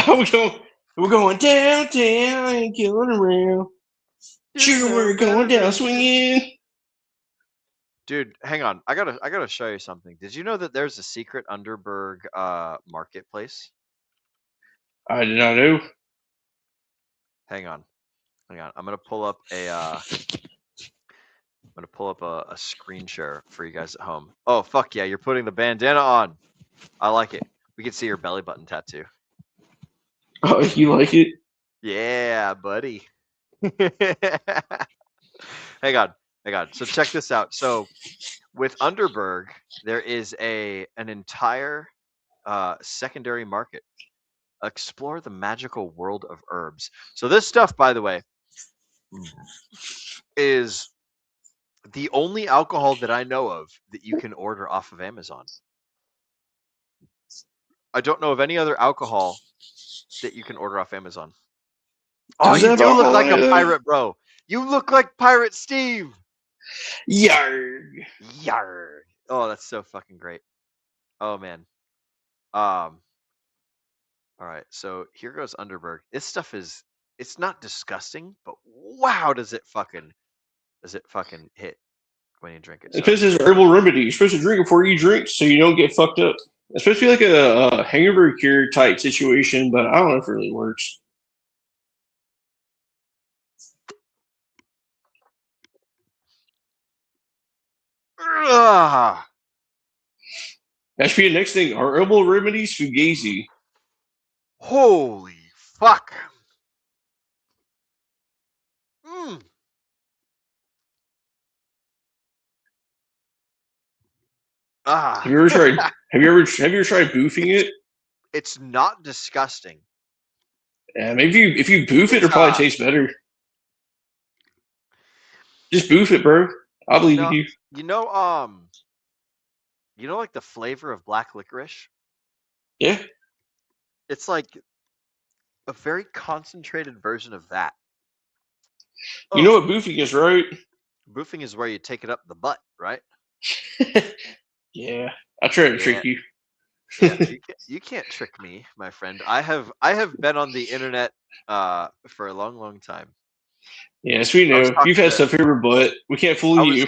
[SPEAKER 8] We're going down and killing around. Sure, we're going down swinging.
[SPEAKER 4] Dude, hang on. I gotta show you something. Did you know that there's a secret Underberg marketplace?
[SPEAKER 8] I did not know.
[SPEAKER 4] Hang on. I'm gonna pull up a screen share for you guys at home. Oh fuck yeah, you're putting the bandana on. I like it. We can see your belly button tattoo.
[SPEAKER 8] Oh, you like it?
[SPEAKER 4] Yeah, buddy. Hang on. So check this out. So with Underberg, there is an entire secondary market. Explore the magical world of herbs. So this stuff, by the way, is the only alcohol that I know of that you can order off of Amazon. I don't know of any other alcohol that you can order off Amazon. Oh, you do look like a pirate, bro. You look like Pirate Steve.
[SPEAKER 8] Yarg.
[SPEAKER 4] Oh, that's so fucking great. Oh man. All right, so here goes Underberg. This stuff it's not disgusting, but wow, does it fucking hit when you drink it. So.
[SPEAKER 8] Because it's a herbal remedy. You're supposed to drink it before you drink so you don't get fucked up. It's supposed to be like a hangover cure type situation, but I don't know if it really works.
[SPEAKER 4] Ugh.
[SPEAKER 8] That should be the next thing. Our herbal remedies fugazi.
[SPEAKER 4] Holy Fuck. Mm. Ah.
[SPEAKER 8] Have you ever tried? Have you ever tried boofing it?
[SPEAKER 4] It's not disgusting.
[SPEAKER 8] Yeah, maybe if you boof it,
[SPEAKER 4] It's,
[SPEAKER 8] it'll probably taste better. Just boof it, bro. I believe in you.
[SPEAKER 4] You know, like the flavor of black licorice?
[SPEAKER 8] Yeah.
[SPEAKER 4] It's like a very concentrated version of that.
[SPEAKER 8] You know what boofing is, right?
[SPEAKER 4] Boofing is where you take it up the butt, right?
[SPEAKER 8] Yeah. I try to trick you.
[SPEAKER 4] Yeah, you can't trick me, my friend. I have been on the internet for a long time.
[SPEAKER 8] Yes, we know. You've had stuff here, but we can't fool you.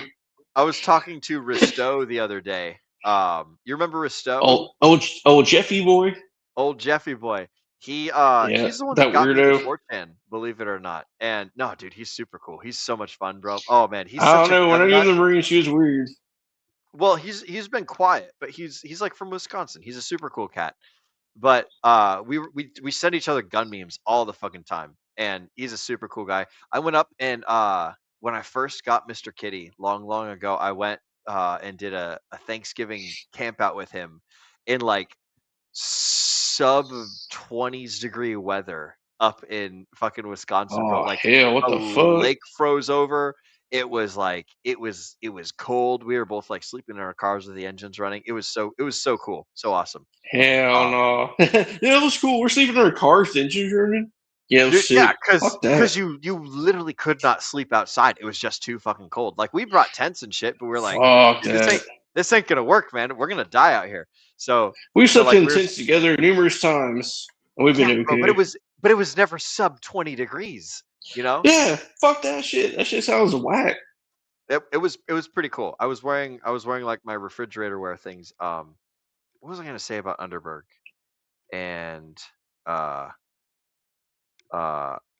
[SPEAKER 4] I was talking to Risto the other day. You remember Risto?
[SPEAKER 8] Old Jeffy boy.
[SPEAKER 4] Old Jeffy boy. He's the one
[SPEAKER 8] that
[SPEAKER 4] that got
[SPEAKER 8] weirdo.
[SPEAKER 4] me into 4chan, believe it or not. And no, dude, he's super cool. He's so much fun, bro. Oh man, he's
[SPEAKER 8] I
[SPEAKER 4] such
[SPEAKER 8] don't know.
[SPEAKER 4] a
[SPEAKER 8] When I knew the Marines, he was weird.
[SPEAKER 4] Well, he's been quiet, but he's like from Wisconsin. He's a super cool cat. But we send each other gun memes all the fucking time, and he's a super cool guy. I went up and when I first got Mr. Kitty long ago, I went and did a Thanksgiving camp out with him in like sub 20s degree weather up in fucking Wisconsin, bro. Like
[SPEAKER 8] hell, what the fuck?
[SPEAKER 4] Lake froze over. It was like it was cold. We were both like sleeping in our cars with the engines running. It was so cool, so awesome.
[SPEAKER 8] Hell no. Yeah, it was cool. We're sleeping in our cars, the engines running. Yeah, it was sick.
[SPEAKER 4] Yeah, because you literally could not sleep outside. It was just too fucking cold. Like we brought tents and shit, but we we're like, this ain't gonna work, man. We're gonna die out here. So
[SPEAKER 8] we slept in tents together numerous times, and we've been okay.
[SPEAKER 4] Bro, but it was never sub 20 degrees. You know?
[SPEAKER 8] Yeah, fuck that shit. That shit sounds whack.
[SPEAKER 4] It was pretty cool. I was wearing like my refrigerator wear things. What was I gonna say about Underberg? And oh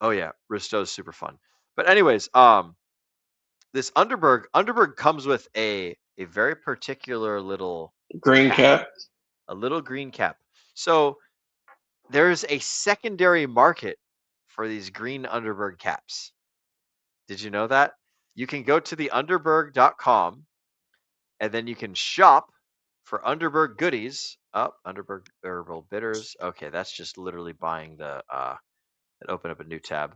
[SPEAKER 4] yeah, Risto's super fun. But anyways, this Underberg comes with a very particular little
[SPEAKER 8] green cap.
[SPEAKER 4] A little green cap. So there's a secondary market for these green Underberg caps. Did you know that? You can go to the underberg.com and then you can shop for Underberg goodies. Oh, Underberg herbal bitters. Okay, that's just literally buying the and open up a new tab.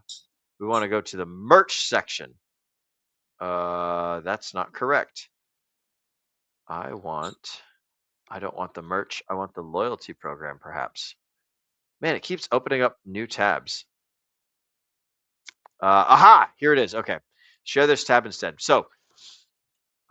[SPEAKER 4] We want to go to the merch section. That's not correct. I don't want the merch. I want the loyalty program, perhaps. Man, it keeps opening up new tabs. Aha! Here it is. Okay. Share this tab instead. So,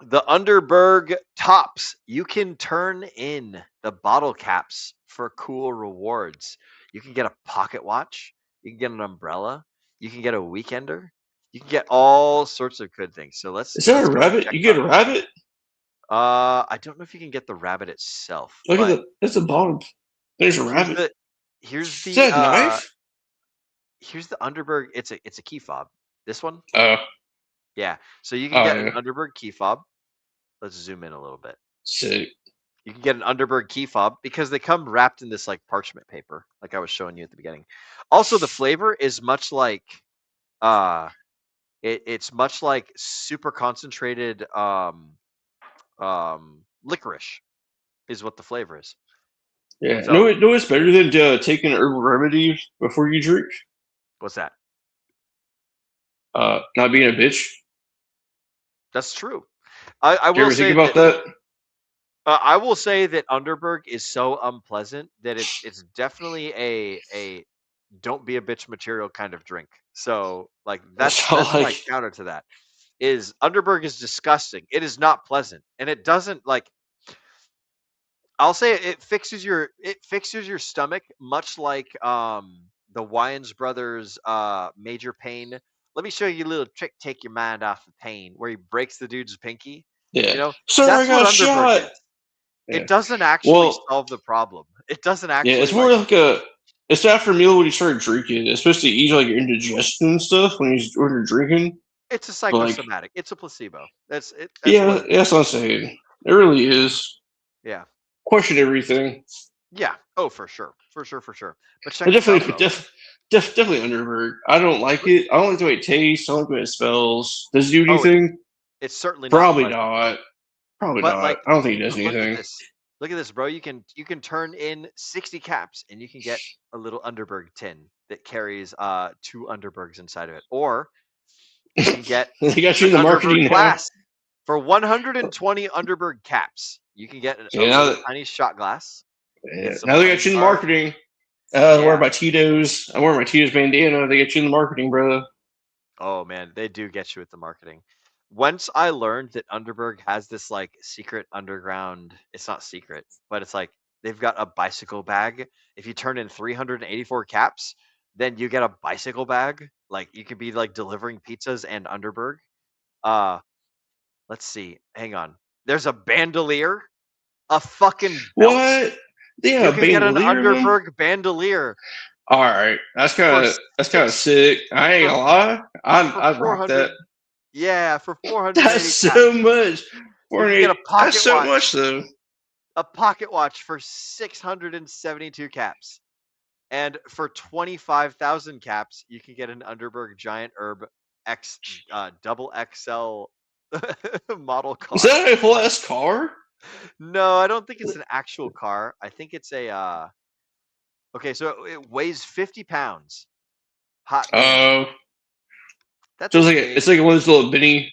[SPEAKER 4] the Underberg tops. You can turn in the bottle caps for cool rewards. You can get a pocket watch. You can get an umbrella. You can get a weekender. You can get all sorts of good things. So let's.
[SPEAKER 8] Is there a rabbit? You get a rabbit?
[SPEAKER 4] I don't know if you can get the rabbit itself.
[SPEAKER 8] Look at that's the bottom. There's a rabbit.
[SPEAKER 4] Here's the
[SPEAKER 8] Is that a knife?
[SPEAKER 4] Here's the Underberg. It's a key fob. This one.
[SPEAKER 8] Oh.
[SPEAKER 4] Yeah. So you can get an Underberg key fob. Let's zoom in a little bit.
[SPEAKER 8] Sick.
[SPEAKER 4] You can get an Underberg key fob because they come wrapped in this like parchment paper, like I was showing you at the beginning. Also, the flavor is much like it's much like super concentrated licorice is what the flavor is.
[SPEAKER 8] Yeah. So, no, it's better than taking herbal remedy before you drink.
[SPEAKER 4] What's that?
[SPEAKER 8] Not being a bitch.
[SPEAKER 4] That's true. I will say
[SPEAKER 8] think about that.
[SPEAKER 4] I will say that Underberg is so unpleasant that it's definitely a don't be a bitch material kind of drink. So like that's my counter to that. Is Underberg is disgusting. It is not pleasant, and it doesn't like. I'll say it fixes your stomach much like the Wayans brothers Major Pain. Let me show you a little trick. Take your mind off the pain, where he breaks the dude's pinky.
[SPEAKER 8] Yeah,
[SPEAKER 4] you know,
[SPEAKER 8] sir,
[SPEAKER 4] that's
[SPEAKER 8] I got
[SPEAKER 4] what Underberg
[SPEAKER 8] shot.
[SPEAKER 4] is. It doesn't actually solve the problem. It doesn't actually.
[SPEAKER 8] Yeah, it's more like it's after a meal when you start drinking. It's supposed to ease like your indigestion and stuff when you're drinking.
[SPEAKER 4] It's a psychosomatic. It's a placebo. That's it.
[SPEAKER 8] That's what I'm saying. It really is.
[SPEAKER 4] Yeah.
[SPEAKER 8] Question everything.
[SPEAKER 4] Yeah. Oh, for sure. But check
[SPEAKER 8] Definitely Underberg. I don't like it. I don't like the way it tastes. I don't like the way it smells. Does it do
[SPEAKER 4] Oh,
[SPEAKER 8] anything?
[SPEAKER 4] It's certainly
[SPEAKER 8] Probably
[SPEAKER 4] not.
[SPEAKER 8] not. Probably
[SPEAKER 4] But
[SPEAKER 8] not.
[SPEAKER 4] like,
[SPEAKER 8] I don't think it does
[SPEAKER 4] look at
[SPEAKER 8] anything.
[SPEAKER 4] this. Look at this, bro. You can turn in 60 caps and you can get a little Underberg tin that carries 2 Underbergs inside of it. Or you can get
[SPEAKER 8] They got you in
[SPEAKER 4] an
[SPEAKER 8] the marketing
[SPEAKER 4] Underberg
[SPEAKER 8] now.
[SPEAKER 4] glass for 120 Underberg caps. You can get a little tiny shot glass.
[SPEAKER 8] Yeah,
[SPEAKER 4] some
[SPEAKER 8] now they got
[SPEAKER 4] playing
[SPEAKER 8] you in the
[SPEAKER 4] cards.
[SPEAKER 8] marketing. I wear my Tito's. I wear my Tito's bandana. They get you in the marketing, bro.
[SPEAKER 4] Oh man, they do get you with the marketing. Once I learned that Underberg has this like secret underground, it's not secret, but it's like they've got a bicycle bag. If you turn in 384 caps, then you get a bicycle bag. Like you could be like delivering pizzas and Underberg. Let's see. Hang on. There's a bandolier, a fucking belt.
[SPEAKER 8] What? Yeah,
[SPEAKER 4] You can get an
[SPEAKER 8] bandolier of them?
[SPEAKER 4] Underberg bandolier.
[SPEAKER 8] All right, that's kind of sick. I ain't gonna lie. I'd rock that.
[SPEAKER 4] Yeah, for 480
[SPEAKER 8] That's so much.
[SPEAKER 4] You can get a pocket
[SPEAKER 8] That's so
[SPEAKER 4] watch.
[SPEAKER 8] much though.
[SPEAKER 4] A pocket watch for 672 caps. And for 25,000 caps, you can get an Underberg Giant Herb X double XL model car.
[SPEAKER 8] Is that a whole ass car?
[SPEAKER 4] No, I don't think it's an actual car. I think it's a okay, so it weighs 50 pounds. Hot.
[SPEAKER 8] Oh.
[SPEAKER 4] That's
[SPEAKER 8] So it's like one of those little bitty.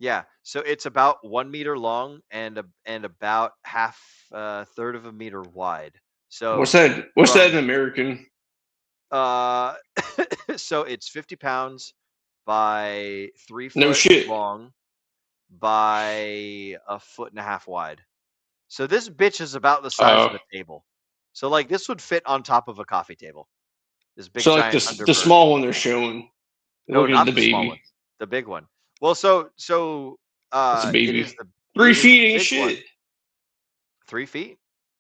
[SPEAKER 4] Yeah, so it's about 1 meter long and about half third of a meter wide. So
[SPEAKER 8] What's that? What's that in American?
[SPEAKER 4] So it's 50 pounds by 3 foot
[SPEAKER 8] No shit.
[SPEAKER 4] long by a foot and a half wide. So this bitch is about the size of a table. So like this would fit on top of a coffee table. This big
[SPEAKER 8] So like
[SPEAKER 4] giant
[SPEAKER 8] the small one they're showing.
[SPEAKER 4] No, not
[SPEAKER 8] the baby.
[SPEAKER 4] small one. The big one. Well, so
[SPEAKER 8] It's a baby.
[SPEAKER 4] it is the
[SPEAKER 8] 3
[SPEAKER 4] it is
[SPEAKER 8] feet
[SPEAKER 4] the
[SPEAKER 8] ain't
[SPEAKER 4] big
[SPEAKER 8] shit.
[SPEAKER 4] one. 3 feet?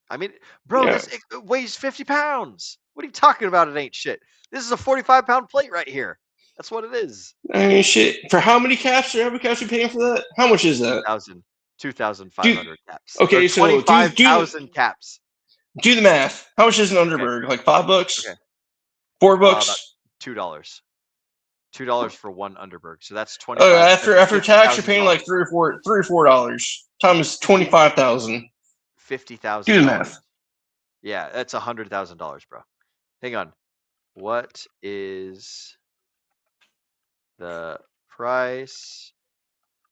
[SPEAKER 4] I mean, bro,
[SPEAKER 8] Yeah.
[SPEAKER 4] this it weighs 50 pounds. What are you talking about? It ain't shit. This is a 45-pound plate right here. That's what it is.
[SPEAKER 8] I mean, shit. For how many caps are you paying for that? How much is that?
[SPEAKER 4] 2,500 caps.
[SPEAKER 8] Okay,
[SPEAKER 4] Or
[SPEAKER 8] so
[SPEAKER 4] 25,000 caps.
[SPEAKER 8] Do the math. How much is an Underberg? Like $5?
[SPEAKER 4] Okay.
[SPEAKER 8] $4?
[SPEAKER 4] About $2. $2 for one Underberg. So that's 25.
[SPEAKER 8] Oh, after tax, you're paying
[SPEAKER 4] $50,000.
[SPEAKER 8] like $3 or $4. Times 25,000.
[SPEAKER 4] $50,000.
[SPEAKER 8] Do the math.
[SPEAKER 4] Yeah, that's $100,000, bro. Hang on. What is the price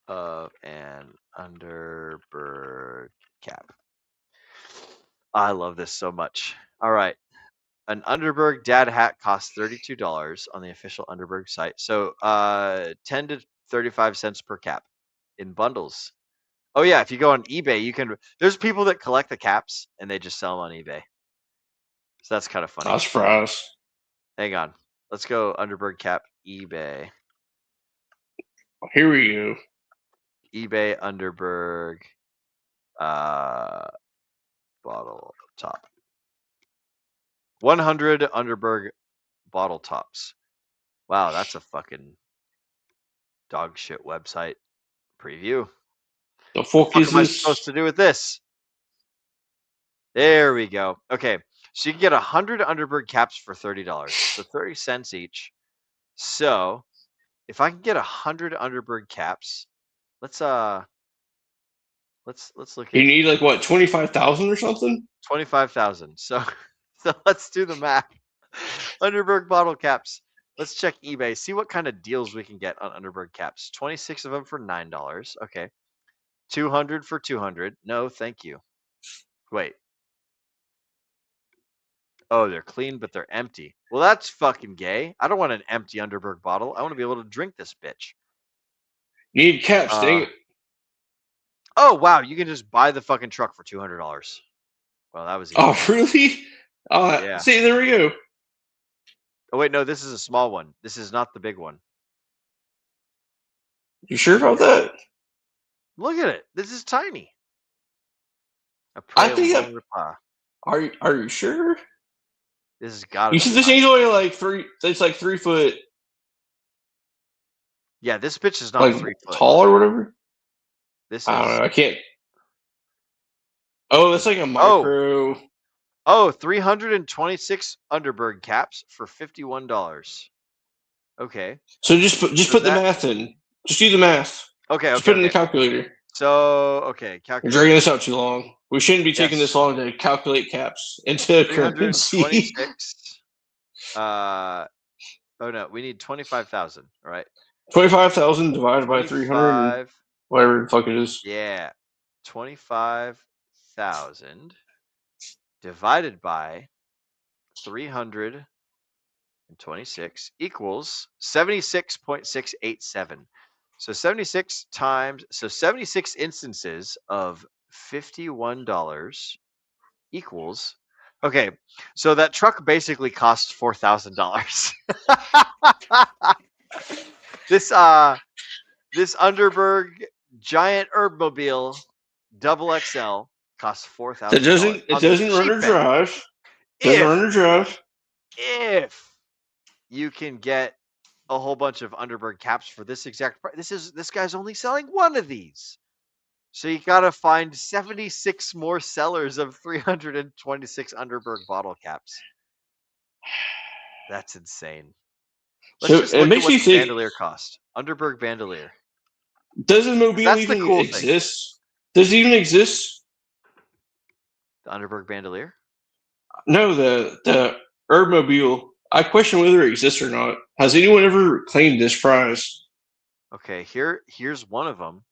[SPEAKER 4] of an Underberg cap? I love this so much. All right. An Underberg dad hat costs $32 on the official Underberg site. So 10 to 35 cents per cap in bundles. Oh yeah, if you go on eBay, there's people that collect the caps and they just sell them on eBay. So that's kind of funny.
[SPEAKER 8] I'm surprised.
[SPEAKER 4] Hang on. Let's go Underberg cap eBay.
[SPEAKER 8] Here we go.
[SPEAKER 4] eBay Underberg bottle top. 100 Underberg bottle tops. Wow, that's a fucking dog shit website preview.
[SPEAKER 8] The fuck
[SPEAKER 4] What
[SPEAKER 8] is
[SPEAKER 4] am I
[SPEAKER 8] this?
[SPEAKER 4] supposed to do with this? There we go. Okay, so you can get 100 Underberg caps for $30, so 30 cents each. So if I can get 100 Underberg caps, let's look at
[SPEAKER 8] You need like what, 25,000 or something?
[SPEAKER 4] 25,000. So let's do the math. Underberg bottle caps. Let's check eBay. See what kind of deals we can get on Underberg caps. 26 of them for $9. Okay. 200 for 200. No, thank you. Wait. Oh, they're clean, but they're empty. Well, that's fucking gay. I don't want an empty Underberg bottle. I want to be able to drink this bitch.
[SPEAKER 8] You need caps, dang it.
[SPEAKER 4] Oh, wow. You can just buy the fucking truck for $200. Well, that was easy.
[SPEAKER 8] Oh, really?
[SPEAKER 4] Yeah.
[SPEAKER 8] See, there we go.
[SPEAKER 4] Oh, wait, no, this is a small one. This is not the big one.
[SPEAKER 8] You sure about that?
[SPEAKER 4] Look at it. This is tiny.
[SPEAKER 8] I think Are you sure?
[SPEAKER 4] This has got to
[SPEAKER 8] You
[SPEAKER 4] be
[SPEAKER 8] said this
[SPEAKER 4] high.
[SPEAKER 8] thing's only like it's like 3 foot.
[SPEAKER 4] Yeah, this bitch is not
[SPEAKER 8] Like
[SPEAKER 4] 3 foot.
[SPEAKER 8] tall or whatever.
[SPEAKER 4] This is.
[SPEAKER 8] I don't know. I can't. Oh, that's like a micro.
[SPEAKER 4] Oh, 326 Underberg caps for $51. Okay.
[SPEAKER 8] So just put the
[SPEAKER 4] that-
[SPEAKER 8] math in. Just do the math.
[SPEAKER 4] Okay.
[SPEAKER 8] Just
[SPEAKER 4] Okay.
[SPEAKER 8] put it in the
[SPEAKER 4] Okay.
[SPEAKER 8] calculator.
[SPEAKER 4] So okay,
[SPEAKER 8] We're
[SPEAKER 4] calculate.
[SPEAKER 8] dragging this out too long. We shouldn't be taking
[SPEAKER 4] Yes.
[SPEAKER 8] this long to calculate caps into currency.
[SPEAKER 4] 326. Oh no, we need 25,000. All right.
[SPEAKER 8] 25,000 divided by 300, whatever the fuck it is.
[SPEAKER 4] Yeah, 25,000 divided by 326 equals 76.687. So 76 instances of $51 equals. Okay, so that truck basically costs $4,000. This Underberg giant Herbmobile double XL costs $4,000.
[SPEAKER 8] It doesn't run or drive. Doesn't run or drive.
[SPEAKER 4] If you can get a whole bunch of Underberg caps for this exact price, this guy's only selling one of these. So you got to find 76 more sellers of 326 Underberg bottle caps. That's insane. Let's just look at what the bandolier cost. Underberg bandolier.
[SPEAKER 8] Does the mobile even exist? Does it even exist?
[SPEAKER 4] The Underberg bandolier?
[SPEAKER 8] No, the Herbmobile. I question whether it exists or not. Has anyone ever claimed this prize?
[SPEAKER 4] Okay, here's one of them.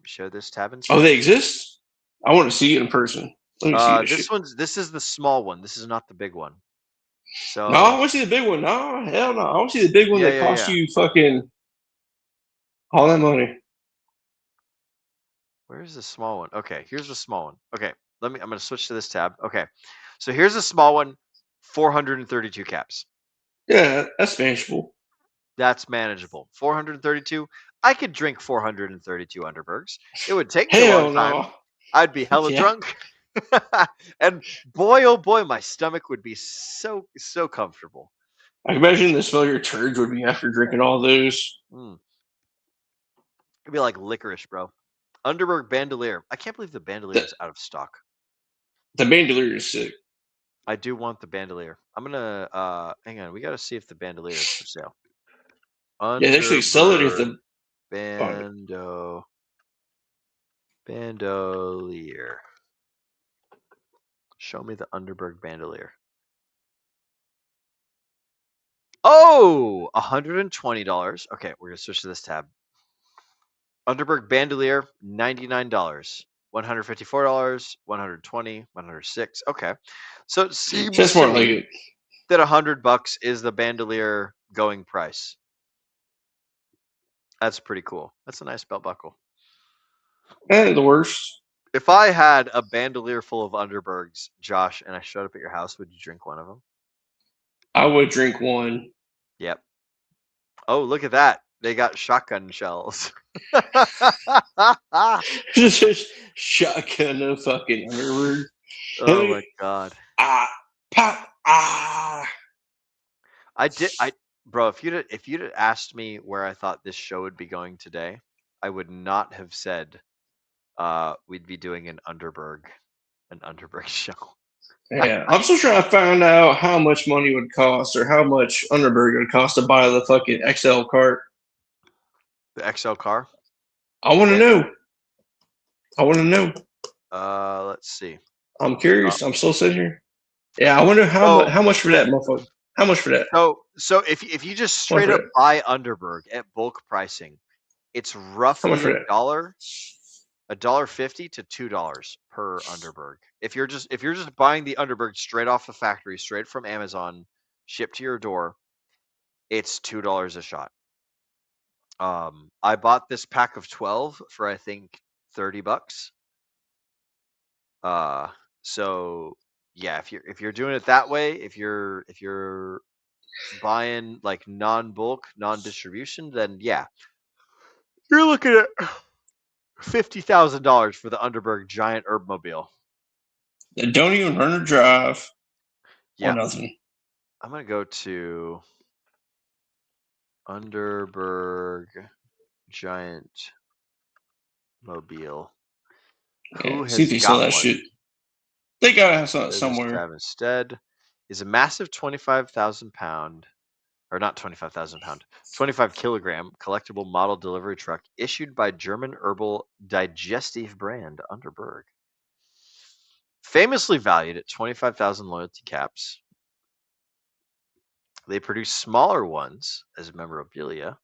[SPEAKER 4] Show this tab and
[SPEAKER 8] Oh, they exist? I want to see it in person. Let me see
[SPEAKER 4] this is the small one. This is not the big one. So
[SPEAKER 8] no, I want to see the big one. No, hell no. I want to see the big one that cost you fucking all that money.
[SPEAKER 4] Where's the small one? Okay, here's the small one. Okay, I'm gonna switch to this tab. Okay, so here's the small one, 432 caps.
[SPEAKER 8] Yeah, that's manageable.
[SPEAKER 4] That's manageable. 432. I could drink 432 Underbergs. It would take me a long time. I'd be hella drunk. And boy, oh boy, my stomach would be so comfortable.
[SPEAKER 8] I can imagine the smell your turds would be after drinking all those.
[SPEAKER 4] It'd be like licorice, bro. Underberg bandolier. I can't believe the bandolier is out of stock.
[SPEAKER 8] The bandolier is sick.
[SPEAKER 4] I do want the bandolier. I'm gonna hang on. We gotta see if the bandolier is for sale.
[SPEAKER 8] Yeah, they actually sell it if the
[SPEAKER 4] bandolier. Show me the Underberg bandolier. Oh, $120. Okay, we're gonna switch to this tab. Underberg bandolier, $99. $154, $120, $106. Okay, so it seems
[SPEAKER 8] just more like it.
[SPEAKER 4] That $100 is the bandolier going price. That's pretty cool. That's a nice belt buckle.
[SPEAKER 8] The worst.
[SPEAKER 4] If I had a bandolier full of Underbergs, Josh, and I showed up at your house, would you drink one of them?
[SPEAKER 8] I would drink one.
[SPEAKER 4] Yep. Oh, look at that. They got shotgun shells.
[SPEAKER 8] Just shotgun a fucking Underberg.
[SPEAKER 4] Oh my god.
[SPEAKER 8] Pop.
[SPEAKER 4] Bro, if you'd asked me where I thought this show would be going today, I would not have said we'd be doing an Underberg show.
[SPEAKER 8] Yeah, I'm still trying to find out how much money would cost or how much Underberg would cost to buy the fucking XL cart.
[SPEAKER 4] The XL car?
[SPEAKER 8] I want to know.
[SPEAKER 4] Let's see.
[SPEAKER 8] I'm curious. I'm still sitting here. Yeah, I wonder how much for that, motherfucker. How much for that?
[SPEAKER 4] So if you just straight up buy Underberg at bulk pricing, it's roughly $1.50 to $2 per Underberg. If you're just buying the Underberg straight off the factory, straight from Amazon, shipped to your door, it's $2 a shot. I bought this pack of 12 for I think $30. So yeah, if you're doing it that way, if you're buying like non-bulk, non-distribution, then yeah, you're looking at $50,000 for the Underberg giant Herbmobile.
[SPEAKER 8] That don't even run or drive.
[SPEAKER 4] Yeah,
[SPEAKER 8] or nothing.
[SPEAKER 4] I'm gonna go to Underberg giant mobile.
[SPEAKER 8] See if you sell that shit. They gotta have something
[SPEAKER 4] Business
[SPEAKER 8] somewhere.
[SPEAKER 4] tab instead is a massive 25,000 pound, or not 25,000 pound, 25 kilogram collectible model delivery truck issued by German herbal digestive brand Underberg. Famously valued at 25,000 loyalty caps, they produce smaller ones as memorabilia.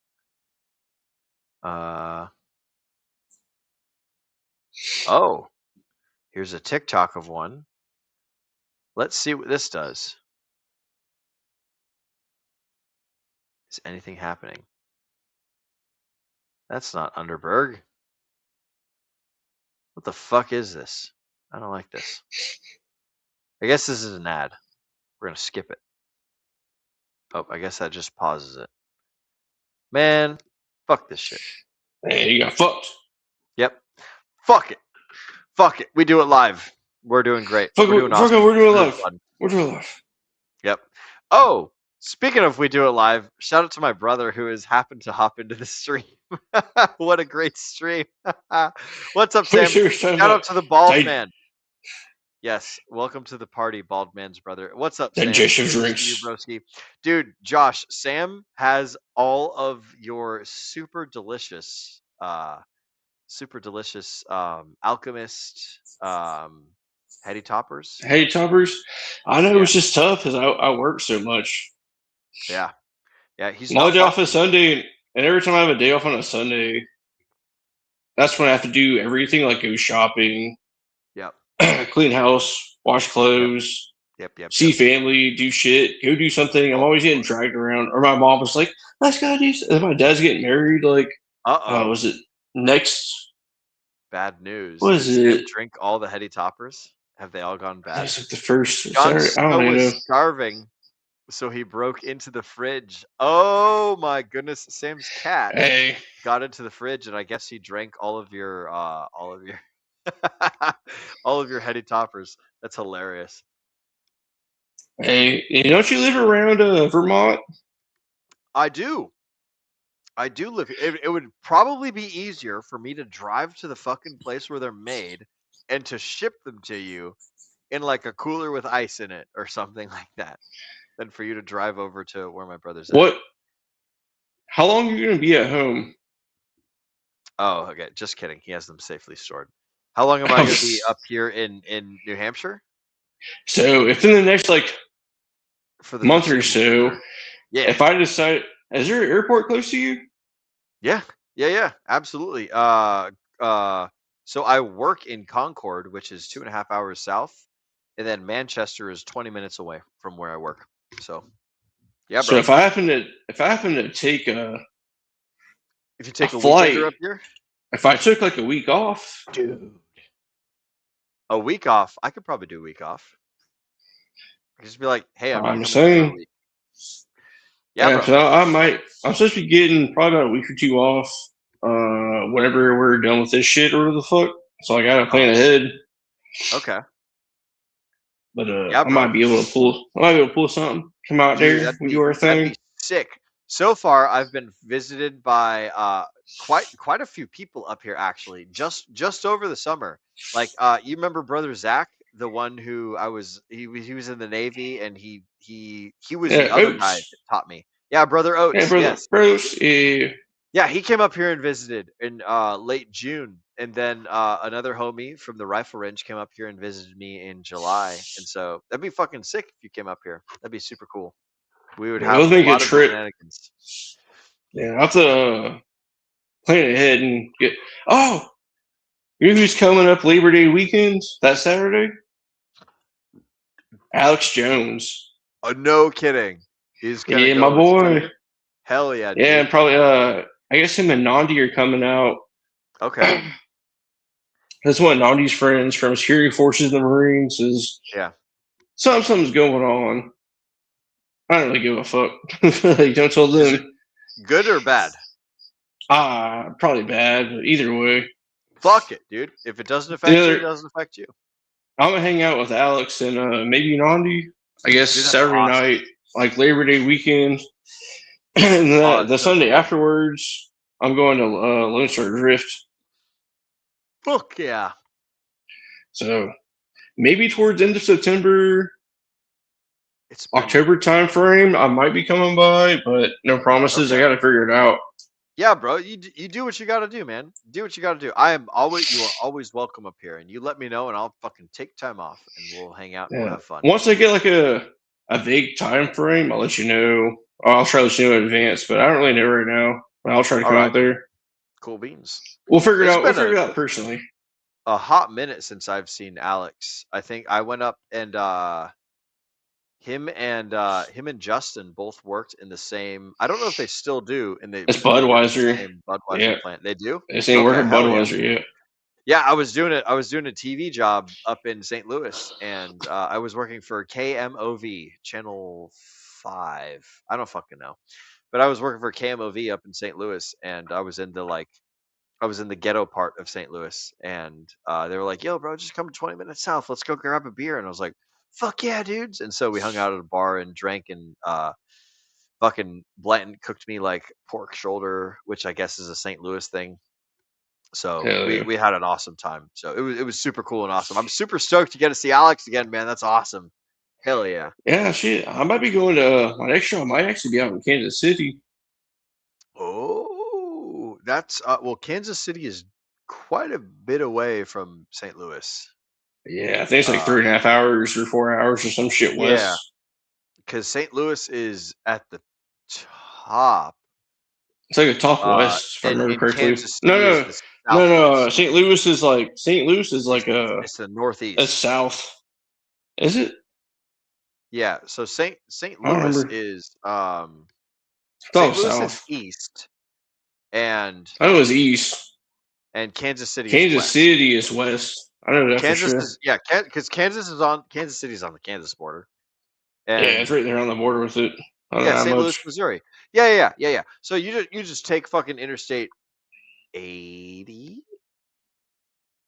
[SPEAKER 4] Oh, here's a TikTok of one. Let's see what this does. Is anything happening? That's not Underberg. What the fuck is this? I don't like this. I guess this is an ad. We're going to skip it. Oh, I guess that just pauses it. Man, fuck this shit.
[SPEAKER 8] Hey, you got fucked.
[SPEAKER 4] Yep. Fuck it. Fuck it. We do it live. We're doing great.
[SPEAKER 8] Fuck
[SPEAKER 4] We're
[SPEAKER 8] it,
[SPEAKER 4] doing
[SPEAKER 8] fuck
[SPEAKER 4] awesome.
[SPEAKER 8] it, we're doing
[SPEAKER 4] Really
[SPEAKER 8] live.
[SPEAKER 4] fun.
[SPEAKER 8] We're doing live.
[SPEAKER 4] Yep. Oh, speaking of we do it live, shout out to my brother who has happened to hop into the stream. What a great stream. What's up, Sam? Shout out to the bald man. Yes, welcome to the party, bald man's brother. What's up, Sam?
[SPEAKER 8] Digestive
[SPEAKER 4] Good to
[SPEAKER 8] drinks.
[SPEAKER 4] see you, broski. Dude, Josh, Sam has all of your super delicious alchemist heady toppers.
[SPEAKER 8] Hey, toppers. I know
[SPEAKER 4] Yeah.
[SPEAKER 8] it's just tough because I work so much.
[SPEAKER 4] Yeah. Yeah, he's
[SPEAKER 8] My
[SPEAKER 4] not
[SPEAKER 8] day off
[SPEAKER 4] far
[SPEAKER 8] is Sunday, and every time I have a day off on a Sunday, that's when I have to do everything, like go shopping,
[SPEAKER 4] Yep.
[SPEAKER 8] clean house, wash clothes,
[SPEAKER 4] Yep.
[SPEAKER 8] see family, do shit, go do something. I'm always getting dragged around. Or my mom was like, let's go do something. And my dad's getting married, like, was it next?
[SPEAKER 4] Bad news.
[SPEAKER 8] What is
[SPEAKER 4] Did Sam
[SPEAKER 8] it?
[SPEAKER 4] drink all the heady toppers? Have they all gone bad?
[SPEAKER 8] It's like the first
[SPEAKER 4] Jon
[SPEAKER 8] Saturday. I don't
[SPEAKER 4] Snow
[SPEAKER 8] even know.
[SPEAKER 4] was starving, so he broke into the fridge. Oh my goodness! Sam's cat
[SPEAKER 8] Hey,
[SPEAKER 4] got into the fridge, and I guess he drank all of your all of your heady toppers. That's hilarious.
[SPEAKER 8] hey, don't you live around Vermont?
[SPEAKER 4] I do live. It would probably be easier for me to drive to the fucking place where they're made and to ship them to you in like a cooler with ice in it or something like that, than for you to drive over to where my brother's at.
[SPEAKER 8] What? How long are you gonna be at home?
[SPEAKER 4] Oh, okay. Just kidding. He has them safely stored. How long am I going to be up here in New Hampshire?
[SPEAKER 8] So if in the next like
[SPEAKER 4] For the
[SPEAKER 8] month or
[SPEAKER 4] foreseeable
[SPEAKER 8] so,
[SPEAKER 4] future? Yeah.
[SPEAKER 8] if I decide, is there an airport close to you?
[SPEAKER 4] Yeah, absolutely. So I work in Concord, which is 2.5 hours south, and then Manchester is 20 minutes away from where I work. So, yeah, bro.
[SPEAKER 8] So if I happen to take
[SPEAKER 4] if you take a
[SPEAKER 8] flight
[SPEAKER 4] weekender up here,
[SPEAKER 8] if I took like a week off,
[SPEAKER 4] dude, a week off, I could probably do a week off. I could just be like, hey, I'm coming
[SPEAKER 8] saying.
[SPEAKER 4] for a week. Yeah, bro.
[SPEAKER 8] So I'm supposed to be getting probably about a week or two off. Whenever we're done with this shit or the fuck. So I gotta plan ahead.
[SPEAKER 4] Okay.
[SPEAKER 8] But
[SPEAKER 4] yeah,
[SPEAKER 8] I might be able to pull something. Come out there and do our thing.
[SPEAKER 4] That'd be sick. So far, I've been visited by quite a few people up here actually. Just over the summer, like you remember Brother Zach, the one who he was in the Navy, and he was the other
[SPEAKER 8] Oates.
[SPEAKER 4] guy that taught me. Yeah, Brother Oates.
[SPEAKER 8] Yeah, Brother
[SPEAKER 4] yes.
[SPEAKER 8] Oates. Yeah.
[SPEAKER 4] Yeah, he came up here and visited in late June, and then another homie from the rifle range came up here and visited me in July, and so that'd be fucking sick if you came up here. That'd be super cool. We would have
[SPEAKER 8] let's make
[SPEAKER 4] a lot
[SPEAKER 8] a
[SPEAKER 4] of
[SPEAKER 8] trip.
[SPEAKER 4] shenanigans.
[SPEAKER 8] Yeah, I have to plan ahead and get. Oh, you know who's coming up Labor Day weekend? That Saturday? Alex Jones.
[SPEAKER 4] Oh, no kidding. He's gonna
[SPEAKER 8] Yeah,
[SPEAKER 4] go
[SPEAKER 8] my
[SPEAKER 4] with
[SPEAKER 8] boy.
[SPEAKER 4] somebody. Hell yeah.
[SPEAKER 8] Yeah,
[SPEAKER 4] dude.
[SPEAKER 8] and probably. I guess him and Nandi are coming out.
[SPEAKER 4] Okay.
[SPEAKER 8] That's one of Nandi's friends from security forces in the Marines. Something's going on. I don't really give a fuck. Like, don't tell them.
[SPEAKER 4] Good or bad?
[SPEAKER 8] Probably bad. But either way.
[SPEAKER 4] Fuck it, dude. If it doesn't affect you, it doesn't affect you.
[SPEAKER 8] I'm gonna hang out with Alex and maybe Nandi. I guess
[SPEAKER 4] Dude,
[SPEAKER 8] Saturday
[SPEAKER 4] awesome.
[SPEAKER 8] night, like Labor Day weekend, and the Sunday afterwards, I'm going to Lone Star Drift.
[SPEAKER 4] Fuck yeah.
[SPEAKER 8] So maybe towards end of September,
[SPEAKER 4] It's been,
[SPEAKER 8] October time frame, I might be coming by, but no promises.
[SPEAKER 4] Okay.
[SPEAKER 8] I got to figure it out.
[SPEAKER 4] yeah, bro. You do what you got to do, man. Do what you got to do. You are always welcome up here, and you let me know, and I'll fucking take time off, and we'll hang out and we'll
[SPEAKER 8] Yeah.
[SPEAKER 4] have fun.
[SPEAKER 8] Once I get like a vague time frame, I'll let you know. I'll try to let you know in advance, but I don't really know right now. I'll try to come
[SPEAKER 4] All right.
[SPEAKER 8] out there.
[SPEAKER 4] Cool beans.
[SPEAKER 8] We'll figure it
[SPEAKER 4] It's
[SPEAKER 8] out. We'll
[SPEAKER 4] been
[SPEAKER 8] figure it out personally.
[SPEAKER 4] a hot minute since I've seen Alex. I think I went up and him and Justin both worked in the same. I don't know if they still do.
[SPEAKER 8] It's Budweiser.
[SPEAKER 4] Same Budweiser
[SPEAKER 8] Yeah.
[SPEAKER 4] plant. They do.
[SPEAKER 8] They ain't working
[SPEAKER 4] hell yeah.
[SPEAKER 8] Budweiser yet.
[SPEAKER 4] Yeah, I was doing it. I was doing a TV job up in St. Louis, and I was working for KMOV Channel 5. I don't fucking know, but I was working for KMOV up in St. Louis, and I was in the ghetto part of St. Louis, and they were like, "Yo, bro, just come 20 minutes south. Let's go grab a beer." And I was like, "Fuck yeah, dudes!" And so we hung out at a bar and drank, and fucking Blanton cooked me like pork shoulder, which I guess is a St. Louis thing. So
[SPEAKER 8] Hell yeah.
[SPEAKER 4] we had an awesome time. So it was super cool and awesome. I'm super stoked to get to see Alex again, man. That's awesome. Hell yeah.
[SPEAKER 8] Yeah, shit. I might be going to my next show. I might actually be out in Kansas City.
[SPEAKER 4] Oh, that's well, Kansas City is quite a bit away from St. Louis.
[SPEAKER 8] Yeah, I think it's like 3.5 hours or 4 hours or some shit west.
[SPEAKER 4] Yeah, because St. Louis is at the top.
[SPEAKER 8] It's like a top west, if I remember correctly.
[SPEAKER 4] Kansas City
[SPEAKER 8] No.
[SPEAKER 4] is the southwest.
[SPEAKER 8] St. Louis is like a
[SPEAKER 4] It's the northeast.
[SPEAKER 8] that's south. Is it?
[SPEAKER 4] Yeah. So St.
[SPEAKER 8] don't
[SPEAKER 4] Louis
[SPEAKER 8] remember.
[SPEAKER 4] is
[SPEAKER 8] Oh,
[SPEAKER 4] St. Louis
[SPEAKER 8] south.
[SPEAKER 4] is east, and
[SPEAKER 8] I know it's east.
[SPEAKER 4] Kansas City.
[SPEAKER 8] Kansas
[SPEAKER 4] is west.
[SPEAKER 8] City is west. I know that
[SPEAKER 4] Kansas
[SPEAKER 8] for sure.
[SPEAKER 4] is because Kansas City's on the Kansas border. And
[SPEAKER 8] Yeah, it's right there on the border with it. I don't know how
[SPEAKER 4] St. Louis,
[SPEAKER 8] much.
[SPEAKER 4] Missouri. Yeah. So you just take fucking Interstate 80.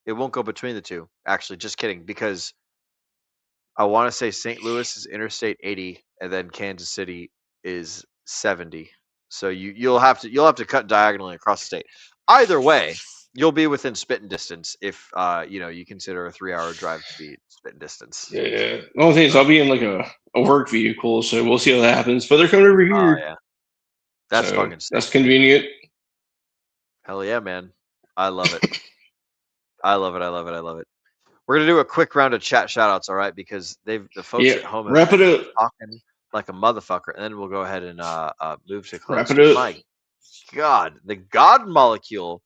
[SPEAKER 4] It won't go between the two. Actually, just kidding. Because I want to say St. Louis is Interstate 80, and then Kansas City is 70. So you'll have to cut diagonally across the state. Either way, you'll be within spitting distance if you consider a 3-hour drive to be spitting distance.
[SPEAKER 8] Yeah. The only thing is I'll be in like a work vehicle, so we'll see how that happens. But they're coming over here.
[SPEAKER 4] Oh yeah, that's
[SPEAKER 8] so
[SPEAKER 4] fucking sick.
[SPEAKER 8] that's convenient.
[SPEAKER 4] Hell yeah, man! I love it. I love it. We're gonna do a quick round of chat shoutouts, all right? Because the folks at home have
[SPEAKER 8] wrap it
[SPEAKER 4] been
[SPEAKER 8] up.
[SPEAKER 4] talking like a motherfucker, and then we'll go ahead and move to close.
[SPEAKER 8] Wrap it up.
[SPEAKER 4] My God, the God molecule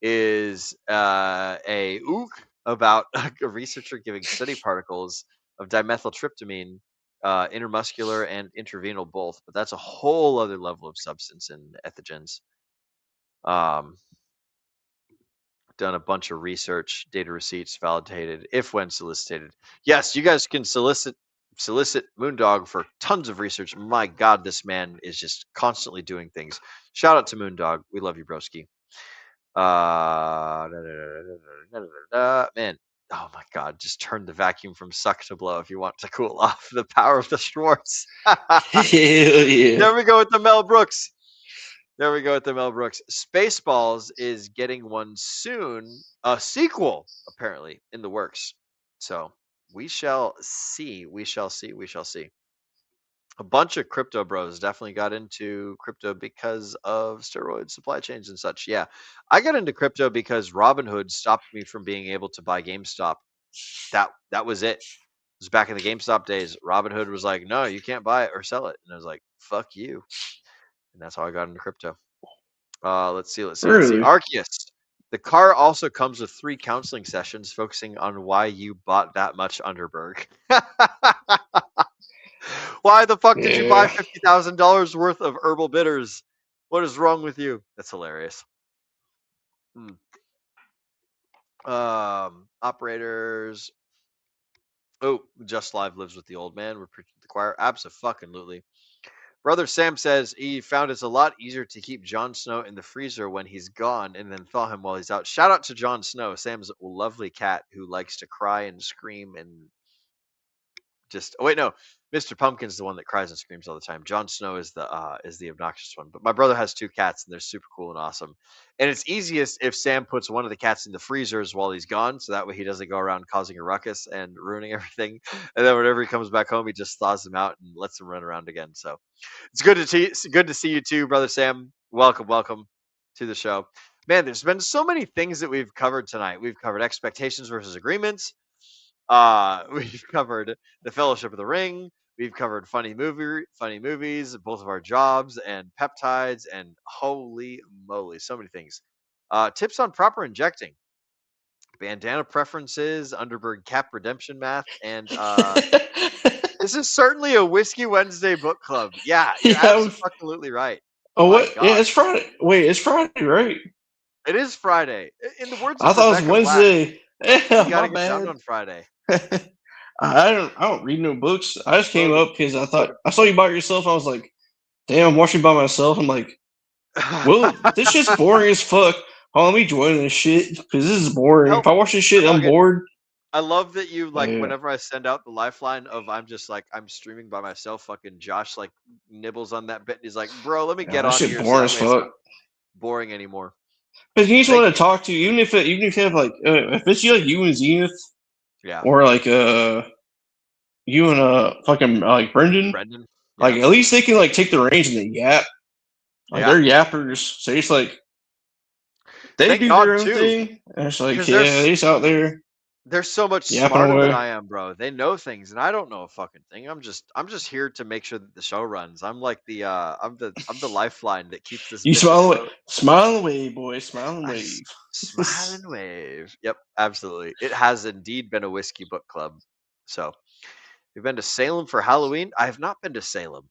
[SPEAKER 4] is a ook about a researcher giving study particles of dimethyltryptamine, intermuscular and intravenal both, but that's a whole other level of substance in ethogens. Done a bunch of research, data receipts validated if when solicited. Yes, you guys can solicit Moondog for tons of research. My God, this man is just constantly doing things. Shout out to Moondog. We love you, broski. Man, oh my God, just turn the vacuum from suck to blow if you want to cool off. The power of the Schwartz.
[SPEAKER 8] Hell yeah.
[SPEAKER 4] There we go with the Mel Brooks. Spaceballs is getting one soon. A sequel, apparently, in the works. So we shall see. A bunch of crypto bros definitely got into crypto because of steroid supply chains and such. Yeah. I got into crypto because Robinhood stopped me from being able to buy GameStop. That was it. It was back in the GameStop days. Robinhood was like, no, you can't buy it or sell it. And I was like, fuck you. And that's how I got into crypto. Let's see.
[SPEAKER 8] Really?
[SPEAKER 4] Arceus. The car also comes with 3 counseling sessions focusing on why you bought that much Underberg. Why the fuck did you buy $50,000 worth of herbal bitters? What is wrong with you? That's hilarious. Operators. Oh, Just Live lives with the old man. We're preaching to the choir. Abso-fucking-lutely. Brother Sam says he found it's a lot easier to keep Jon Snow in the freezer when he's gone and then thaw him while he's out. Shout out to Jon Snow, Sam's lovely cat who likes to cry and scream and wait, no, Mr. Pumpkin's the one that cries and screams all the time. Jon Snow is the obnoxious one. But my brother has 2 cats, and they're super cool and awesome. And it's easiest if Sam puts one of the cats in the freezers while he's gone, so that way he doesn't go around causing a ruckus and ruining everything. And then whenever he comes back home, he just thaws them out and lets them run around again. So it's good to see you too, brother Sam. Welcome to the show. Man, there's been so many things that we've covered tonight. We've covered expectations versus agreements. We've covered the Fellowship of the Ring. We've covered funny movies, both of our jobs, and peptides, and holy moly, so many things. Tips on proper injecting, bandana preferences, Underberg cap redemption math, and this is certainly a Whiskey Wednesday book club. Yeah, you're absolutely right.
[SPEAKER 8] Oh,
[SPEAKER 4] My
[SPEAKER 8] what?
[SPEAKER 4] God.
[SPEAKER 8] Yeah, it's Friday. Wait, it's Friday, right?
[SPEAKER 4] It is Friday. In the words
[SPEAKER 8] I
[SPEAKER 4] of
[SPEAKER 8] thought it was
[SPEAKER 4] Rebecca Black,
[SPEAKER 8] Wednesday. Yeah,
[SPEAKER 4] you gotta
[SPEAKER 8] my
[SPEAKER 4] get
[SPEAKER 8] bad.
[SPEAKER 4] down on Friday.
[SPEAKER 8] I don't read no books. I just came up because I thought I saw you by yourself. I was like, damn, I'm watching by myself. I'm like, well, this shit's boring as fuck. Oh, let me join this shit because this is boring.
[SPEAKER 4] Nope.
[SPEAKER 8] If I watch this shit, I'm bored.
[SPEAKER 4] I love that you
[SPEAKER 8] Yeah.
[SPEAKER 4] whenever I send out the lifeline of I'm streaming by myself. Fucking Josh nibbles on that bit. And he's like, bro, let me get on
[SPEAKER 8] shit
[SPEAKER 4] here.
[SPEAKER 8] boring
[SPEAKER 4] So
[SPEAKER 8] as
[SPEAKER 4] that way it's
[SPEAKER 8] fuck.
[SPEAKER 4] not boring anymore.
[SPEAKER 8] Because you just want to talk to you, even if you have like if it's you, like you and Zenith,
[SPEAKER 4] yeah,
[SPEAKER 8] or like you and fucking like Brendan,
[SPEAKER 4] yeah.
[SPEAKER 8] like at least they can like take the reins and they yap. Like they're yappers, so it's like they
[SPEAKER 4] Thank
[SPEAKER 8] do
[SPEAKER 4] God,
[SPEAKER 8] their own
[SPEAKER 4] too,
[SPEAKER 8] thing. And it's like,
[SPEAKER 4] because
[SPEAKER 8] yeah, they're just out there.
[SPEAKER 4] They're so much
[SPEAKER 8] yapping
[SPEAKER 4] smarter
[SPEAKER 8] away.
[SPEAKER 4] than I am, bro. They know things, and I don't know a fucking thing. I'm just here to make sure that the show runs. I'm like I'm the lifeline that keeps this.
[SPEAKER 8] You
[SPEAKER 4] bitch
[SPEAKER 8] smile
[SPEAKER 4] afloat.
[SPEAKER 8] away, smile and wave, boy, smile and wave.
[SPEAKER 4] Smile and wave. Yep, absolutely. It has indeed been a whiskey book club. So we've been to Salem for Halloween. I have not been to Salem.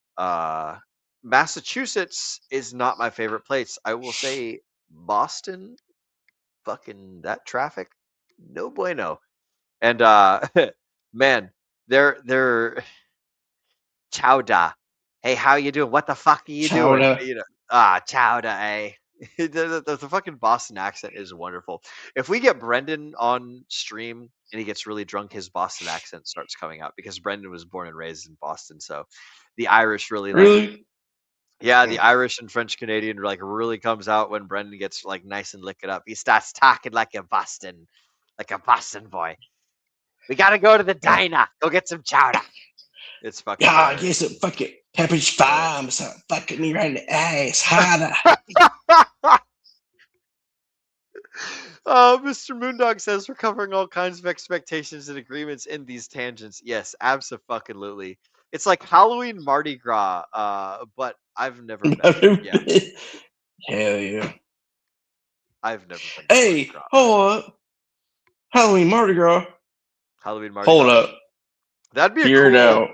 [SPEAKER 4] Massachusetts is not my favorite place. I will say Boston. Fucking that traffic. No bueno. And man, they're chowda. Hey, how you doing? What the fuck are you doing? You know, chowda, eh? The fucking Boston accent is wonderful. If we get Brendan on stream and he gets really drunk, his Boston accent starts coming out because Brendan was born and raised in Boston, so the Irish really. Yeah, the Irish and French Canadian really comes out when Brendan gets nice and lick it up. He starts talking like a Boston boy. We gotta go to the diner. Go get some chowder. It's fucking.
[SPEAKER 8] Yeah, get some fucking cabbage farms. Fucking me right in the ass, harder.
[SPEAKER 4] Mr. Moondog says we're covering all kinds of expectations and agreements in these tangents. Yes, abso-fucking-lutely. It's like Halloween Mardi Gras, but I've never been. Yeah.
[SPEAKER 8] Hell yeah.
[SPEAKER 4] I've never been.
[SPEAKER 8] Hey, hold up. Halloween Mardi Gras.
[SPEAKER 4] Halloween Mardi
[SPEAKER 8] Hold
[SPEAKER 4] Gras.
[SPEAKER 8] up.
[SPEAKER 4] That'd be
[SPEAKER 8] Hear it out.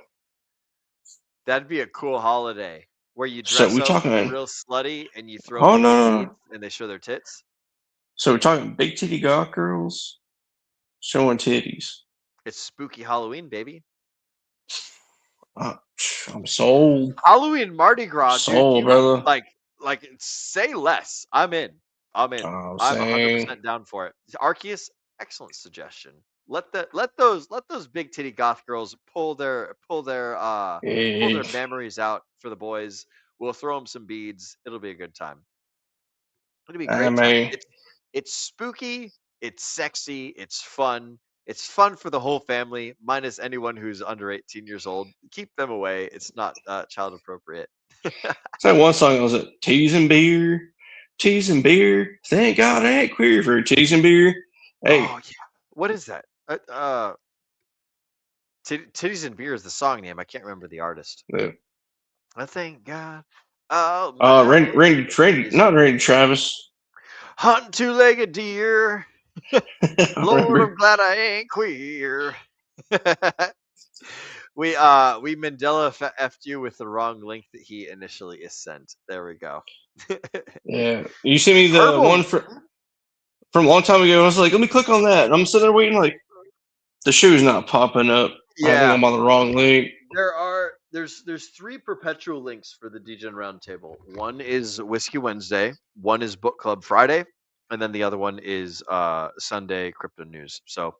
[SPEAKER 4] That'd be a cool holiday where you dress up real slutty and you throw beads and they show their tits.
[SPEAKER 8] So we're talking big titty goth girls showing titties.
[SPEAKER 4] It's spooky Halloween, baby.
[SPEAKER 8] I'm sold.
[SPEAKER 4] Halloween Mardi Gras,
[SPEAKER 8] sold,
[SPEAKER 4] dude.
[SPEAKER 8] Brother.
[SPEAKER 4] Like, say less. I'm in. I'm 100% down for it. Arceus, excellent suggestion. Let those big titty goth girls pull their memories out for the boys. We'll throw them some beads. It'll be a good time. It'll be a great time. It's spooky. It's sexy. It's fun. It's fun for the whole family, minus anyone who's under 18 years old. Keep them away. It's not child appropriate.
[SPEAKER 8] It's that one song that was it, Teas and Beer. Teas and Beer. Thank God I ain't queer for Teas and Beer. Hey.
[SPEAKER 4] Oh, yeah. What is that? Titties and Beer is the song name. I can't remember the artist.
[SPEAKER 8] Yeah.
[SPEAKER 4] I thank God. Oh,
[SPEAKER 8] Randy Travis.
[SPEAKER 4] Hunting two-legged deer. Lord, I'm glad I ain't queer. We Mandela effed you with the wrong link that he initially sent. There we go.
[SPEAKER 8] Yeah, you sent me the one from a long time ago. I was like, let me click on that. And I'm sitting there waiting, like the show's not popping up.
[SPEAKER 4] Yeah,
[SPEAKER 8] I think I'm on the wrong link.
[SPEAKER 4] There's 3 perpetual links for the Degen Roundtable. One is Whiskey Wednesday, one is Book Club Friday, and then the other one is Sunday Crypto News. So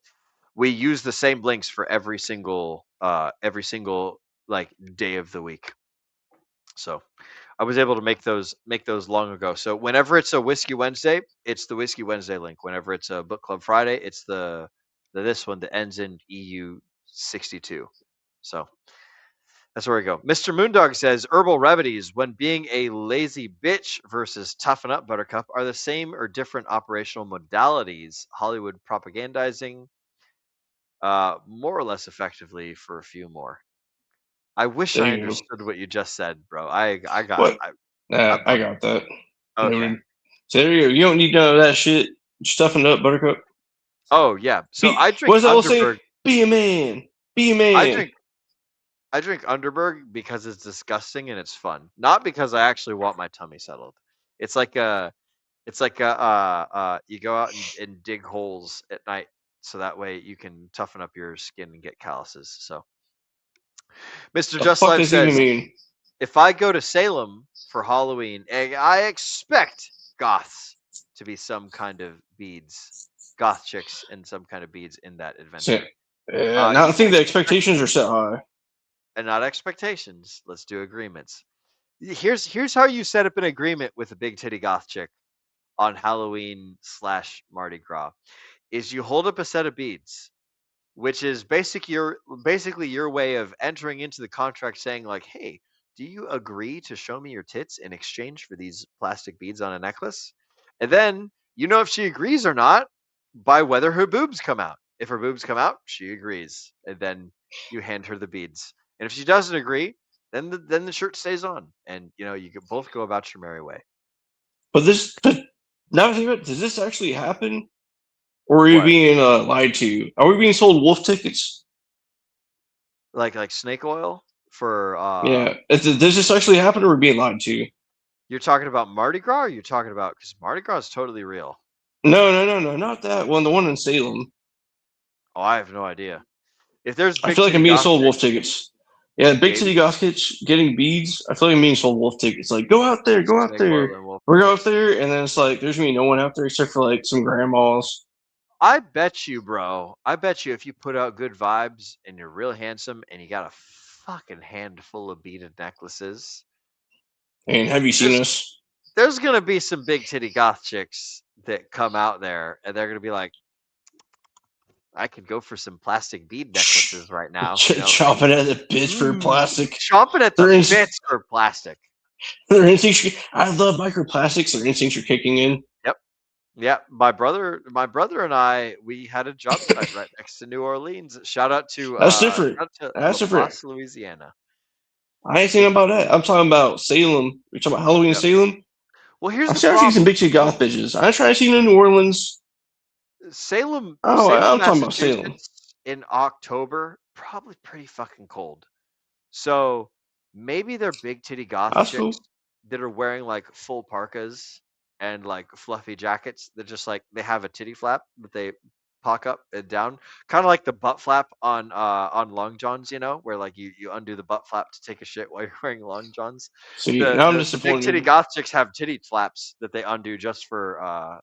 [SPEAKER 4] we use the same links for every single like day of the week. So I was able to make those long ago. So whenever it's a Whiskey Wednesday, it's the Whiskey Wednesday link. Whenever it's a Book Club Friday, it's the this one that ends in EU62. So that's where we go. Mr. Moondog says herbal remedies, when being a lazy bitch versus toughen up Buttercup, are the same or different operational modalities. Hollywood propagandizing more or less effectively for a few more. I wish
[SPEAKER 8] There
[SPEAKER 4] I
[SPEAKER 8] you go.
[SPEAKER 4] understood what you just said, bro. I got
[SPEAKER 8] What?
[SPEAKER 4] I
[SPEAKER 8] I got that.
[SPEAKER 4] okay.
[SPEAKER 8] Noted. So there you go. You don't need none of that shit. Stuffing up, Buttercup.
[SPEAKER 4] Oh yeah. So I
[SPEAKER 8] What
[SPEAKER 4] drink
[SPEAKER 8] does that old saying?
[SPEAKER 4] Underberg.
[SPEAKER 8] Be a man. Be a man.
[SPEAKER 4] I drink Underberg because it's disgusting and it's fun, not because I actually want my tummy settled. It's like you go out and dig holes at night so that way you can toughen up your skin and get calluses. So Mr.
[SPEAKER 8] The
[SPEAKER 4] Just
[SPEAKER 8] fuck
[SPEAKER 4] Life
[SPEAKER 8] does even
[SPEAKER 4] says,
[SPEAKER 8] mean?
[SPEAKER 4] if I go to Salem for Halloween, I expect goths to be some kind of beads, goth chicks and some kind of beads in that
[SPEAKER 8] So,
[SPEAKER 4] adventure.
[SPEAKER 8] now I
[SPEAKER 4] You
[SPEAKER 8] think the
[SPEAKER 4] can
[SPEAKER 8] expectations are set high.
[SPEAKER 4] and not expectations. Let's do agreements. Here's how you set up an agreement with a big titty goth chick on Halloween / Mardi Gras. Is you hold up a set of beads, which is basically your way of entering into the contract saying like, hey, do you agree to show me your tits in exchange for these plastic beads on a necklace? And then you know if she agrees or not by whether her boobs come out. If her boobs come out, she agrees, and then you hand her the beads. And if she doesn't agree, then the shirt stays on, and you know you can both go about your merry way.
[SPEAKER 8] But now I think about it, does this actually happen? Or are we
[SPEAKER 4] What?
[SPEAKER 8] being lied to? Are we being sold wolf tickets?
[SPEAKER 4] Like snake oil for
[SPEAKER 8] Yeah. Does this actually happen or are we being lied to?
[SPEAKER 4] You're talking about Mardi Gras, or you're talking about because Mardi Gras is totally real.
[SPEAKER 8] No, not that one. The one in Salem.
[SPEAKER 4] Oh, I have no idea. If there's
[SPEAKER 8] I
[SPEAKER 4] big
[SPEAKER 8] feel like
[SPEAKER 4] titty
[SPEAKER 8] I'm being
[SPEAKER 4] goth
[SPEAKER 8] sold wolf
[SPEAKER 4] chicks,
[SPEAKER 8] tickets. Yeah, big
[SPEAKER 4] maybe
[SPEAKER 8] city goth kids getting beads. I feel like I'm being sold wolf tickets. Like, go out there, go out
[SPEAKER 4] snake
[SPEAKER 8] there.
[SPEAKER 4] oil and wolf
[SPEAKER 8] We're
[SPEAKER 4] tickets.
[SPEAKER 8] out there, and then it's like there's gonna be no one out there except for like some grandmas.
[SPEAKER 4] I bet you, bro. I bet you if you put out good vibes and you're real handsome and you got a fucking handful of beaded necklaces,
[SPEAKER 8] And have you seen us?
[SPEAKER 4] there's gonna be some big titty goth chicks that come out there and they're gonna be like, I could go for some plastic bead necklaces right now. You know,
[SPEAKER 8] Chopping at the bitch for plastic.
[SPEAKER 4] chomping at the bits for plastic.
[SPEAKER 8] Their instincts. I love microplastics. Their instincts are kicking in.
[SPEAKER 4] Yep. Yeah, my brother and I, we had a job site right next to New Orleans. Shout out to
[SPEAKER 8] That's different.
[SPEAKER 4] shout out to
[SPEAKER 8] That's
[SPEAKER 4] La
[SPEAKER 8] different.
[SPEAKER 4] Place, Louisiana.
[SPEAKER 8] I ain't thinking about that. I'm talking about Salem. You're talking about Halloween in
[SPEAKER 4] Yep.
[SPEAKER 8] Salem.
[SPEAKER 4] Well, here's
[SPEAKER 8] I'm
[SPEAKER 4] the
[SPEAKER 8] starting to see some
[SPEAKER 4] problem.
[SPEAKER 8] big shit goth bitches. I'm trying to see them in New Orleans.
[SPEAKER 4] Salem,
[SPEAKER 8] Oh, I'm talking about
[SPEAKER 4] Massachusetts
[SPEAKER 8] Salem.
[SPEAKER 4] in October, probably pretty fucking cold. So maybe they're big titty goth
[SPEAKER 8] That's
[SPEAKER 4] chicks
[SPEAKER 8] cool.
[SPEAKER 4] that are wearing like full parkas and like fluffy jackets that just like they have a titty flap that they pock up and down, kind of like the butt flap on long johns, you know, where like you undo the butt flap to take a shit while you're wearing long johns.
[SPEAKER 8] See,
[SPEAKER 4] The
[SPEAKER 8] now I'm
[SPEAKER 4] the big titty
[SPEAKER 8] disappointed.
[SPEAKER 4] goth chicks have titty flaps that they undo just for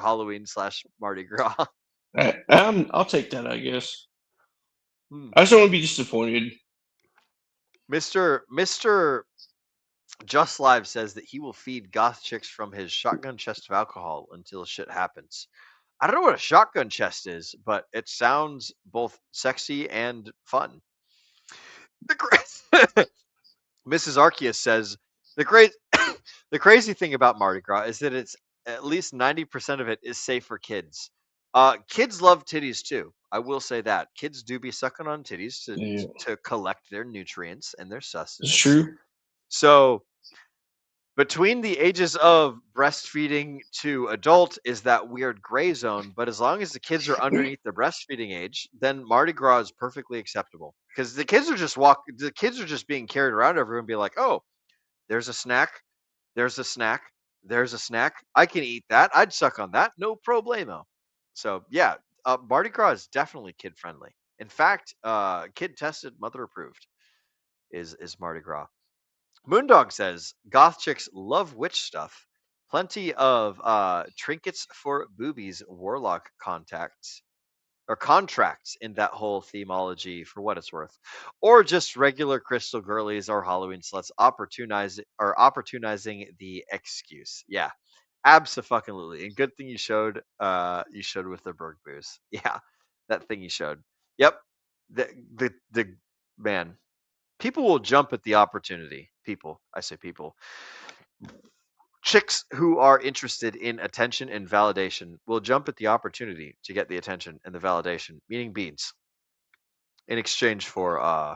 [SPEAKER 4] Halloween / Mardi Gras.
[SPEAKER 8] I'll take that, I guess.
[SPEAKER 4] Hmm.
[SPEAKER 8] I just don't want to be disappointed.
[SPEAKER 4] Mr. Just Live says that he will feed goth chicks from his shotgun chest of alcohol until shit happens. I don't know what a shotgun chest is, but it sounds both sexy and fun. Mrs. Arceus says the great the crazy thing about Mardi Gras is that it's at least 90% of it is safe for kids. Kids love titties too. I will say that kids do be sucking on titties to collect their nutrients and their sustenance.
[SPEAKER 8] It's true.
[SPEAKER 4] So between the ages of breastfeeding to adult is that weird gray zone, but as long as the kids are underneath the breastfeeding age, then Mardi Gras is perfectly acceptable. Because the kids are just being carried around everywhere and be like, oh, there's a snack, there's a snack, there's a snack. I can eat that. I'd suck on that. No problemo. So yeah, Mardi Gras is definitely kid friendly. In fact, kid tested, mother approved is Mardi Gras. Moondog says goth chicks love witch stuff. Plenty of trinkets for boobies, warlock contacts. or contracts in that whole themology for what it's worth, or just regular crystal girlies or Halloween sluts opportunizing the excuse. Yeah, absolutely. And good thing you showed with the Berg booze. Yeah, that thing you showed. Yep, the man. People will jump at the opportunity. People, I say people. Chicks who are interested in attention and validation will jump at the opportunity to get the attention and the validation, meaning beans, in exchange for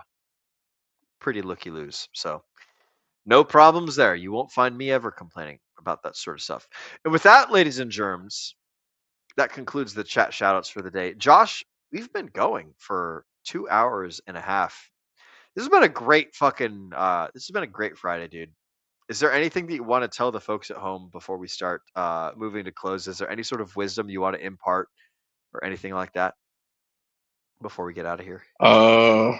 [SPEAKER 4] pretty looky-loos. So no problems there. You won't find me ever complaining about that sort of stuff. And with that, ladies and germs, that concludes the chat shoutouts for the day. Josh, we've been going for 2 hours and a half. This has been a great Friday, dude. Is there anything that you want to tell the folks at home before we start moving to close? Is there any sort of wisdom you want to impart or anything like that before we get out of here?
[SPEAKER 8] Dang,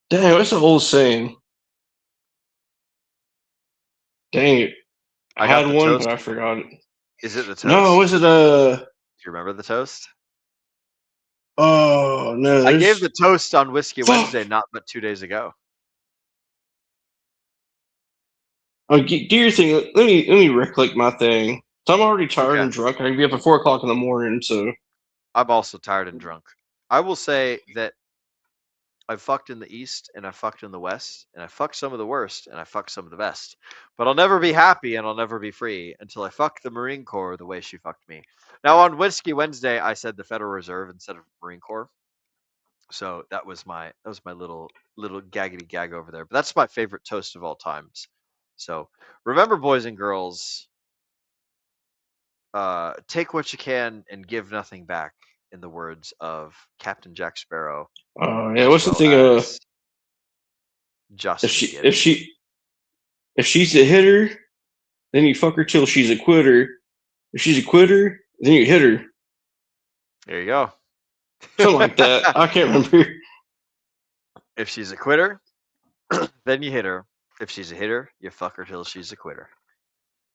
[SPEAKER 8] what's the old saying? Dang it. I
[SPEAKER 4] got
[SPEAKER 8] had
[SPEAKER 4] the
[SPEAKER 8] one,
[SPEAKER 4] toast.
[SPEAKER 8] but I forgot it.
[SPEAKER 4] Is it the toast?
[SPEAKER 8] No, was it
[SPEAKER 4] Do you remember the toast?
[SPEAKER 8] Oh no!
[SPEAKER 4] I gave the toast on Whiskey
[SPEAKER 8] Fuck.
[SPEAKER 4] Wednesday, not but 2 days ago.
[SPEAKER 8] Oh, do your thing. Let me recollect my thing. So I'm already tired and drunk. I can be up at 4 o'clock in the morning. So
[SPEAKER 4] I'm also tired and drunk. I will say that I fucked in the East and I fucked in the West and I fucked some of the worst and I fucked some of the best. But I'll never be happy and I'll never be free until I fuck the Marine Corps the way she fucked me. Now on Whiskey Wednesday, I said the Federal Reserve instead of Marine Corps. So that was my little gaggity gag over there. But that's my favorite toast of all times. So remember, boys and girls, take what you can and give nothing back, in the words of Captain Jack Sparrow.
[SPEAKER 8] yeah, what's the thing? If she's a hitter, then you fuck her till she's a quitter. If she's a quitter, then you hit her.
[SPEAKER 4] There you go.
[SPEAKER 8] Something like that. I can't remember.
[SPEAKER 4] If she's a quitter, then you hit her. If she's a hitter, you fuck her till she's a quitter,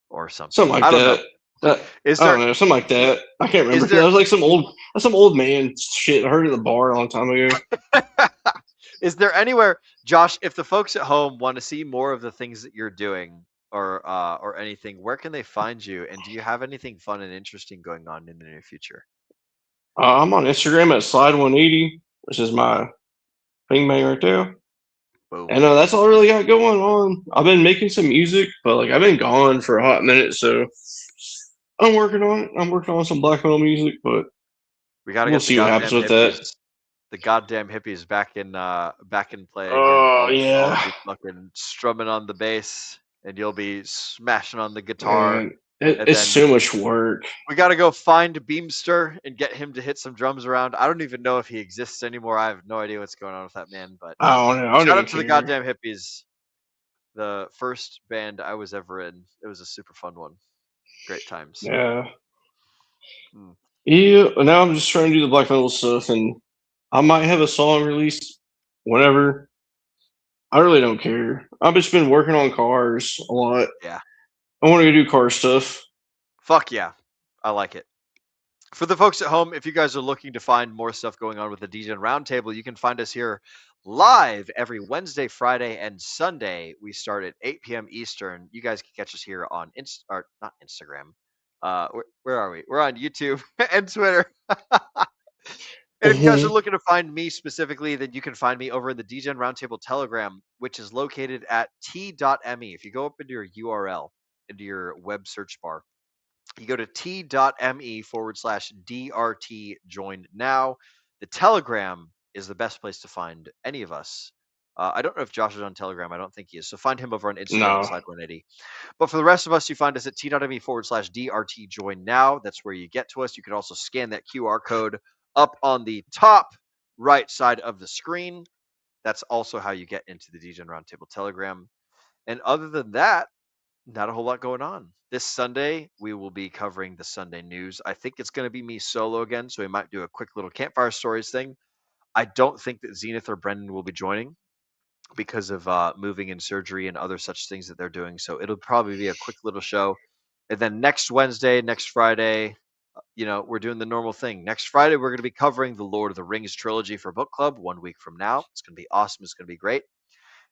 [SPEAKER 4] or something.
[SPEAKER 8] Something like that. I don't know, something like that. I can't remember. That was like some old man shit I heard at the bar a long time ago.
[SPEAKER 4] Is there anywhere, Josh, if the folks at home want to see more of the things that you're doing or anything, where can they find you? And do you have anything fun and interesting going on in the near future?
[SPEAKER 8] I'm on Instagram at Slide180, which is my thing bang right there.
[SPEAKER 4] Boom.
[SPEAKER 8] And that's all I really got going on. I've been making some music, but like I've been gone for a hot minute, so I'm working on it. I'm working on some black metal music, but
[SPEAKER 4] we gotta
[SPEAKER 8] see what happens with that.
[SPEAKER 4] The goddamn hippies back in play again.
[SPEAKER 8] Oh yeah,
[SPEAKER 4] I'll be fucking strumming on the bass, and you'll be smashing on the guitar.
[SPEAKER 8] Man, it's so much work.
[SPEAKER 4] We gotta go find Beamster and get him to hit some drums around. I don't even know if he exists anymore. I have no idea what's going on with that man. But
[SPEAKER 8] I don't know.
[SPEAKER 4] Shout out to the goddamn hippies. The first band I was ever in. It was a super fun one. Great times.
[SPEAKER 8] Yeah. Yeah. Now I'm just trying to do the black metal stuff, and I might have a song released whenever. I really don't care. I've just been working on cars a lot.
[SPEAKER 4] Yeah.
[SPEAKER 8] I want to go do car stuff.
[SPEAKER 4] Fuck yeah. I like it. For the folks at home, if you guys are looking to find more stuff going on with the Degen Roundtable, you can find us here live every Wednesday, Friday, and Sunday. We start at 8 p.m. Eastern. You guys can catch us here on not Instagram. Where are we? We're on YouTube and Twitter. And if you guys are looking to find me specifically, then you can find me over in the Degen Roundtable Telegram, which is located at t.me. If you go up into your URL, into your web search bar, you go to t.me/DRT join now. The Telegram is the best place to find any of us. I don't know if Josh is on Telegram. I don't think he is. So find him over on Instagram, Slide180. But for the rest of us, you find us at t.me/DRT join now. That's where you get to us. You can also scan that QR code up on the top right side of the screen. That's also how you get into the Degen Roundtable Telegram. And other than that, not a whole lot going on. This Sunday, we will be covering the Sunday news. I think it's going to be me solo again, so we might do a quick little campfire stories thing. I don't think that Zenith or Brendan will be joining because of moving and surgery and other such things that they're doing. So it'll probably be a quick little show. And then next Wednesday, next Friday, we're doing the normal thing. Next Friday, we're going to be covering the Lord of the Rings trilogy for book club 1 week from now. It's going to be awesome. It's going to be great.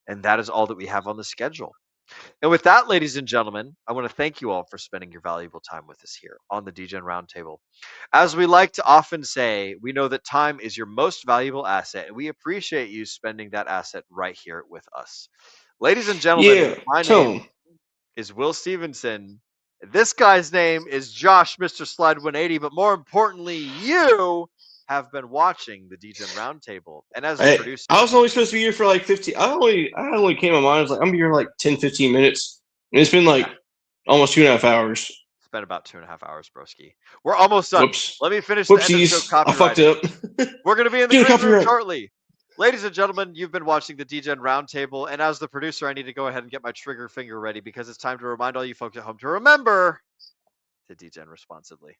[SPEAKER 4] And that is all that we have on the schedule. And with that, ladies and gentlemen, I want to thank you all for spending your valuable time with us here on the Degen Roundtable. As we like to often say, we know that time is your most valuable asset, and we appreciate you spending that asset right here with us. Ladies and gentlemen,
[SPEAKER 8] Yeah,
[SPEAKER 4] my
[SPEAKER 8] tell
[SPEAKER 4] name
[SPEAKER 8] 'em.
[SPEAKER 4] is Will Stevenson. This guy's name is Josh, Mr. Slide 180, but more importantly, you have been watching the Degen Roundtable. And as the producer,
[SPEAKER 8] I was only supposed to be here for like 15. I only came on mine. I was like, I'm here like 10, 15 minutes. And it's been like almost 2.5 hours.
[SPEAKER 4] it's been about 2.5 hours, broski. We're almost done.
[SPEAKER 8] Whoops.
[SPEAKER 4] Let me finish the end of the show
[SPEAKER 8] Whoopsies. I
[SPEAKER 4] copyright.
[SPEAKER 8] fucked up.
[SPEAKER 4] We're going to be in the
[SPEAKER 8] Dude,
[SPEAKER 4] green room
[SPEAKER 8] copyright.
[SPEAKER 4] shortly. Ladies and gentlemen, you've been watching the Degen Roundtable, and as the producer, I need to go ahead and get my trigger finger ready because it's time to remind all you folks at home to remember to Degen responsibly.